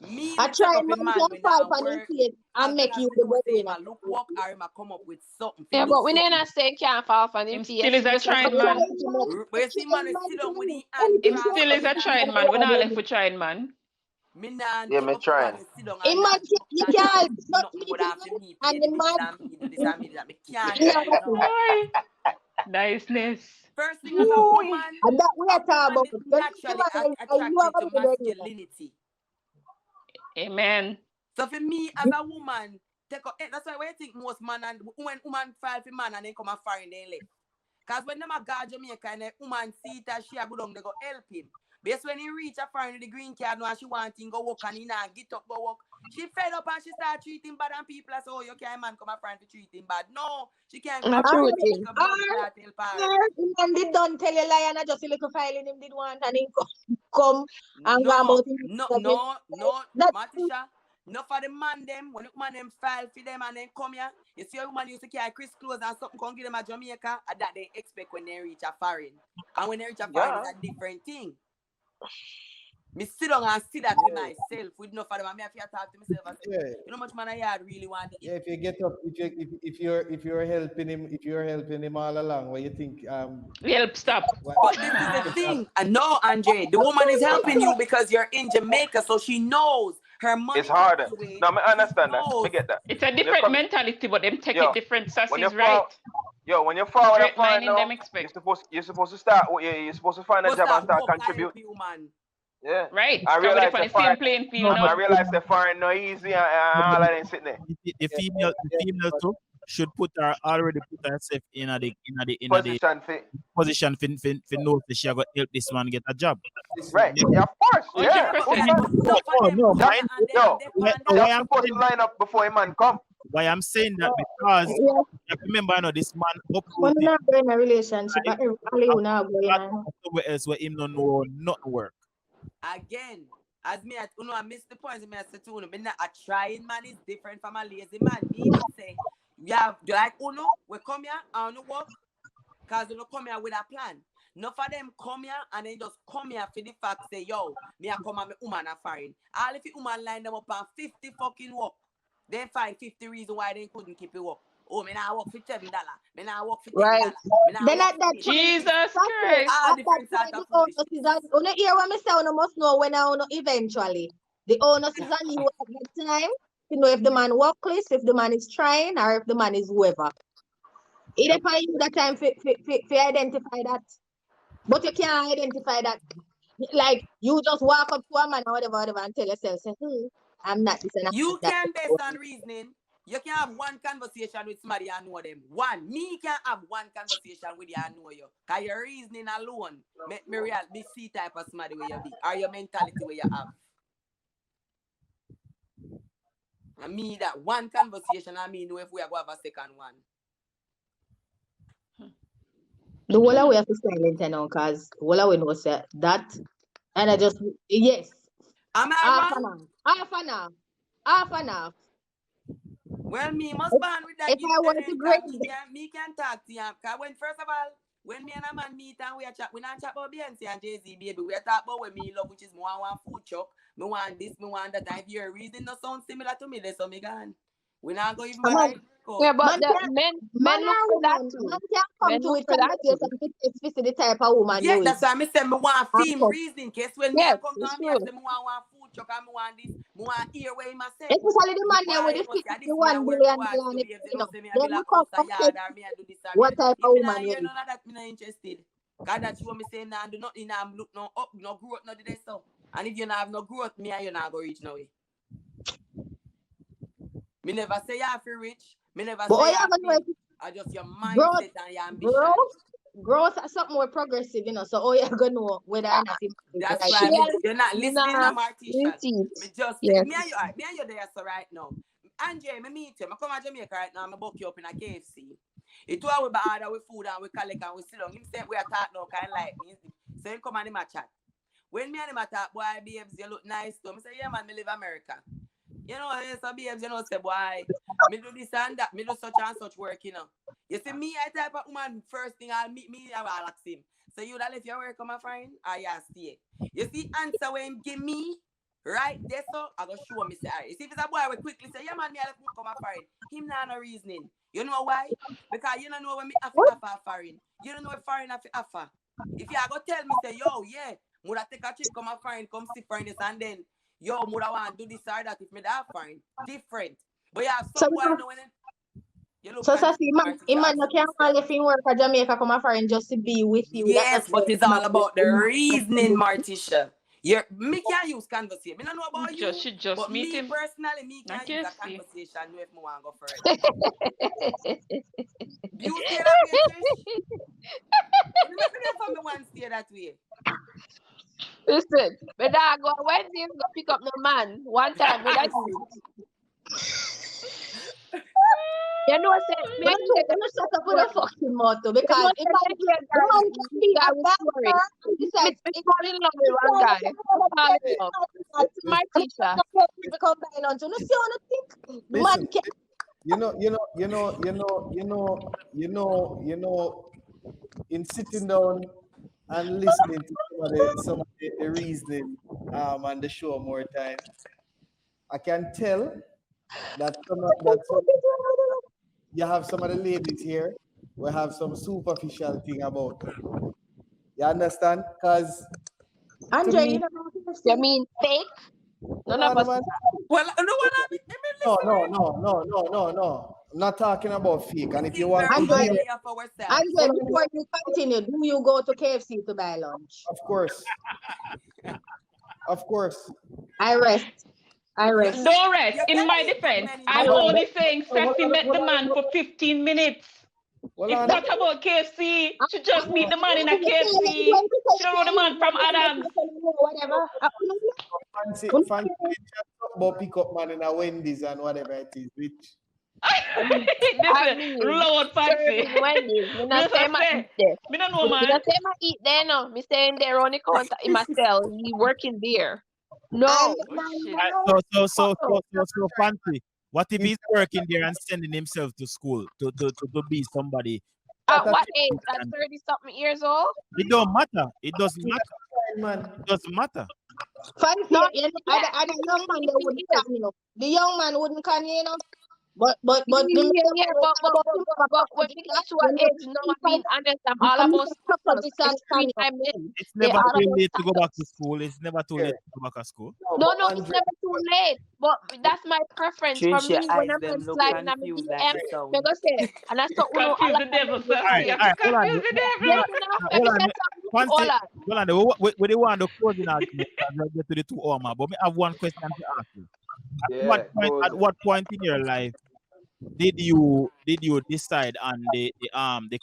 Me I take try up a man man can when fight I on his work face as and long make as you me the know say him breadwinner. a look work or him a come up with something. Yeah, do but we something. didn't say can't fall for him Him face. still is a Just A trying because man. trying man, But a you see man trying is man sit down with can the hand Him anything crossed. still is Me a nah trying take man. up We're a not man. left with trying man. Me nah Yeah, take me up a man trying. and sit down and not Imagine you and not can't do just nothing meet but him after me and pay the the bills and me do this and me do that. Me can't man try no. Aye. Niceness. First thing as a Ooh. woman, and that we a are talking woman about. is You meet him naturally and you are attracted going to to be the breadwinner. masculinity. Amen. So for me as a woman, that's why I think most man and when woman file for man and then come and foreign they left. Cause when them a go Jamaica and the woman see it as she a go down, they go help him. Because when he reach a foreign with the green card now and she want him go work and he not get up go work. She fed up and she start treating bad and people say, oh, you can't man come a friend to treat him bad. No, she can't go a Not friend true to thing. make a blood clot help her. The man did don't tell you lie and I just a little filing him did want and he come and go No, about him. That Matisha. No for the man them, when the man them file for them and then come here, you see a woman used to carry Chris clothes and something come give them a Jamaica, and that they expect when they reach a foreign. And when they reach a foreign, it's a different thing. Me sit down and see that with myself, with no for them, and me have to talk to myself and say, Yeah. you know how much man I had really want it. Yeah, if you get up, if you're helping him all along, what you think? Help stop. But this is the thing. And no, Andre, the woman is helping you because you're in Jamaica, so she knows her money It's harder. away. No, I understand that. knows. I get that. It's a When you different come, mentality, but them take yo, it different. when you Sassy's right. when you fall with a Straight foreign minding them now, expect. you're supposed to start. You're supposed to find a Go job and start start work contribute. help you, man. Yeah. Right. I Because we're realize on the the same foreign. playing field No, now. I realize the foreign no easy and all of them sitting there. the female too should already put herself in the Position fit. position for know that she got help this man get a job. Right. Yeah, of course. Yeah. 100%. Full But time. enough of them No, come Job, here and then yo, depend why on job I'm supposed to saying line up before a man come. why I'm saying that because you remember, this man when upload you not go in a relationship, life everybody you not go in and and somewhere else where him don't know nothing work. again. As me, I missed the point. Me, I said to you, me not a trying man is different from a lazy man. Meaning say, yeah, like Uno, we come here and work, cause you come here with a plan. None of them come here and then just come here for the fact say, yo, me I come and me woman are foreign. All if the woman line them up on 50 fucking work, then find 50 reasons why they couldn't keep it up. Oh, me now work for $7. Me now work for $10. right. Me now Then work at that for point, Jesus okay, Christ. all at that different point, sort the of onus foolishness. is on. You hear what me say? You must know when I eventually. The onus is on you at that time to know if the man workless, if the man is trying, or if the man is whoever. It depends on you that time to identify that. But you can't identify that. Like you just walk up to a man or whatever and tell yourself, say, I'm not this and I'm You not that. can based on reasoning. You can have one conversation with somebody and know them. One. Me can have one conversation with you and know you. Because your reasoning alone make me real be see type of somebody where you be. Or your mentality where you have. And me that one conversation I mean know if we are going to have a second one. The whole way have to silent now because whole way knows that and I just yes. Am I Half wrong? an hour. Half an hour. Well, me must ban with that If give I it want that to because grade me can talk to you. Because when first of all, when me and a man meet and we not chat about Beyonce and Jay-Z, baby. We talk about what me love, which is me want food truck, me want this, me want that. And if your reason no sound similar to me, that's so me gone. We not go even I'm fight. Yeah, but Man the can't, men man look or for that woman, too. man can't come Men to look it for that too. conversation if it's the type of woman Yeah, you is. that's why I say me want And film so, reason. Case when Yes, me come it's down, me I true. say me want food truck and me want this, me want hear what him a say. especially the man there with Why the you know say this me I 51 work billion towards dollar, to babes, you you know know, say me I then build a we come house, a and yard, check or me I do this or me. what type If of me woman not you hear is. none of that, me not interested. Cause that you want me say nah do nothing, nah look no up, no growth, no this so. And if you not have no growth, me and you not go reach no way. Me never say you feel rich. Me never But all say you have to you know feel. is I just your growth, mindset and your ambition. growth is something more progressive, you know. So all you gonna know whether or not it is the That's right why thing. you're not listening Nah, to Martisha. receipts. Me just Yes. me and you there so right now. Andre, me meet you. I come to Jamaica right now. I book you up in a KFC. It was we order with food and we collect and we sit down. Him say we are talk now kind like me. So him come and him a chat. When me and him a talk, boy, babes, you look nice too. I say, yeah man, me live America. You know, so babes, you know, say boy, me do this and that, me do such and such work, you know. You see me, I type of woman, first thing I'll meet me, I'll ask him. So you that if your work come a friend, I stay. You see, answer when him give me, right there, so I go show me say, you see if it's a boy we quickly say, yeah man, me I left come a friend. Him not no reasoning. You know why? Because you don't know when me have to offer foreign. You don't know if foreign have to offer. If you go tell me say, yo, yeah, woulda take a trip, come a foreign, come see foreign this and then yo, woulda want do this or that if me that foreign. Different. But you have So some boy knowing it. You look so at see, man, no can't call if he work for Jamaica come a foreign just to be with you. yes, but it's all about the reasoning, Martisha. Me can't use conversation. Me don't know about you, She just but meet me him. personally, me Not can't use a KFC. conversation if me want to go further. You stay that way, Trish? You make me from me one stay that way. Listen, but I go Wednesday go pick up no man. One time with that you know say me But you shut up with a fucking mouth too, because the man can be a bad man. Besides, me fall in love with one guy. Fall in love. It's my teacher. Combine on to no see how you think. The man Listen, in sitting down and listening to some of the reasoning on the show more time, I can tell that you have some of the ladies here will have some superficial thing about it. You understand? Because Andre, me, you know You mean fake? None of us. Well, no one have it. No. I'm not talking about fake. And if you Think want very to hear, highly of ourselves. Andre, before you continue, do you go to KFC to buy lunch? of course. Of course. I rest. Don't rest. You In can my eat defense, many I'm No, only saying hold Sassy on, met hold the on, man hold for 15 minutes. Hold It's on. not about KFC. She just meet the man in a KFC. She don't know the man from Adams. Whatever. Fancy about pick up man in a Wendy's and whatever it is, which I Listen, mean, Lord fancy. serving Wendy's. Me Me not just say my say, eat there. me don't know Me man. not say my eat there no. Me saying there on the counter in my cell. He working there. No. Oh, shit. So fancy. What if he's working there and sending himself to school to be somebody? At what age? At 30 something years old? It don't matter. It doesn't matter. man. It doesn't matter. Fancy, No, you know, and the young man they wouldn't can you. The young man wouldn't can you know. But the but when we get to an age now, I'm being honest, I'm all about success. Especially my men. It's They never all too about late to go back to success. school. It's never too late to go back to school. No, it's never too late. But that's my preference for Trish, your me when eyes I'm them look sliding on my confused like DM. the sound. They go say, and I saw uno Confuse the devil, All right, Sassy. hold on. Confuse the devil. Yes, you know, let me say something. Fancy, Hold on. hold on. We want the closing argument and we'll get to the 2 hour mark. But I have one question to ask you. At what point in your life did you decide on the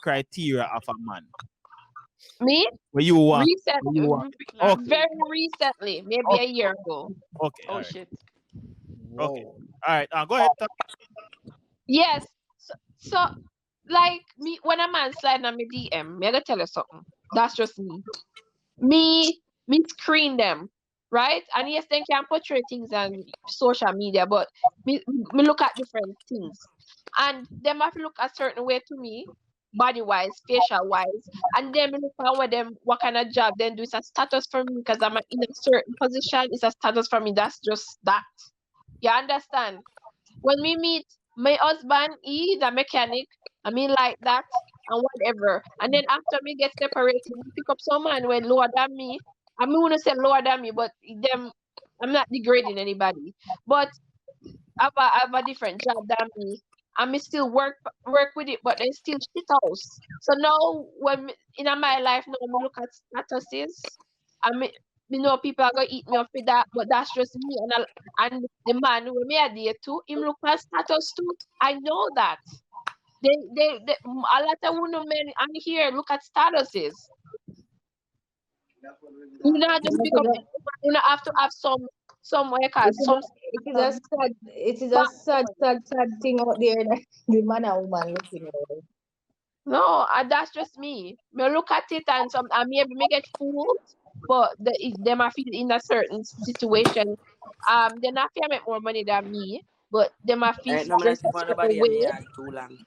criteria of a man? Me? Where you want? Recently. Okay. Very recently, maybe a year ago. Okay. Oh, All right. shit. Okay. All right. Go ahead. Yes. So like me, when a man sliding on my DM, me I gotta tell you something. That's just me. Me screen them, right? And yes, they can portray things on social media, but me look at different things. And them have to look a certain way to me, body wise, facial wise, and then me look at what kind of job then do. It's a status for me because I'm in a certain position. It's a status for me. That's just that. You understand? When we meet my husband, he is a mechanic. I mean, like that and whatever. And then after me get separated, we pick up some man when lower than me. I mean, want to say lower than me, but them, I'm not degrading anybody. But have a different job than me. And me still work with it, but then still shit house. So now when in my life now me look at statuses, I me know people are gonna eat me up with that, but that's just me. And the man who me a date too, him look at status too. I know that. They a lot of women and here look at statuses. You know, just pick up. You know, have to have some what you call It is some. a sad thing out there that the man and woman looking at it. No, that's just me. Me look at it and maybe me get fooled, but them I feel in a certain situation. They not feel make more money than me, but them I feel Ain't no man just a for certain nobody and me way. eye too long.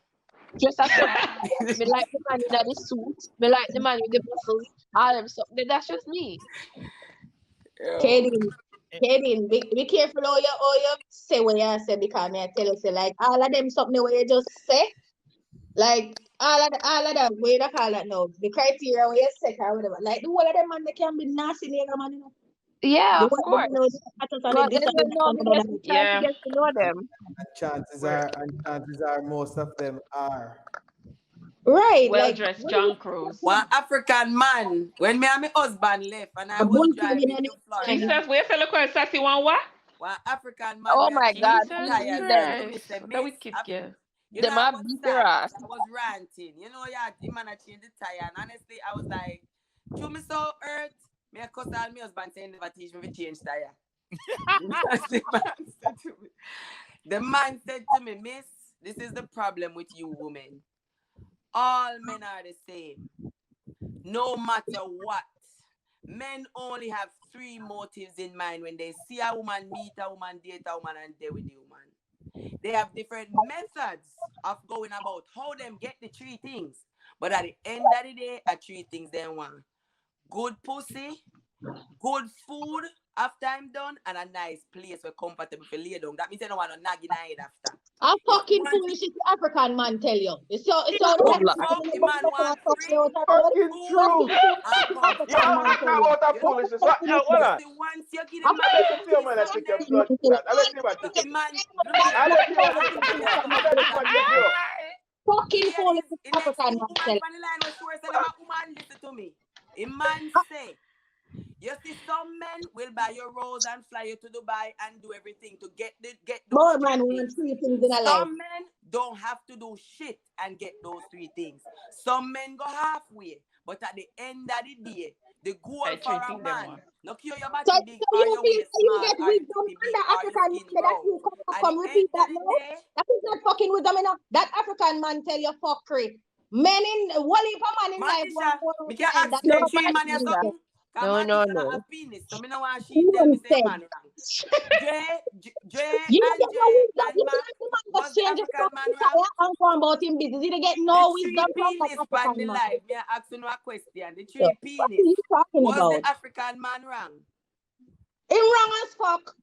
Just a certain way. Me like the man in the suit. Me like the man with the muscles. All them stuff. That's just me. Kaden, be careful how you say what you say because me I tell you say like all of them something where you just say like all of that way you call that now the criteria where you set or whatever like the whole of them man they can be nasty nigga man you know. Yeah, The of one course. you know, the But this then and you know me that. just try to get to know them. Chances are most of them are. Right, Well like dressed John Cruz. One African man, when me and my husband left and I a was bull driving in to Florida, Jesus, where fell a sassy one what? one African man, Oh me my a God, change please Jesus tires. leave Say them. to me, say, Christ. The miss, wicked girl. you Them know I are was beat their sad ass. because I was ranting. You know, yeah, the man I changed the tire. And honestly, I was like, "Chew me so hurt." Me a cuss all my husband saying never teach me to change tire. The man said to me, miss, this is the problem with you women. All men are the same. No matter what. Men only have 3 motives in mind when they see a woman, meet a woman, date a woman, and date with the woman. They have different methods of going about how them get the 3 things. But at the end of the day, 3 things they want. Good pussy, good food after I'm done, and a nice place where comfortable for lay down. That means I don't want to nag in the head after. A fucking foolish is the African man tell you. It's so What the fuck? The man want free Fucking food true. and comfort. You know what talk about a foolishness. What? Hold on. Once you give I the man let the man that take your blood clot. I let the man take the it. man, let me tell I you, let the man take it. I let the man take you. fucking foolish is the the next 2 African woman man tell on the line was sure say them a woman listen to me. A man say, you see some men will buy your rose and fly you to Dubai and do everything to get those more 3 man things. want 3 things in a life. Some men don't have to do shit and get those 3 things. Some men go halfway, but at the end of the day, the goal I for a treating them man, one. not your So body big or you your feel waist you small get or your wisdom titty and big the or your African skin man that brown. you At come the repeat end that of the now. day, That is not fucking wisdom enough. That African man tell you fuckery. Men in one heap of man in life Martisha, want me can time. ask That No, you not 3 man or Martina. something. Because No, Martisha not no. have penis, so me no want she tell me man say said. man wrong. Dre You don't and get no Jay wisdom. and You Mac, like the man was just the change his African man fucking wrong? tire and go about him business. You don't get The no 3 wisdom from that penis pan the African man. life. Me ask you a question. The So, 3 what are penis. you talking Was about? the African man wrong? Him wrong as fuck.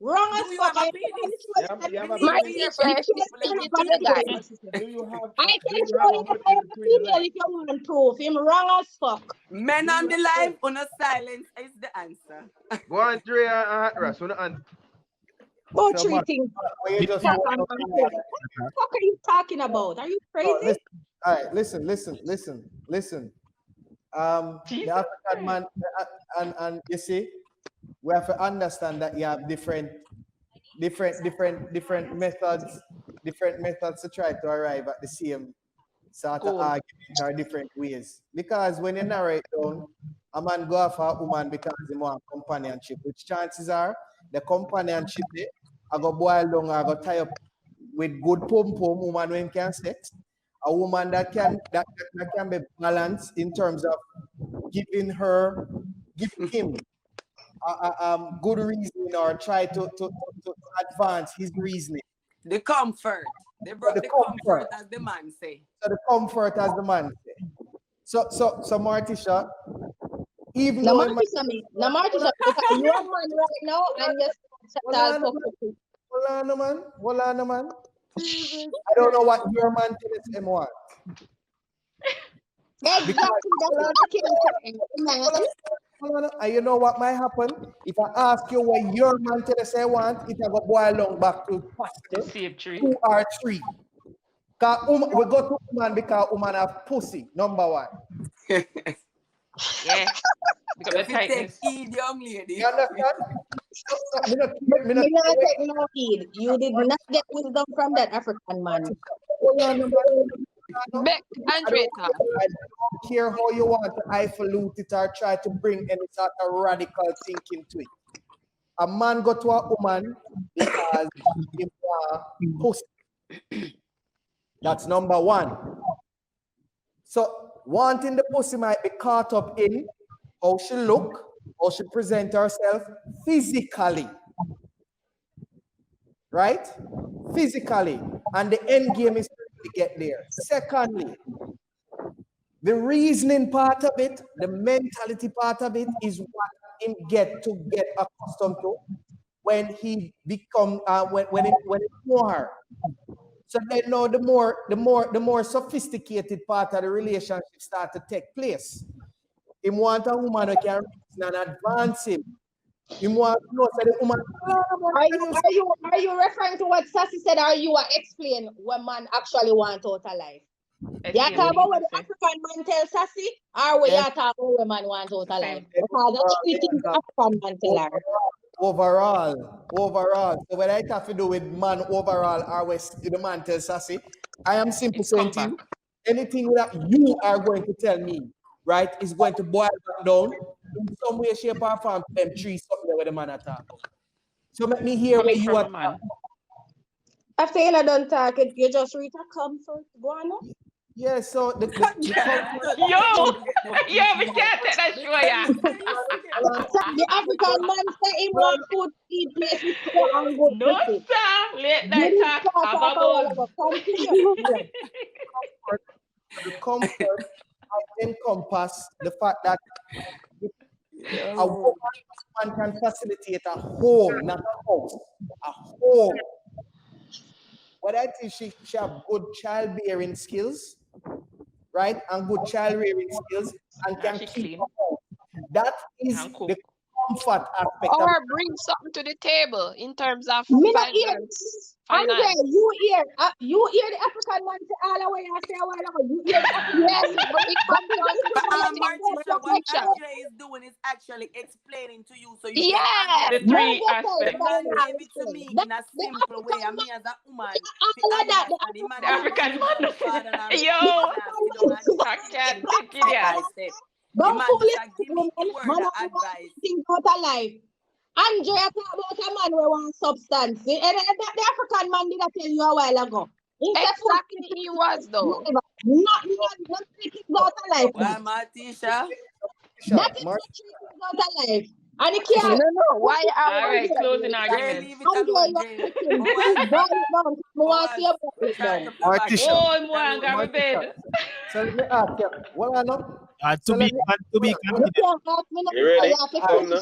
Wrong Do as you fuck. have a I penis? You have Me a need to penis. hear from Martisha, the she's people saying and it the for the truth. guy. Do you have can do you show have you a the hut in between the female legs? if you want proof. Him wrong as fuck. Men on the live, on a silence is the answer. Go on, Dre and Hot Ross. About So 3 much. things. We just Fuck, want I'm to saying. What the fuck are you talking about? Are you crazy? listen. All right, listen. The Jesus African man, Christ. and you see, we have to understand that you have different methods to try to arrive at the same sort of Goal. argument or different ways. Because when you narrow it down, a man go after a woman because he want companionship, which chances are the companionship there, I go boil down, I go tie up with good pom woman when can sex. A woman that can be balanced in terms of giving him good reasoning or try to advance his reasoning. The comfort. They brought the comfort as the man say. So the comfort as the man say. So Martisha, even No, though Martisha, because you are man right now and you start talking. hold on, man. I don't know what your man tells him want. Exactly. That's what the king said. And you know what might happen? If I ask you what your man tells I want, it will go along back to pastor, Save tree. 2 or 3. We go to woman because woman have pussy, number 1. Yeah. Because the tightness. Young lady. You understand? Me not take no heed. You did not get wisdom from that African man. Beck, Andre, I don't care how you want to highfalutin it or try to bring any sort of radical thinking to it. A man go to a woman because he want pussy. That's number 1. So wanting the pussy might be caught up in how she look, how she present herself physically. Right? Physically. And the end game is to get there. Secondly, the reasoning part of it, the mentality part of it is what him get accustomed to when he become when he know her. So then now the more sophisticated part of the relationship start to take place. Him want a woman who can reason and advance him. Him want to know so the woman. Are you referring to what Sassy said, or you are explain what man actually want out of life? You talk about what the African man tell Sassy, or what you talk about what man want out of life? Because that's 3 things African man tell her. Overall. So when I have to do with man overall, or what the man tells Sassy, I am simply saying to you, anything that you are going to tell me, right, is going to boil back down in some way, shape, or form to them 3 something where the man attack. So let me hear what you are talking. After you done talking, you just reach a comfort. Go on now. Yeah, so the Yo, we can't take that show, yeah. The African man say him want food, eat places, and go. No, sir. Late night talk about. The comfort encompass the fact that a woman can facilitate a home, not a house, a home. What I think she have good childbearing skills, right? And good child rearing skills, and can keep a home. That is the comfort aspect. Or bring something to the table in terms of finance. Andre, you hear the African man say all the way and say a while ago. You hear yes, but it comes Martisha, what Andre is doing is actually explaining to you, so you can the 3 aspects. Man gave it to me in a simple way, and me as a woman, the African man. Yo, I can't take it out. Don't fool it. Man, advice. Think about life. Andrea talk about a man who wants substance. The African man did I tell you a while ago. Exactly, he was though. Not thinking about a life. Why, Martisha? That is not thinking about a life. And he can't. No. Why are all right, closing argument. Leave it alone, Oh, I'm going to bed. So let me ask you, what I know? To be continued. You ready? Hold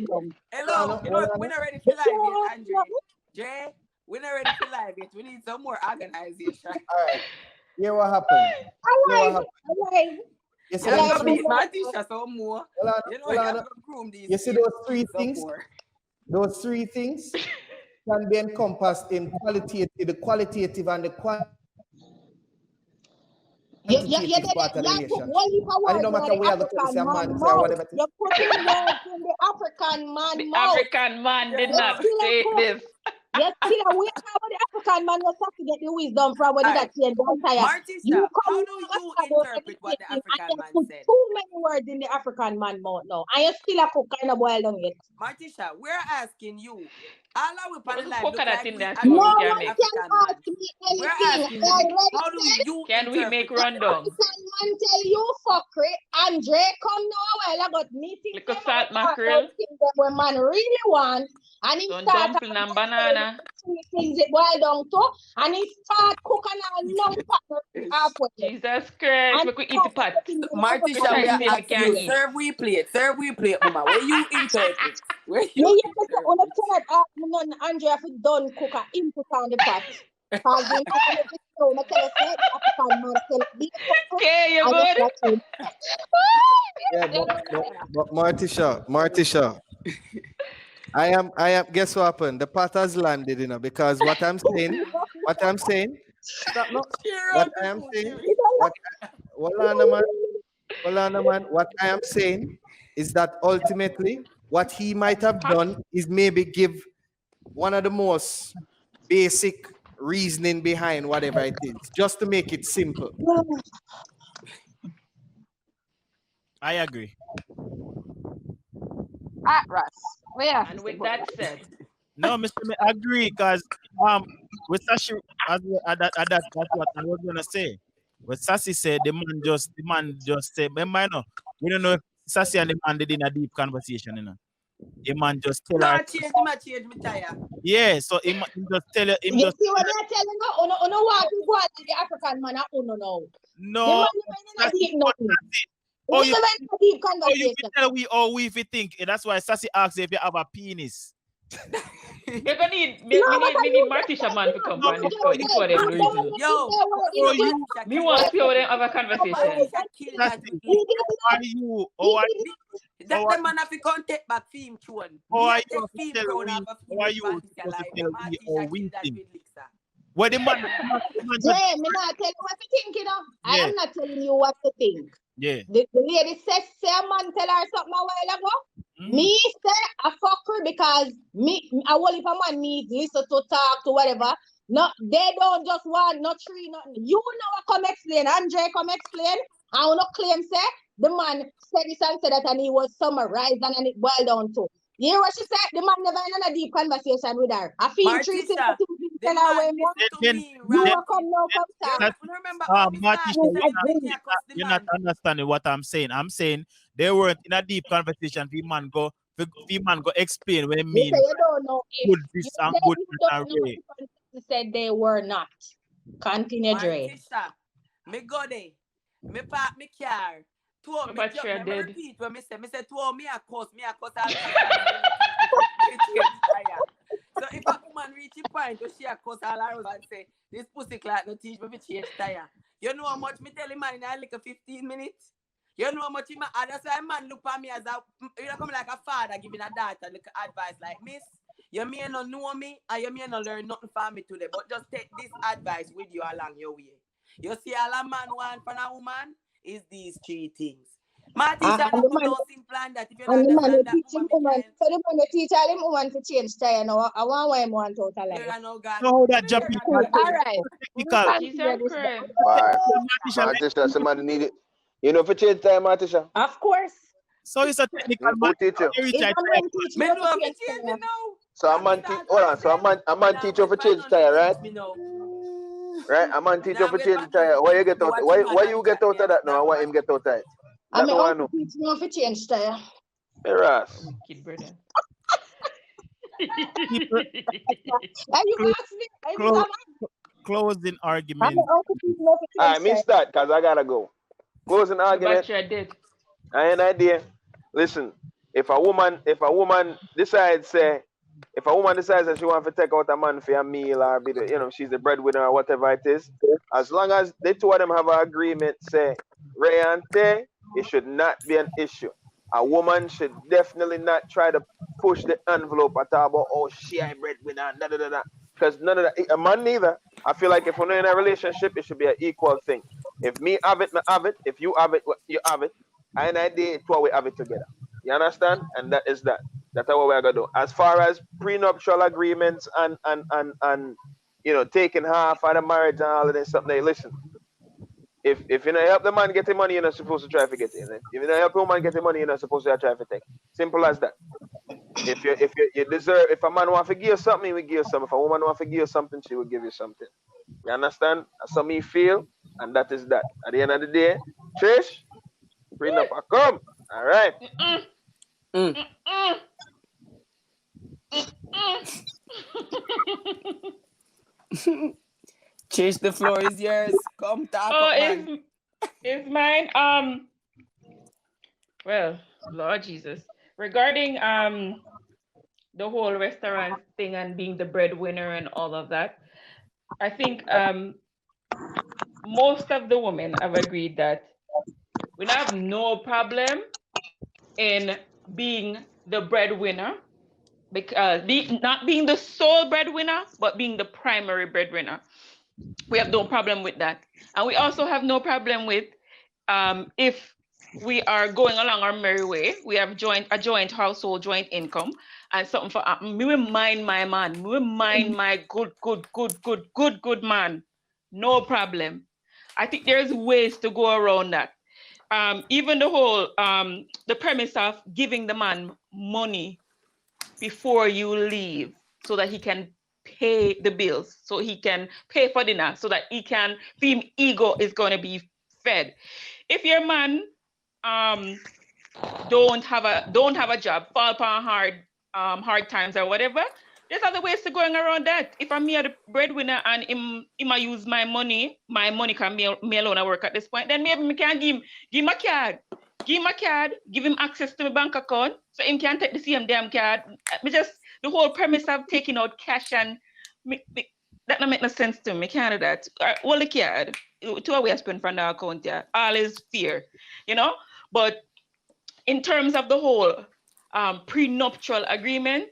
on. Hello, you know what? We're not ready for live yet, Andre. Jay, we're not ready for live yet. We need some more organization. All right. Here what happened. You see those 3 things? Those 3 things can be encompassed in the qualitative and the quantitative part of the relationship. And no matter where the person man say whatever. You're putting words in the African man mouth. African man did not say this. Yes, we are about the African man was have to get the wisdom from when that change the entire. Martisha, how do you interpret what the African man said? Too many words in the African man mouth now. And you still a cook kind of boil down yet. Martisha, we're asking you. All our panel live look like we no one can ask me anything. We're asking you, how do you can we make rundown? African man tell you fuckery. Andre come now while I got meeting. Like a salt mackerel. When man really want. And he start banana. Things it boil down to, and he start cooking and no halfway. Jesus Christ, we could eat the pot. Martisha, we are asking you, serve we plate, mama. Where you interpret? Where Me you yes, when I cannot ask me none, Andrea, if it done cook a input on the pot. Cause we not gonna get so I tell us that African man tell be Okay, you good? Yeah, but Martisha, I am. Guess what happened? The pot has landed, because what I'm saying, stop, no, what I am saying, hold on, man. What I am saying is that ultimately, what he might have done is maybe give one of the most basic reasoning behind whatever it is, just to make it simple. I agree. Russ. Where? And with that said, No, Mr. I agree, because with Sashi, that's what I was gonna say. What Sassy said, the man just said, remember, we don't know if Sassy and the man did in a deep conversation, The man just tell her. change me tire. Yeah, so him just tell her. You see what they're telling you? Uno want to go at the African man, uno know. No. The man in a deep nothing. Oh, you deep can conversation. tell we if you think. That's why Sassy asks if you have a penis. you're gonna need me need Martisha man to come on this point. This is what they're doing. Yo, Me want to see how they have a conversation. Are you? That the man have to come take back film tune. How are you supposed to tell we or we think? What the man? Jay, me not tell you what to think, I am not telling you what to think. Yeah. The lady say a man tell her something a while ago. Me say I fuck her because I will if a man needs listen to talk to whatever. No, they don't just want no tree, nothing. You know what come explain, Andre come explain. I will not claim say the man said this and said that and he was summarized and it boiled down to. You hear what she said? The man never in a deep conversation with her. I feel three things to tell her when you will come now, come talk. You're not understanding what I'm saying. I'm saying they weren't in a deep conversation. The man go explain what it means. You don't know if good this and good that. You said they were not. Continue, Dre. Me go there. Me park me car. Me repeat when me say to me a cuss all so if a woman reach a point where she a cuss all around and say this pussy clock no teach me to change tire. You know how much me tell him man in a like 15 minutes? You know how much him that's why man look at me as a come like a father giving a daughter little advice like miss. You may not know me and you may not learn nothing from me today, but just take this advice with you along your way. You see all a man want from a woman is these three things. Martisha come down simple and that if you don't understand that woman. So the man teach all him woman to change tire now. I want why him want to tell her. No, that jumping. All right. Martisha, somebody need it. You know for change time, Martisha? Of course. So it's a technical man. So a man teach. Hold on. So a man teach you for change tire, right? Right? A man teach you for change tire. Why you get out? Why you get out of that now? Why him get out of it? I mean, I teach you for change tire. Miras. Kid brother. Closing argument. I missed that because I gotta go. Closing argument. I ain't idea. Listen, if a woman decides that she wants to take out a man for a meal or be the, she's the breadwinner or whatever it is, as long as the two of them have an agreement, say Ray and Tay, it should not be an issue. A woman should definitely not try to push the envelope at all about, oh, she a breadwinner, because none of that. A man neither. I feel like if we're in a relationship, it should be an equal thing. If me have it, me have it. If you have it, you have it. And I did two we have it together. You understand? And that is that. That's what we're gonna do. As far as prenuptial agreements and taking half of the marriage and all of this stuff, they listen. If you don't help the man get the money, you're not supposed to try to get it. If you don't help the woman get the money, you're not supposed to try to take. Simple as that. If you deserve, if a man want to give you something, he will give you something. If a woman want to give you something, she will give you something. You understand? That's how me feel, and that is that. At the end of the day, Trish, prenup, come. All right. Chase, the floor is yours. Come talk Oh, up, man. is mine. Well, Lord Jesus. Regarding the whole restaurant thing and being the breadwinner and all of that, I think most of the women have agreed that we have no problem in being the breadwinner, because not being the sole breadwinner, but being the primary breadwinner. We have no problem with that. And we also have no problem with if we are going along our merry way, we have a joint household, joint income, and something for me will mind my man, me will mind my good man. No problem. I think there's ways to go around that. Even the whole the premise of giving the man money before you leave so that he can pay the bills, so he can pay for dinner, so that him ego is going to be fed. If your man don't have a job, fall upon hard times or whatever, there's other ways to going around that. If I'm here the breadwinner and him I use my money can me alone I work at this point, then maybe me can give him a card. Give him a card, give him access to my bank account, so him can take the same damn card. The whole premise of taking out cash and that don't make no sense to me. Can't do that. All the card, 2 hours spent from the account, yeah. All is fear, you know? But in terms of the whole prenuptial agreement,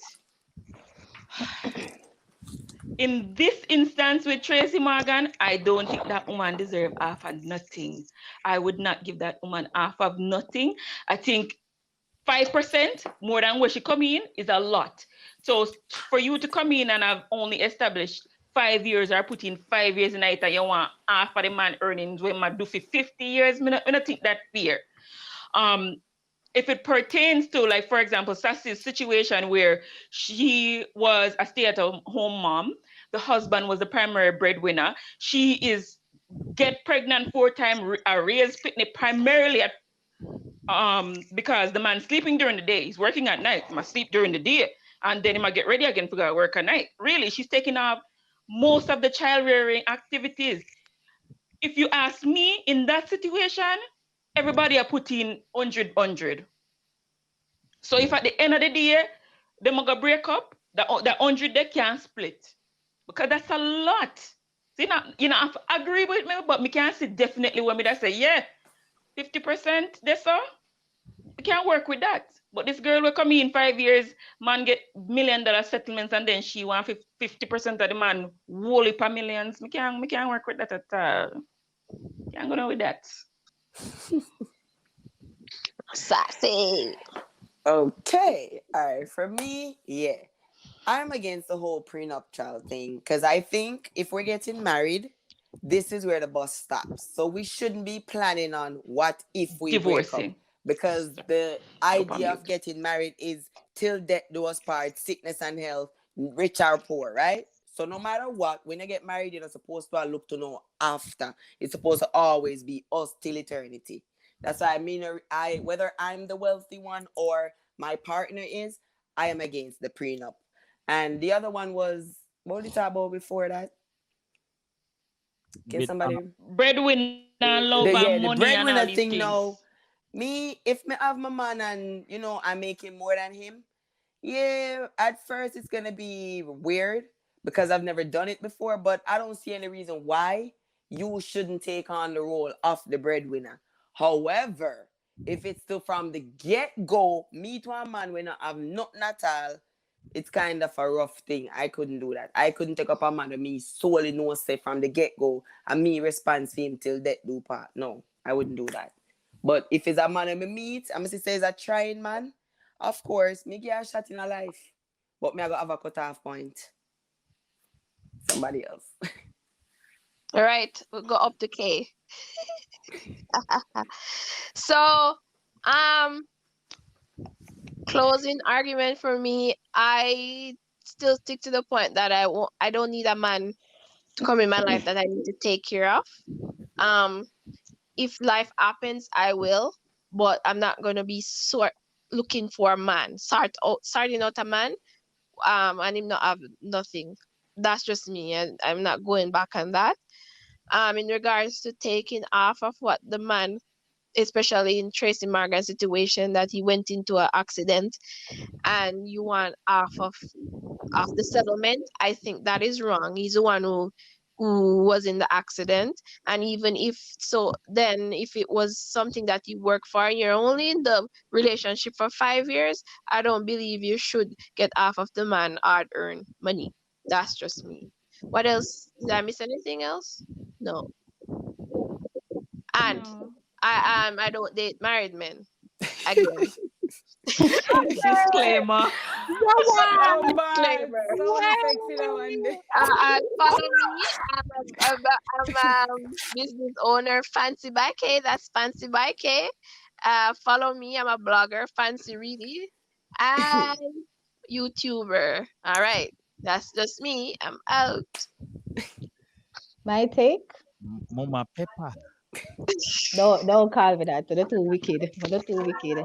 in this instance with Tracy Morgan, I don't think that woman deserves half of nothing. I would not give that woman half of nothing. I think 5% more than where she come in is a lot. So for you to come in and have only established 5 years or put in 5 years in it and you want half of the man earnings when man do for 50 years, I don't think that fair. If it pertains to, like, for example, Sassy's situation where she was a stay-at-home mom, the husband was the primary breadwinner, she is get pregnant 4 times, raise Pitney primarily at because the man sleeping during the day, he's working at night, he must sleep during the day, and then he might get ready again for work at night. Really, she's taking off most of the child rearing activities. If you ask me, in that situation, everybody are putting 100. So if at the end of the day, they are gonna break up, that 100 they can't split. Because that's a lot. So you know, have to agree with me, but me can't say definitely when me that say, yeah, 50% this so. We can't work with that. But this girl will come in 5 years, man get $1 million settlements, and then she want 50% of the man wholly per millions. Me can't work with that at all. Can't go down with that. Sassy. Okay. All right. For me, yeah. I'm against the whole prenuptial thing because I think if we're getting married, this is where the bus stops. So we shouldn't be planning on what if we Divorcing. break up. Because the idea of getting married is till death do us part, sickness and health, rich or poor, right? So no matter what, when you get married, you're not supposed to look to know after. It's supposed to always be us till eternity. That's why I mean, whether I'm the wealthy one or my partner is, I am against the prenup. And the other one was, what did you talk about before that? Can somebody? Breadwinner, love, and the money breadwinner and all these thing things. now. Me, if me have my man and, you know, I'm making more than him, yeah, at first it's going to be weird because I've never done it before, but I don't see any reason why you shouldn't take on the role of the breadwinner. However, if it's still from the get-go, me to a man when I have nothing at all, it's kind of a rough thing. I couldn't do that. I couldn't take up a man with me solely no say from the get-go and me respond to him till death do part. No, I wouldn't do that. But if it's a man I meet, I'm say he's a trying man, of course, me give a shot in a life. But me I go have a cut-off point. Somebody else. All right, we'll go up to K. So, closing argument for me, I still stick to the point that I don't need a man to come in my life that I need to take care of. If life happens, I will, but I'm not gonna be looking for a man, starting out a man, and him not have nothing. That's just me, and I'm not going back on that. in regards to taking off of what the man, especially in Tracy Morgan's situation, that he went into an accident and you want half of the settlement. I think that is wrong. He's the one who was in the accident. And even if so, then if it was something that you work for and you're only in the relationship for 5 years, I don't believe you should get half of the man hard earned money. That's just me. What else? Did I miss anything else? No. And No. I don't date married men. Again. Disclaimer. Oh man, Disclaimer. sound effects in a one day. Follow me. I'm a business owner, Fancy by K. That's Fancy by K. Follow me. I'm a blogger, Fancy Reedy, and YouTuber. All right, that's just me. I'm out. My take? Mama Pepper. Don't call me that. They're too wicked. They're too wicked.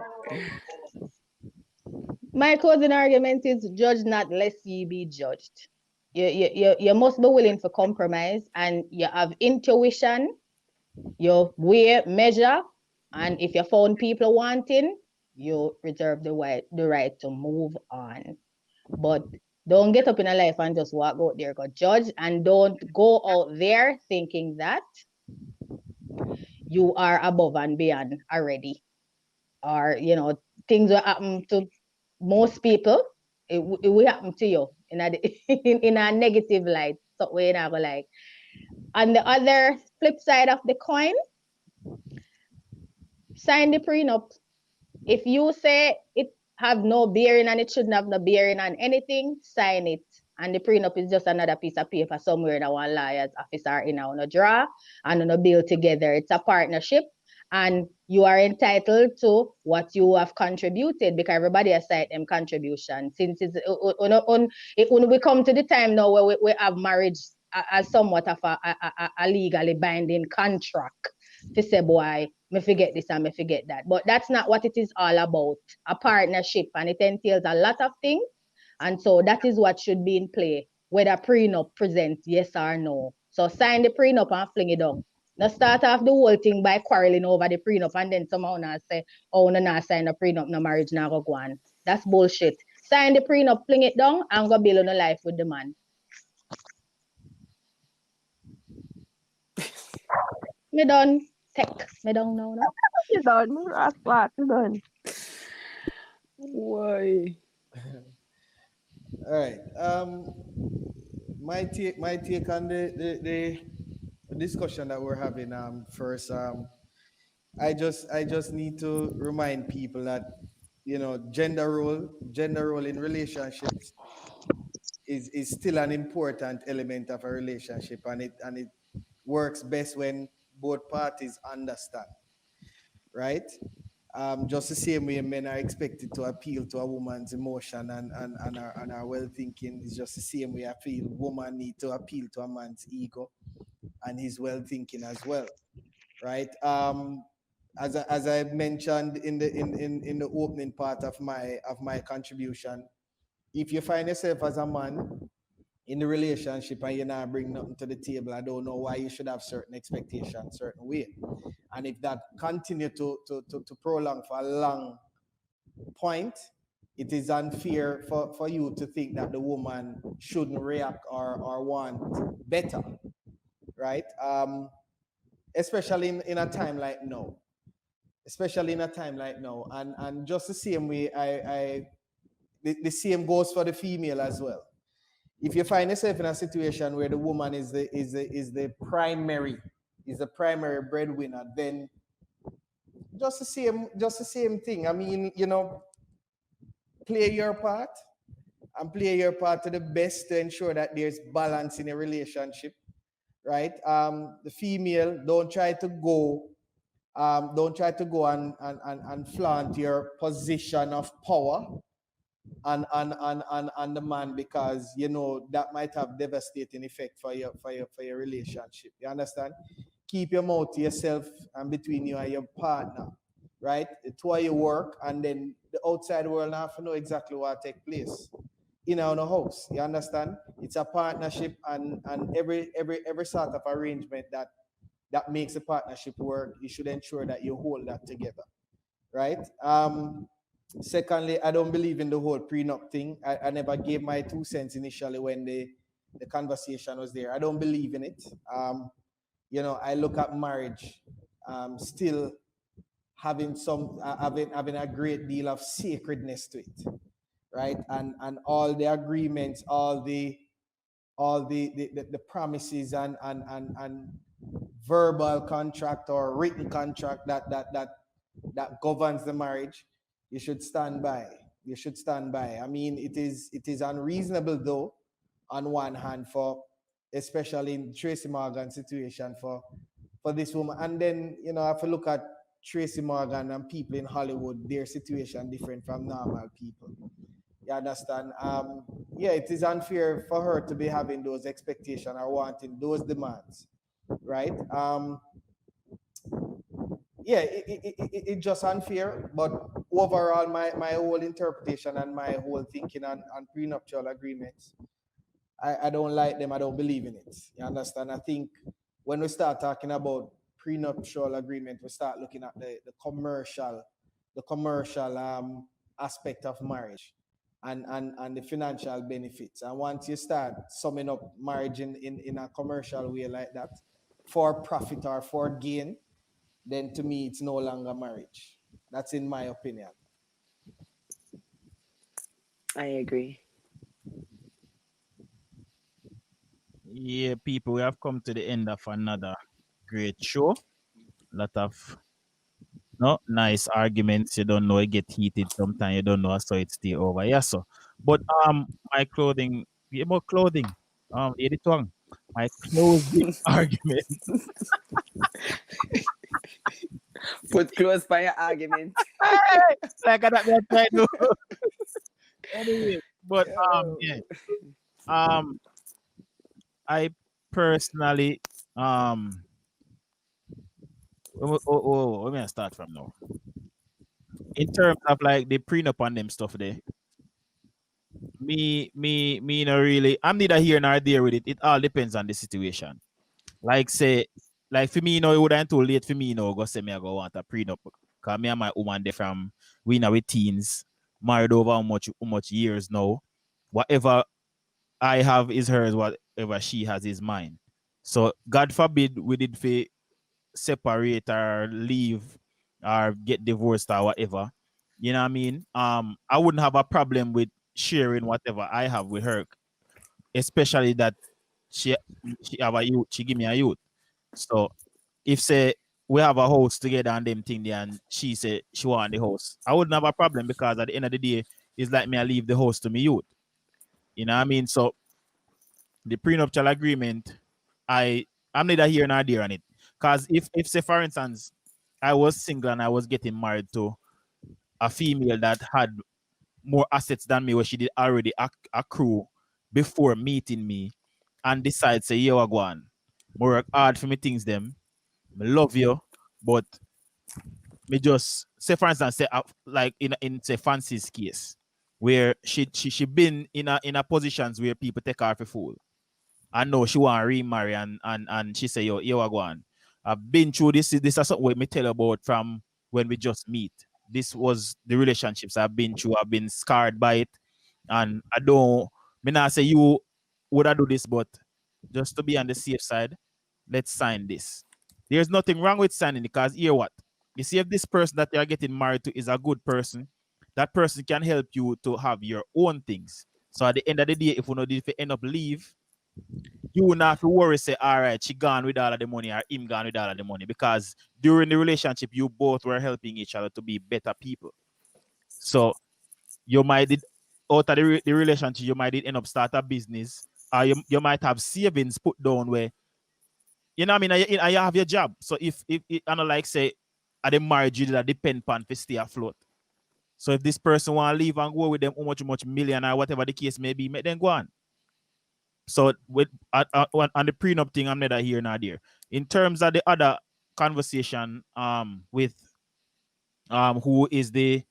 My closing argument is judge not lest ye be judged. You must be willing to compromise, and you have intuition, you weigh, measure, and if you found people wanting, you reserve the right to move on. But don't get up in a life and just walk out there, go judge, and don't go out there thinking that you are above and beyond already. Or, things will happen to most people. It will happen to you in a in a negative light. So we're not gonna like. On the other flip side of the coin, sign the prenup. If you say it have no bearing and it shouldn't have no bearing on anything, sign it. And the prenup is just another piece of paper somewhere in one lawyer's office or in a drawer and on a bill together. It's a partnership. And you are entitled to what you have contributed because everybody has said them contribution. Since when we come to the time now where we have marriage as somewhat of a legally binding contract to say, boy, me forget this and me forget that. But that's not what it is all about. A partnership, and it entails a lot of things. And so that is what should be in play, whether prenup presents yes or no. So sign the prenup and fling it down. Now start off the whole thing by quarreling over the prenup and then somehow now say, oh, no, not sign the prenup, no marriage, now go on. That's bullshit. Sign the prenup, fling it down, and go build on a life with the man. Me done. Me done now. You done. That's what you done. Why? All right. My take on the discussion that we're having. First, I just need to remind people that gender role in relationships is still an important element of a relationship, and it works best when both parties understand, right? Just the same way men are expected to appeal to a woman's emotion and our well thinking, is just the same way I feel woman need to appeal to a man's ego and his well thinking as well, right? As I mentioned in the opening part of my contribution, if you find yourself as a man in the relationship and you're not bringing nothing to the table, I don't know why you should have certain expectations, certain way. And if that continue to prolong for a long point, it is unfair for you to think that the woman shouldn't react or want better, right? Especially in a time like now. Especially in a time like now. And just the same way, the same goes for the female as well. If you find yourself in a situation where the woman is the primary breadwinner, then just the same thing. I mean, play your part and play your part to the best to ensure that there's balance in a relationship, right? The female, don't try to go and flaunt your position of power on the man, because that might have devastating effect for your relationship. You understand? Keep your mouth to yourself and between you and your partner, right? It's why you work, and then the outside world have to know exactly what take place, in our house. You understand? It's a partnership, and every sort of arrangement that makes a partnership work, you should ensure that you hold that together, right? Secondly, I don't believe in the whole prenup thing. I never gave my 2 cents initially when the conversation was there. I don't believe in it. I look at marriage still having having a great deal of sacredness to it, right? And all the agreements, all the promises and verbal contract or written contract that governs the marriage, you should stand by. You should stand by. I mean, it is unreasonable though, on one hand, for especially in Tracy Morgan's situation, for this woman. And then, if you look at Tracy Morgan and people in Hollywood, their situation different from normal people. You understand? Yeah, it is unfair for her to be having those expectations or wanting those demands, right? Yeah, it's just unfair. But overall, my whole interpretation and my whole thinking on prenuptial agreements, I don't like them. I don't believe in it. You understand? I think when we start talking about prenuptial agreement, we start looking at the commercial aspect of marriage and the financial benefits. And once you start summing up marriage in a commercial way like that, for profit or for gain, then to me it's no longer marriage. That's in my opinion. I agree. Yeah, people, we have come to the end of another great show. A lot of nice arguments. You don't know, it get heated sometimes. You don't know, so it's still over. Yeah, so. But my clothing, about clothing. The tongue. My closing argument. Put close by your argument. Like that I know. Anyway, but yeah. I personally let me start from now. In terms of like the prenup and them stuff there, me no really, I'm neither here nor there with it. It all depends on the situation. Like say, like for me, it wouldn't too late for me, go say me I go want a prenup. Cause me and my woman they from we now with teens, married over how much years now. Whatever I have is hers, whatever she has is mine. So God forbid we did for separate or leave or get divorced or whatever. You know what I mean? I wouldn't have a problem with sharing whatever I have with her, especially that she have a youth, she give me a youth. So if say we have a house together and them thing there and she say she want the house, I wouldn't have a problem because at the end of the day, it's like me I leave the house to me youth. You know what I mean? So the prenuptial agreement, I'm neither here nor there on it. Because if say for instance, I was single and I was getting married to a female that had more assets than me, where she did already accrue before meeting me, and decide say, yo, go on, more hard for me things them, I love you, but me just say for instance, say like in say Fancy's case, where she been in a positions where people take her for fool. I know she want to remarry and she say, yo, go on. I've been through this. This is something me tell about from when we just meet. This was the relationships I've been through. I've been scarred by it. And I don't, me not say you would I do this, but just to be on the safe side, let's sign this. There's nothing wrong with signing because here what? You see, if this person that you're getting married to is a good person, that person can help you to have your own things. So at the end of the day, if you know if you end up leave, you will not have to worry, say, all right, she gone with all of the money or him gone with all of the money, because during the relationship, you both were helping each other to be better people. So you might did out of the relationship, you might did end up start a business, or you might have savings put down where, you know what I mean, you have your job. So if I don't like say, at the marriage, you did a depend upon to stay afloat. So if this person want to leave and go with them, how much million or whatever the case may be, make them go on. So with on the prenup thing, I'm neither here nor there. In terms of the other conversation, with who is the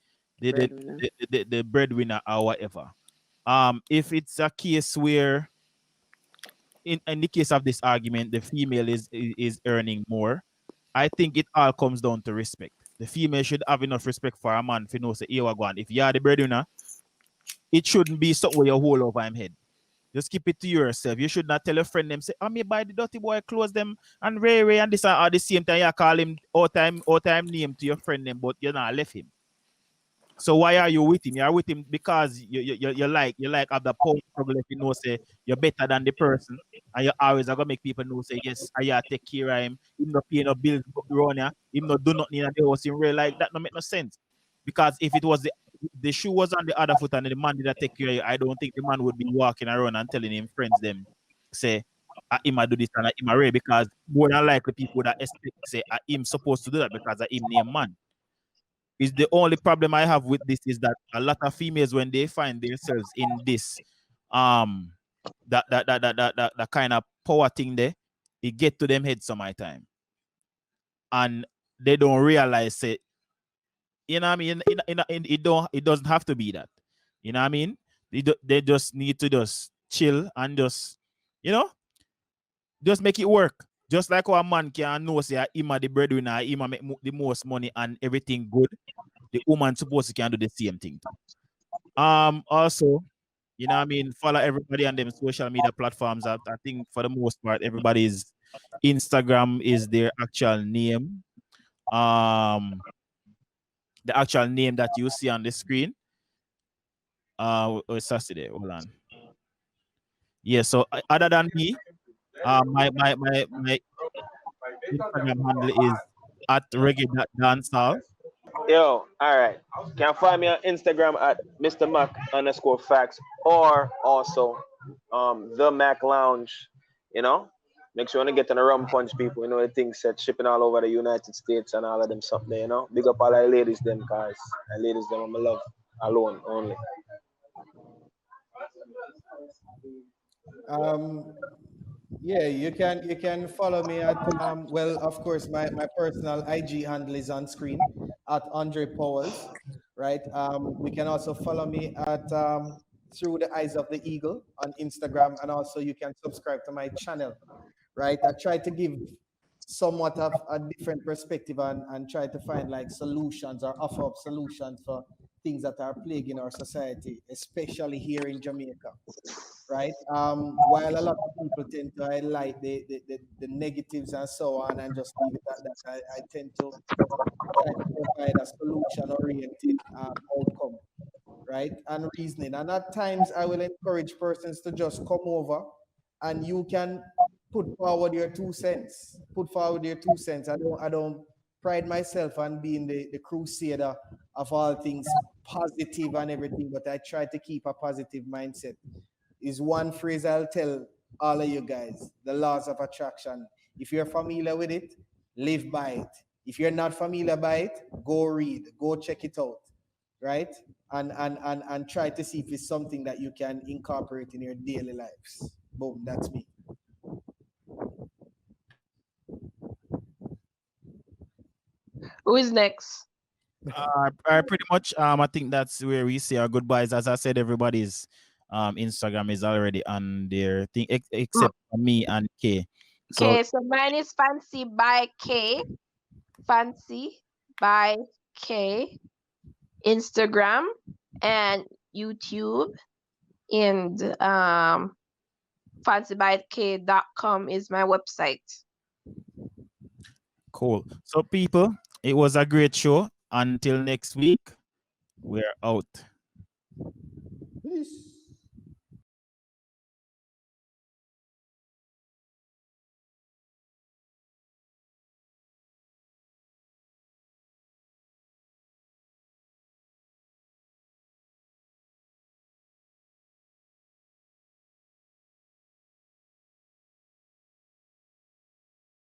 breadwinner or whatever, if it's a case where in the case of this argument, the female is earning more, I think it all comes down to respect. The female should have enough respect for a man to know say, here we go. If you are the breadwinner, it shouldn't be something where you hold over him head. Just keep it to yourself. You should not tell a friend them say, "I me buy the dirty boy clothes them and Ray and this and at the same time you call him all time name to your friend them, but you're not left him. So why are you with him? You're with him because you like have the power struggle if you know say you're better than the person, and you always are gonna make people know say yes, I take care of him, him not pay no bills around ya, him not do nothing in the house in real like that no make no sense. Because if it was the shoe was on the other foot and the man did not take care of you, I don't think the man would be walking around and telling him friends them say him do this and him array, because more than likely people that expect say him supposed to do that because him name man. Is the only problem I have with this is that a lot of females, when they find themselves in this that kind of power thing there, it get to them head some time. And they don't realize it. You know what I mean? It doesn't have to be that. You know what I mean? They just need to just chill and just, you know, just make it work. Just like how a man can know say him the breadwinner, him make the most money and everything good. The woman supposed to can do the same thing. Also, you know what I mean, follow everybody on them social media platforms. I think for the most part, everybody's Instagram is their actual name. The actual name that you see on the screen. It's Saturday. Hold on. Yeah, so other than me, my Instagram handle is at Reggae.Dancehall. Yo, all right. Can find me on Instagram at Mr. Mac_facts, or also the Mac Lounge. You know, make sure you get on the rum punch people. You know, the things set shipping all over the United States and all of them something. You know, big up all the ladies them guys. And ladies them I'm love alone only. Yeah, you can follow me at well, of course, my personal IG handle is on screen at Andre Powers, right? You can also follow me at Through the Eyes of the Eagle on Instagram, and also you can subscribe to my channel, right? I try to give somewhat of a different perspective and try to find like solutions or offer up solutions for things that are plaguing our society, especially here in Jamaica, right? While a lot of people tend to highlight the negatives and so on and just leave it at that, I tend to try to provide a solution-oriented outcome, right? And reasoning. And at times, I will encourage persons to just come over and you can put forward your 2 cents. Put forward your 2 cents. I don't pride myself on being the crusader of all things positive and everything, but I try to keep a positive mindset. Is one phrase I'll tell all of you guys: the laws of attraction. If you're familiar with it, live by it. If you're not familiar by it, go read, go check it out, right? And try to see if it's something that you can incorporate in your daily lives. Boom, that's me. Who is next? Pretty much I think that's where we say our goodbyes. As I said, everybody's Instagram is already on their thing except me and Kay. Okay, so mine is Fancy by K. Fancy by K. Instagram and YouTube, and fancybyk.com is my website. Cool. So people, it was a great show. Until next week, we're out.